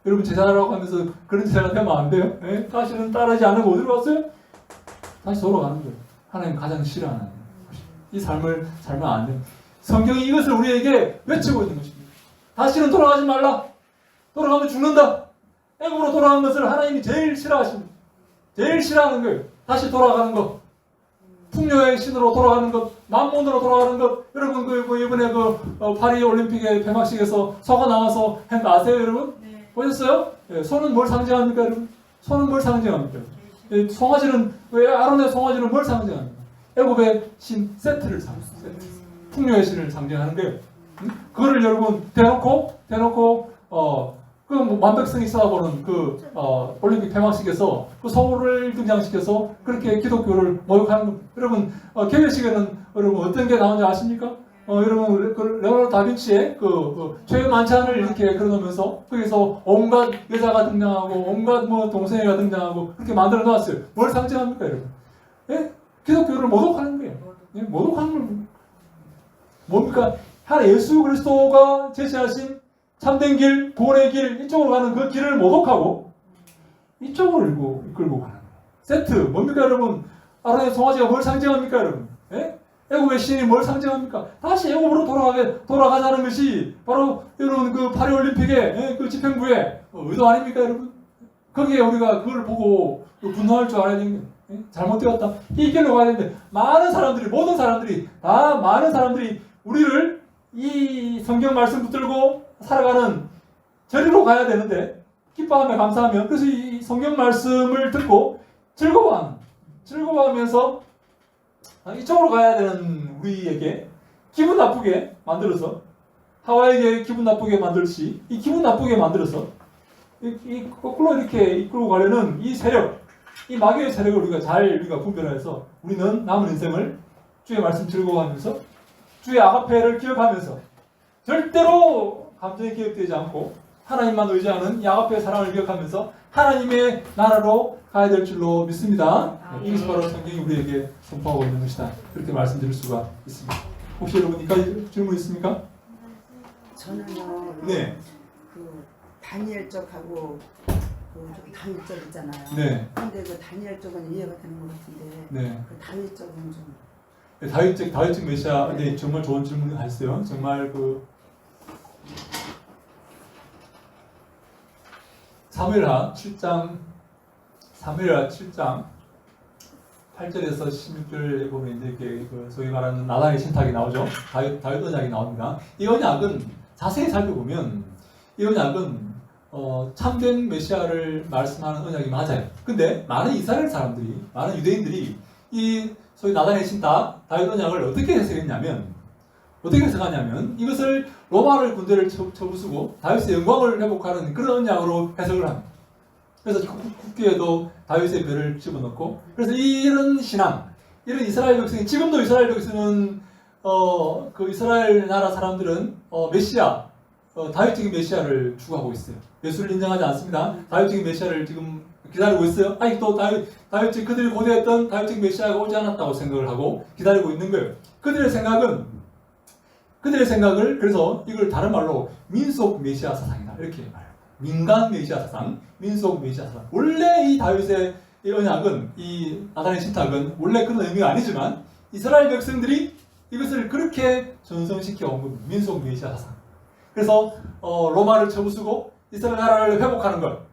Speaker 1: 여러분 제자라고 하면서 그런 제자가 되면 안 돼요. 네? 다시는 따르지 않고 어디로 갔어요? 다시 돌아가는 거예요. 하나님 가장 싫어하는 이 삶을 살면 안 돼요. 성경이 이것을 우리에게 외치고 있는 것입니다. 다시는 돌아가지 말라. 돌아가면 죽는다. 애굽으로 돌아가는 것을 하나님이 제일 싫어하십니다. 제일 싫어하는 거예요. 다시 돌아가는 것. 풍요의 신으로 돌아가는 것. 만몬으로 돌아가는 것. 여러분 이번에 파리 올림픽의 폐막식에서 소가 나와서 한 거 아세요 여러분?
Speaker 8: 네.
Speaker 1: 보셨어요? 예, 소는 뭘 상징합니까 여러분? 소는 뭘 상징합니까? 예, 송아지는 왜 아론의 송아지는 뭘 상징합니까? 애굽의 신 세트를 상징합니다. 풍요의 신을 상징하는 거예요. 그거를 여러분 대놓고 그 만백성이 쌓아보는 올림픽 폐막식에서 그 소를 등장시켜서 그렇게 기독교를 모욕하는 것. 여러분 개회식에는 여러분 어떤 게 나오는지 아십니까? 여러분 그 레오나르도 다빈치의 죄의 만찬을 이렇게 그려놓으면서 거기서 온갖 여자가 등장하고 온갖 동생애가 등장하고 그렇게 만들어 놨어요. 뭘 상징합니까 여러분? 예? 기독교를 모독하는 거예요. 예? 모독하는 건 뭡니까? 하나 예수 그리스도가 제시하신 참된 길, 구원의 길, 이쪽으로 가는 그 길을 모독하고 이쪽으로 이끌고 가는 거예요. 세트 뭡니까 여러분? 아론의 송아지가 뭘 상징합니까 여러분? 예? 애굽의 신이 뭘 상징합니까? 다시 애굽으로 돌아가자는 것이 바로 여러분 그 파리올림픽의 그 집행부의 의도 아닙니까 여러분? 거기에 우리가 그걸 보고 분노할 줄 알아야 되는 거예요. 예? 잘못되었다. 이 길로 가야 되는데 많은 사람들이 우리를 이 성경 말씀 붙들고 살아가는 저리로 가야 되는데 기뻐하며 감사하며 그래서 이 성경 말씀을 듣고 즐거워하면서 이쪽으로 가야 되는 우리에게 기분 나쁘게 만들어서 하와에게 기분 나쁘게 만들듯이 이 기분 나쁘게 만들어서 이 거꾸로 이렇게 이끌고 가려는 이 세력, 이 마귀의 세력을 우리가 분별해서 우리는 남은 인생을 주의 말씀 즐거워하면서 주의 아가페를 기억하면서 절대로 감정이 개입되지 않고 하나님만 의지하는 야곱의 사랑을 기억하면서 하나님의 나라로 가야 될 줄로 믿습니다. 이것이 바로 성경이 우리에게 선포하고 있는 것이다. 그렇게 말씀드릴 수가 있습니다. 혹시 여러분 이까지 질문 있습니까?
Speaker 4: 저는요.
Speaker 1: 네.
Speaker 4: 그 다니엘 쪽하고 그 저기 다윗 쪽 있잖아요.
Speaker 1: 네.
Speaker 4: 근데 그 다니엘 쪽은 이해가 되는 것 같은데
Speaker 1: 네.
Speaker 4: 그 다윗 쪽은 좀
Speaker 1: 네, 다윗적 메시아, 네, 정말 좋은 질문을 하셨어요. 정말 그 사무엘하 7장 8절에서 16절에 보면 이제 이렇게 그 소위 말하는 나단의 신탁이 나오죠. 다윗 언약이 나옵니다. 이 언약은 자세히 살펴보면 이 언약은 참된 메시아를 말씀하는 언약이 맞아요. 근데 많은 이스라엘 사람들이, 많은 유대인들이 이 소위 나단의 신탁, 다윗 언약을 어떻게 해석하냐면 이것을 로마를 군대를 쳐부수고 다윗의 영광을 회복하는 그런 언약으로 해석을 합니다. 그래서 국기에도 다윗의 별을 집어넣고, 그래서 이런 신앙, 이런 이스라엘 백성이, 지금도 이스라엘 백성은 그 이스라엘 나라 사람들은 메시아, 다윗적인 메시아를 추구하고 있어요. 예수를 인정하지 않습니다. 다윗적인 메시아를 지금 기다리고 있어요. 아직도 다윗적 그들이 고대했던 다윗적 메시아가 오지 않았다고 생각을 하고 기다리고 있는 거예요. 그들의 생각을 그래서 이걸 다른 말로 민속 메시아 사상이다 이렇게 말해요. 민간 메시아 사상, 민속 메시아 사상. 원래 이 다윗의 이 언약은, 이 나단의 신탁은 원래 그런 의미가 아니지만 이스라엘 백성들이 이것을 그렇게 전성시켜 온 겁니다. 민속 메시아 사상. 그래서 로마를 쳐부수고 이스라엘 나라를 회복하는 것.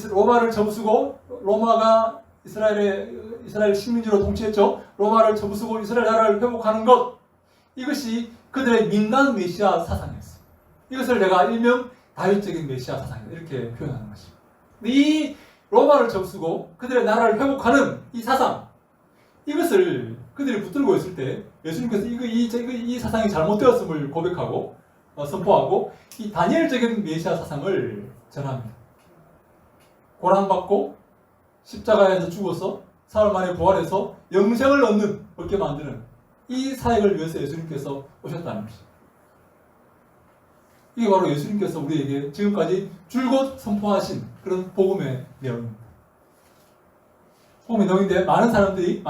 Speaker 1: 로마를 쳐부수고 로마가 이스라엘 식민지로 통치했죠. 로마를 쳐부수고 이스라엘 나라를 회복하는 것. 이것이 그들의 민간 메시아 사상이었어요. 이것을 내가 일명 다윗적인 메시아 사상이다 이렇게 표현하는 것입니다. 이 로마를 접수고 그들의 나라를 회복하는 이 사상, 이것을 그들이 붙들고 있을 때 예수님께서 이 사상이 잘못되었음을 고백하고 선포하고 이 다니엘적인 메시아 사상을 전합니다. 고난받고 십자가에서 죽어서 사흘 만에 부활해서 영생을 얻게 만드는 이 사역을 위해서 예수님께서 오셨다는 것입니다. 이게 바로 예수님께서 우리에게 지금까지 줄곧 선포하신 그런 복음의 내용입니다. 복음의 내용인데 많은 사람들이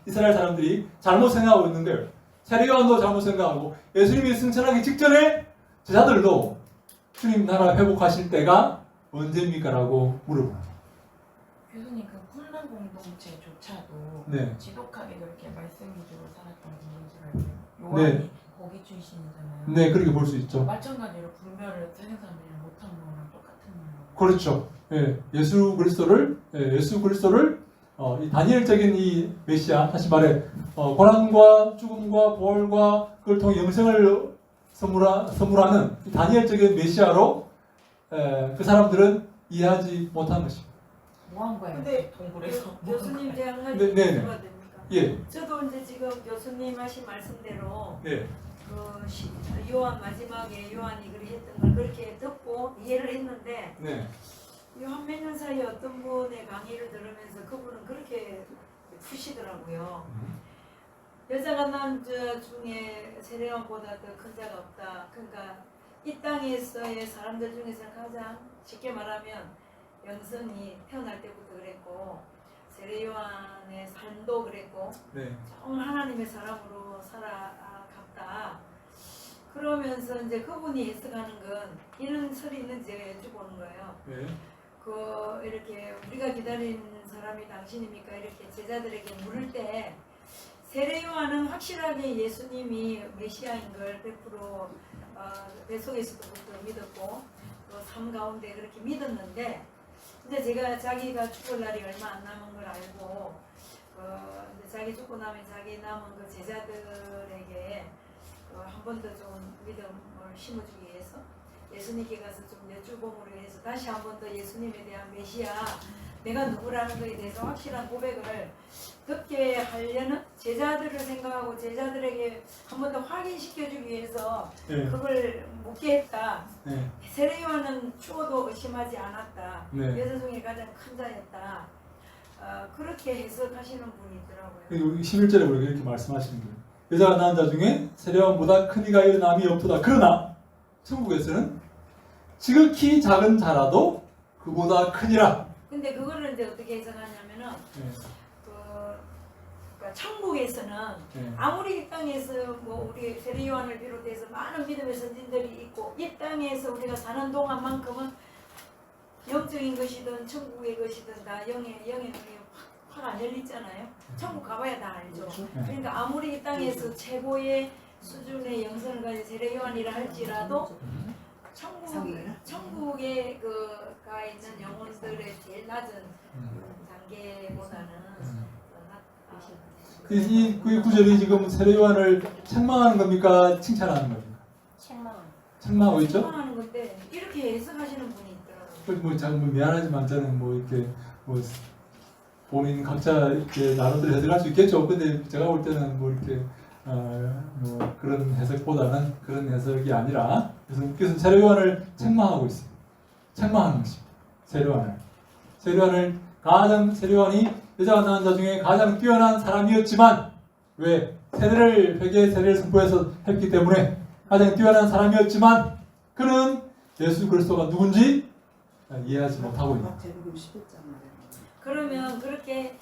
Speaker 1: 이스라엘 사람들이 잘못 생각하고 있는 거예요. 세례요한도 잘못 생각하고 예수님이 승천하기 직전에 제자들도 주님 나라 회복하실 때가 언제입니까? 라고 물어봅니다.
Speaker 7: 교수님 그 쿨란 공동체조차도
Speaker 1: 네.
Speaker 7: 지독하게 그렇게 말씀 위주로 살았던 분들을 알고요.
Speaker 1: 네.
Speaker 7: 요한이 거기 출신이잖아요.
Speaker 1: 네, 그렇게 볼 수 있죠.
Speaker 7: 마찬가지로 분별을 세상 사람들이랑 못한 거랑 똑같은 거예요.
Speaker 1: 그렇죠. 예, 예수 그리스도를 이 다니엘적인 이 메시아, 다시 말해 고난과 죽음과 부활과 그걸 통해 영생을 선물하는 이 다니엘적인 메시아로 그 사람들은 이해하지 못한 것입니다.
Speaker 7: 뭐 한 거예요?
Speaker 9: 근데
Speaker 7: 동굴에서
Speaker 9: 교수님 제가 한 가지
Speaker 1: 네, 네, 네.
Speaker 9: 물어봐도 됩니까?
Speaker 1: 예,
Speaker 9: 저도 이제 지금 교수님 하신 말씀대로
Speaker 1: 예,
Speaker 9: 요한 마지막에 요한이 그리 했던 걸 그렇게 듣고 이해를 했는데
Speaker 1: 네,
Speaker 9: 요 한 몇 년 사이에 어떤 분의 강의를 들으면서 그분은 그렇게 푸시더라고요. 여자가 남자 중에 세례요한보다 더 큰 자가 없다. 그러니까 이 땅에서의 사람들 중에서 가장 쉽게 말하면 영성이 태어날 때부터 그랬고 세례요한의 삶도 그랬고
Speaker 1: 네,
Speaker 9: 정말 하나님의 사람으로 살아갔다. 그러면서 이제 그분이 해석하는 건 이런 설이 있는지 제가 여쭤보는 거예요.
Speaker 1: 네,
Speaker 9: 이렇게 우리가 기다리는 사람이 당신입니까? 이렇게 제자들에게 물을 때 세례요한은 확실하게 예수님이 메시아인 걸 100% 뱃속에서부터 믿었고 또 삶 가운데 그렇게 믿었는데 근데 제가 자기가 죽을 날이 얼마 안 남은 걸 알고 이제 자기 죽고 나면 자기 남은 그 제자들에게 한 번 더 좀 믿음을 심어주기 위해서 예수님께 가서 좀 여쭈봄으로 해서 다시 한 번 더 예수님에 대한 메시아 내가 누구라는 것에 대해서 확실한 고백을 듣게 하려는 제자들을 생각하고 제자들에게 한 번 더 확인시켜주기 위해서
Speaker 1: 네,
Speaker 9: 그걸 묻게 했다.
Speaker 1: 네,
Speaker 9: 세례요한은 죽어도 의심하지 않았다.
Speaker 1: 네.
Speaker 9: 여자 중에 가장 큰 자였다. 그렇게 해석하시는 분이 있더라고요.
Speaker 1: 여기 11절에 우리가 이렇게 말씀하시는 거예요. 여자가 낳은 자 중에 세례요한보다 큰 이가 일어남이 없도다. 그러나 천국에서는 지극히 작은 자라도 그보다 크니라.
Speaker 9: 근데 그거를 이제 어떻게 해석하냐면은
Speaker 1: 네.
Speaker 9: 그러니까 천국에서는
Speaker 1: 네.
Speaker 9: 아무리 이 땅에서 뭐 우리 세례 요한을 비롯해서 많은 믿음의 선진들이 있고 이 땅에서 우리가 사는 동안만큼은 영적인 것이든 천국의 것이든 다 영의 눈이 확 안 열리잖아요. 천국 가봐야 다 알죠. 그러니까 아무리 이 땅에서 최고의 수준의 영성을 가진 세례 요한이라 할지라도 천국에 그가 있는 영혼들의 제일 낮은 단계보다는
Speaker 1: 이 구절이 지금 세례 요한을 책망하는 겁니까? 칭찬하는 겁니까? 책망하고 있죠?
Speaker 9: 책망하는 건데 이렇게 해석하시는 분이 있더라고요.
Speaker 1: 뭐 미안하지만 저는 뭐 이렇게 뭐 본인 각자 이렇게 나름대로 해석할 수 있겠죠. 근데 제가 볼 때는 뭐 이렇게 뭐 그런 해석보다는 그런 해석이 아니라 그래서 세례 요한을 책망하고 있어요. 책망하는 것입니다. 세례 요한을 세례 요한이 여자가 낳은 자 중에 가장 뛰어난 사람이었지만 왜 회개의 세례를 선포해서 했기 때문에 가장 뛰어난 사람이었지만 그는 예수 그리스도가 누군지 이해하지 못하고 있는 거예요.
Speaker 9: 그러면 그렇게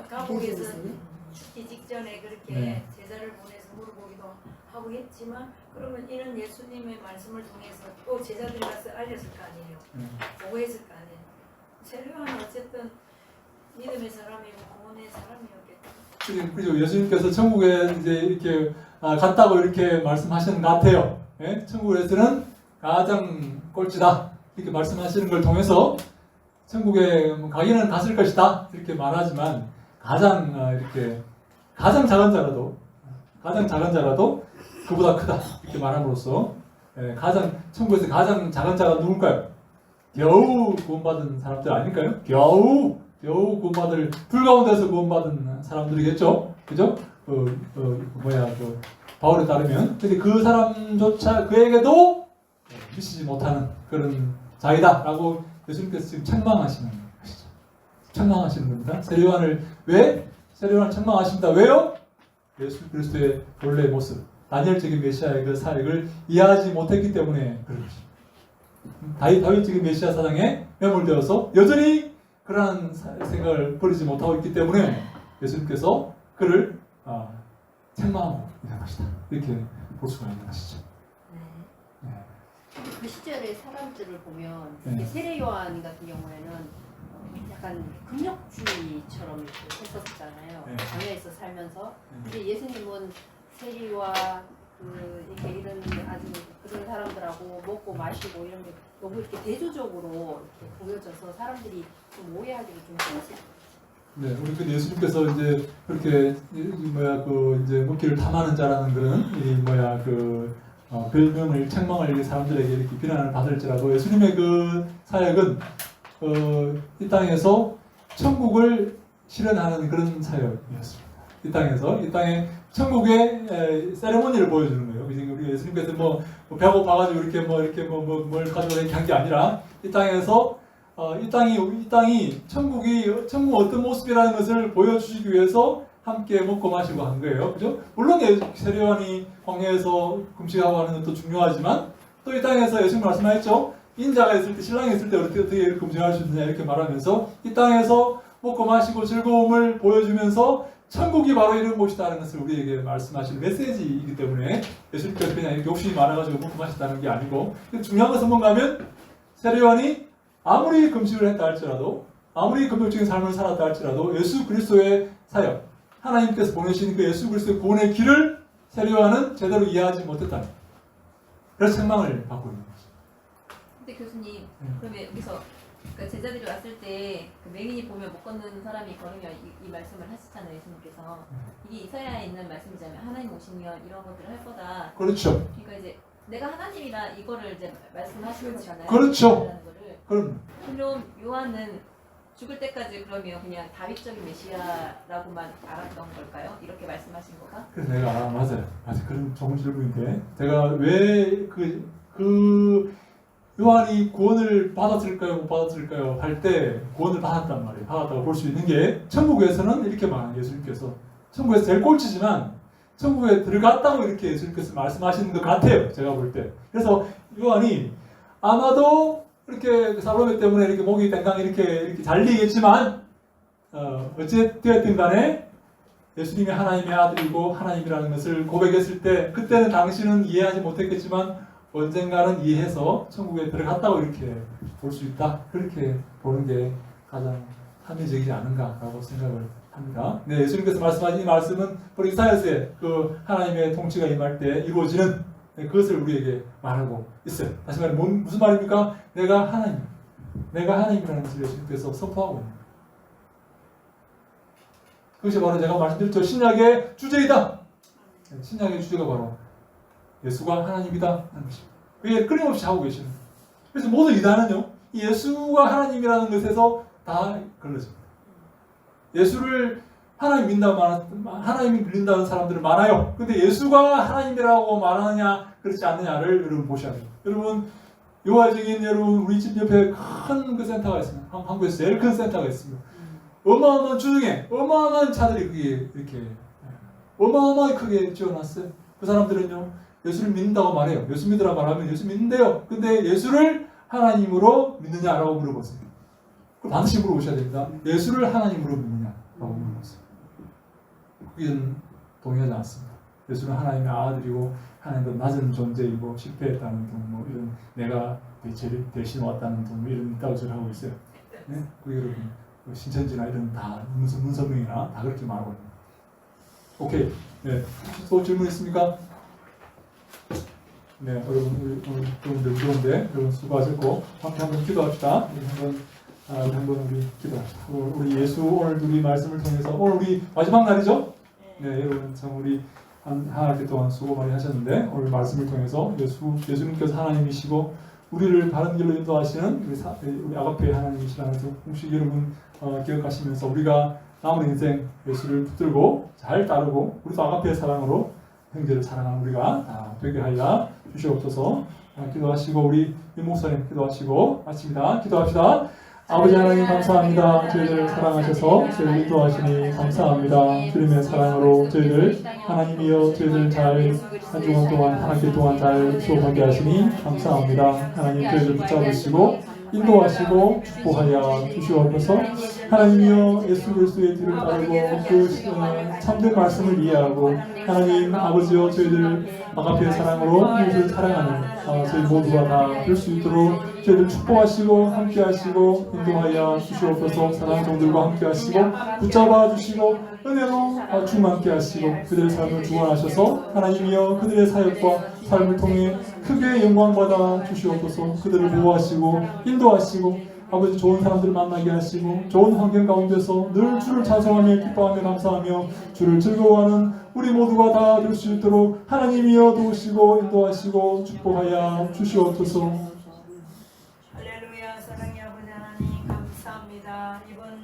Speaker 9: 가복에서 죽기 직전에 그렇게
Speaker 1: 네.
Speaker 9: 제자를 보내서 물어보기도 하고 했지만 그러면 이런 예수님의 말씀을 통해서 또 제자들이 가서 알렸을 거 아니에요. 보고했을 거 아니에요. 세례 요한은 어쨌든 믿음의 사람이고 구원의 사람이었겠죠.
Speaker 1: 그리고 예수님께서 천국에 이제 이렇게 갔다고 이렇게 말씀하시는 것 같아요. 예? 천국에서는 가장 꼴찌다 이렇게 말씀하시는 걸 통해서 천국에 가기는 갔을 것이다 이렇게 말하지만 가장 작은 자라도 그보다 크다 이렇게 말함으로써 천국에서 가장 작은 자가 누굴까요? 겨우 구원받은 사람들 아닐까요? 겨우 구원받을 불 가운데서 구원받은 사람들이겠죠, 그죠? 바울에 따르면 근데 그 사람조차 그에게도 미치지 못하는 그런 자이다라고 예수님께서 지금 책망하시는 것이죠. 책망하시는 겁니다. 세례 요한을 책망하십니다. 왜요? 예수 그리스도의 본래 모습, 다니엘적인 메시아의 그 사역을 이해하지 못했기 때문에 그런 것입니다. 다윗적인 메시아 사상에 매몰되어서 여전히 그러한 생각을 버리지 못하고 있기 때문에 예수님께서 그를 책망하고 있는 것이다. 이렇게 볼 수가 있는 것이죠. 네.
Speaker 2: 그 시절의 사람들을 보면
Speaker 1: 네.
Speaker 2: 세례 요한 같은 경우에는 약간 금욕주의처럼 이렇게 했었잖아요.
Speaker 1: 네.
Speaker 2: 광야에서 살면서. 근데 예수님은 세리와 이렇게 이런 아주 그런 사람들하고 먹고 마시고 이런 게 너무 이렇게 대조적으로 이렇게 보여져서 사람들이 좀 오해하기도 좀 쉬웠어요.
Speaker 1: 네, 우리 그 예수님께서 이제 그렇게 이제 먹기를 탐하는 자라는 그런 별명을 책망을 사람들에게 이렇게 비난을 받을지라도 예수님의 그 사역은 이 땅에서 천국을 실현하는 그런 사역이었습니다. 이 땅에 천국의 세레모니를 보여주는 거예요. 우리 예수님께서 배고파가지고 이렇게 뭘 가지고 이렇게 한 게 아니라 이 땅에서 이 땅이 천국 어떤 모습이라는 것을 보여주시기 위해서 함께 먹고 마시고 한 거예요. 그죠? 물론 세례 요한이 광야에서 금식하고 하는 것도 중요하지만 또 이 땅에서 예수님 말씀하셨죠. 인자가 있을 때, 신랑이 있을 때 어떻게 금식할 수 있느냐 이렇게 말하면서 이 땅에서 먹고 마시고 즐거움을 보여주면서 천국이 바로 이런 곳이다라는 것을 우리에게 말씀하시는 메시지이기 때문에 예수님께서 그냥 이렇게 욕심이 많아가지고 먹고 마셨다는 게 아니고 중요한 것은 뭔가 하면 세례 요한이 아무리 금식을 했다 할지라도 아무리 금욕적인 삶을 살았다 할지라도 예수 그리스도의 사역 하나님께서 보내신 그 예수 그리스도의 구원의 길을 세례 요한은 제대로 이해하지 못했다. 그래서 책망을 받고 있는 거죠.
Speaker 3: 근데 교수님, 그러면 여기서 제자들이 왔을 때 그 맹인이 보면 못 걷는 사람이 걸으면 이 말씀을 하시잖아요, 예수님께서. 이게 이사야에 있는 말씀이잖아요. 하나님 오시면 이런 것들을 할 거다.
Speaker 1: 그렇죠.
Speaker 3: 그러니까 이제 내가 하나님이다 이거를 이제 말씀하시는 거잖아요.
Speaker 1: 그렇죠. 그럼
Speaker 3: 요한은 죽을 때까지 그러면 그냥 다윗적인 메시아라고만 알았던 걸까요? 이렇게 말씀하신 거가?
Speaker 1: 그래서 내가 맞아요. 그런 좋은 질문인데 제가 왜 그 요한이 구원을 받았을까요? 못 받았을까요? 할 때 구원을 받았단 말이에요. 받았다고 볼 수 있는 게 천국에서는 이렇게 말해요. 예수님께서 천국에서 제일 꼴찌지만 천국에 들어갔다고 이렇게 예수님께서 말씀하시는 것 같아요. 제가 볼 때. 그래서 요한이 아마도 이렇게 살로메 때문에 이렇게 목이 땡강 이렇게 잘리겠지만 어쨌든 간에 예수님이 하나님의 아들이고 하나님이라는 것을 고백했을 때 그때는 당신은 이해하지 못했겠지만 언젠가는 이해해서 천국에 들어갔다고 이렇게 볼 수 있다. 그렇게 보는 게 가장 합리적이지 않은가라고 생각을 합니다. 네, 예수님께서 말씀하신 이 말씀은 바로 이사야서의 그 하나님의 통치가 임할 때 이루어지는 그것을 우리에게 말하고 있어요. 다시 말해 무슨 말입니까? 내가 하나님이라는 것을 예수님께서 선포하고 있는 거예요. 그것이 바로 제가 말씀드렸죠. 신약의 주제이다. 신약의 주제가 바로 예수가 하나님이다 하는 것입니다. 왜 끊임없이 하고 계시는 거예요. 그래서 모든 이단은요, 예수가 하나님이라는 것에서 다 걸러집니다. 예수를 하나님이 믿는다는 사람들은 많아요. 근데 예수가 하나님이라고 말하느냐 그렇지 않느냐를 여러분 보셔야 돼요. 여러분 요화적인 여러분 우리 집 옆에 큰 그 센터가 있습니다. 한국에서 제일 큰 센터가 있습니다. 어마어마한 주중에 어마어마한 차들이 그게 이렇게 어마어마하게 크게 지어놨어요. 그 사람들은요 예수를 믿는다고 말해요. 예수 믿으라 말하면 예수 믿는데요. 근데 예수를 하나님으로 믿느냐라고 물어보세요. 그럼 반드시 물어보셔야 됩니다. 예수를 하나님으로 믿느냐라고 물어보세요. 그건 동의하지 않습니다. 예수는 하나님의 아들이고 하나님보다 낮은 존재이고 실패했다는 등 뭐 이런 내가 대신 왔다는 등 뭐 이런 따위를 하고 있어요. 네? 그 여러분 신천지나 이런 다 문서명이나 다 그렇게 말하고 있습니다. 오케이. 네. 또 질문 있습니까? 네, 여러분 오늘 좋은데 여러분 수고하셨고 함께 한번 기도합시다. 한번 우리 기도합시다. 우리 예수 오늘 우리 말씀을 통해서 오늘 우리 마지막 날이죠? 네, 여러분 참 우리 한 해 동안 수고 많이 하셨는데 오늘 말씀을 통해서 예수님께서 하나님이시고 우리를 바른 길로 인도하시는 우리 아가페 하나님이시라는 것을 혹시 여러분 기억하시면서 우리가 남은 인생 예수를 붙들고 잘 따르고 우리도 아가페의 사랑으로 형제를 사랑하는 우리가 다 되게 하여 주시옵소서. 기도하시고 우리 임 목사님 기도하시고 마칩니다. 기도합시다. 아버지 하나님 감사합니다. 저희를 사랑하셔서 저희를 인도하시니 감사합니다. 주님의 사랑으로 저희를 하나님이여 저희들 잘 한 주간 동안 한 학기 동안 잘 수업하게 하시니 감사합니다. 하나님 저희를 붙잡으시고 인도하시고 축복하여 주시옵소서. 하나님이여 예수 그리스도의 뒤를 따르고 그 참된 말씀을 이해하고 하나님 아버지여 저희들 아가페의 사랑으로 이웃을 사랑하는 저희 모두가 다 될 수 있도록 저희들 축복하시고 함께하시고 인도하여 주시옵소서. 사랑하는 종들과 함께하시고 붙잡아 주시고 은혜로 충만케 하시고 그들의 삶을 주관하셔서 하나님이여 그들의 사역과 삶을 통해 크게 영광받아 주시옵소서. 그들을 보호하시고 인도하시고 아버지 좋은 사람들을 만나게 하시고 좋은 환경 가운데서 늘 주를 찬송하며 기뻐하며 감사하며 주를 즐거워하는 우리 모두가 다 될 수 있도록 하나님이여 도우시고 인도하시고 축복하여 주시옵소서.
Speaker 9: 할렐루야. 사랑의 아버지 하나님 감사합니다. 이번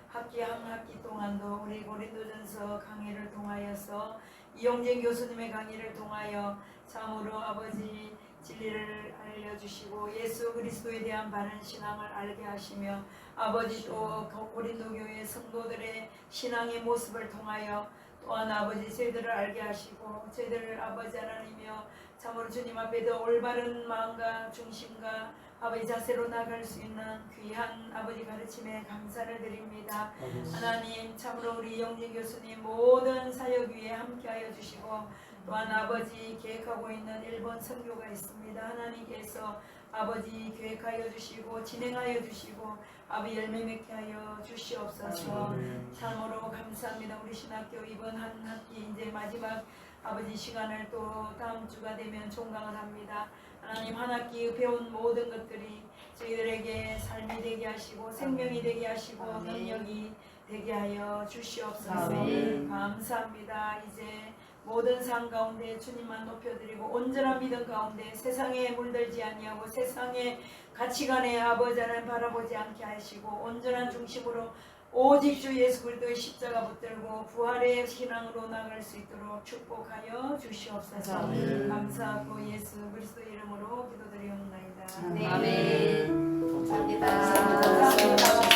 Speaker 9: 학기 한 학기 동안도 우리 고린도전서 강의를 통하여서 이용진 교수님의 강의를 통하여 참으로 아버지 진리를 알려주시고 예수 그리스도에 대한 바른 신앙을 알게 하시며 아버지 또 고린도 교회 성도들의 신앙의 모습을 통하여 또한 아버지 저희들을 알게 하시고 저희들을 아버지 하나님이여 참으로 주님 앞에 더 올바른 마음과 중심과 아버지 자세로 나갈 수 있는 귀한 아버지 가르침에 감사를 드립니다. 하나님 참으로 우리 영진 교수님 모든 사역 위에 함께하여 주시고 또한 아버지 계획하고 있는 일본 선교가 있습니다. 하나님께서 아버지 계획하여 주시고 진행하여 주시고 아버지 열매 맺게 하여 주시옵소서. 참으로 감사합니다. 우리 신학교 이번 한 학기 이제 마지막 아버지 시간을 또 다음 주가 되면 종강을 합니다. 하나님 한 학기 배운 모든 것들이 저희들에게 삶이 되게 하시고 생명이 되게 하시고 능력이 되게 하여 주시옵소서. 감사합니다. 이제 모든 삶 가운데 주님만 높여드리고 온전한 믿음 가운데 세상에 물들지 아니하고 세상의 가치관에 아버지 하나님 바라보지 않게 하시고 온전한 중심으로 오직 주 예수 그리스도의 십자가 붙들고 부활의 신앙으로 나갈 수 있도록 축복하여 주시옵소서. 감사하고 예수 그리스도 이름으로 기도드리옵나이다.
Speaker 2: 아멘. 감사합니다.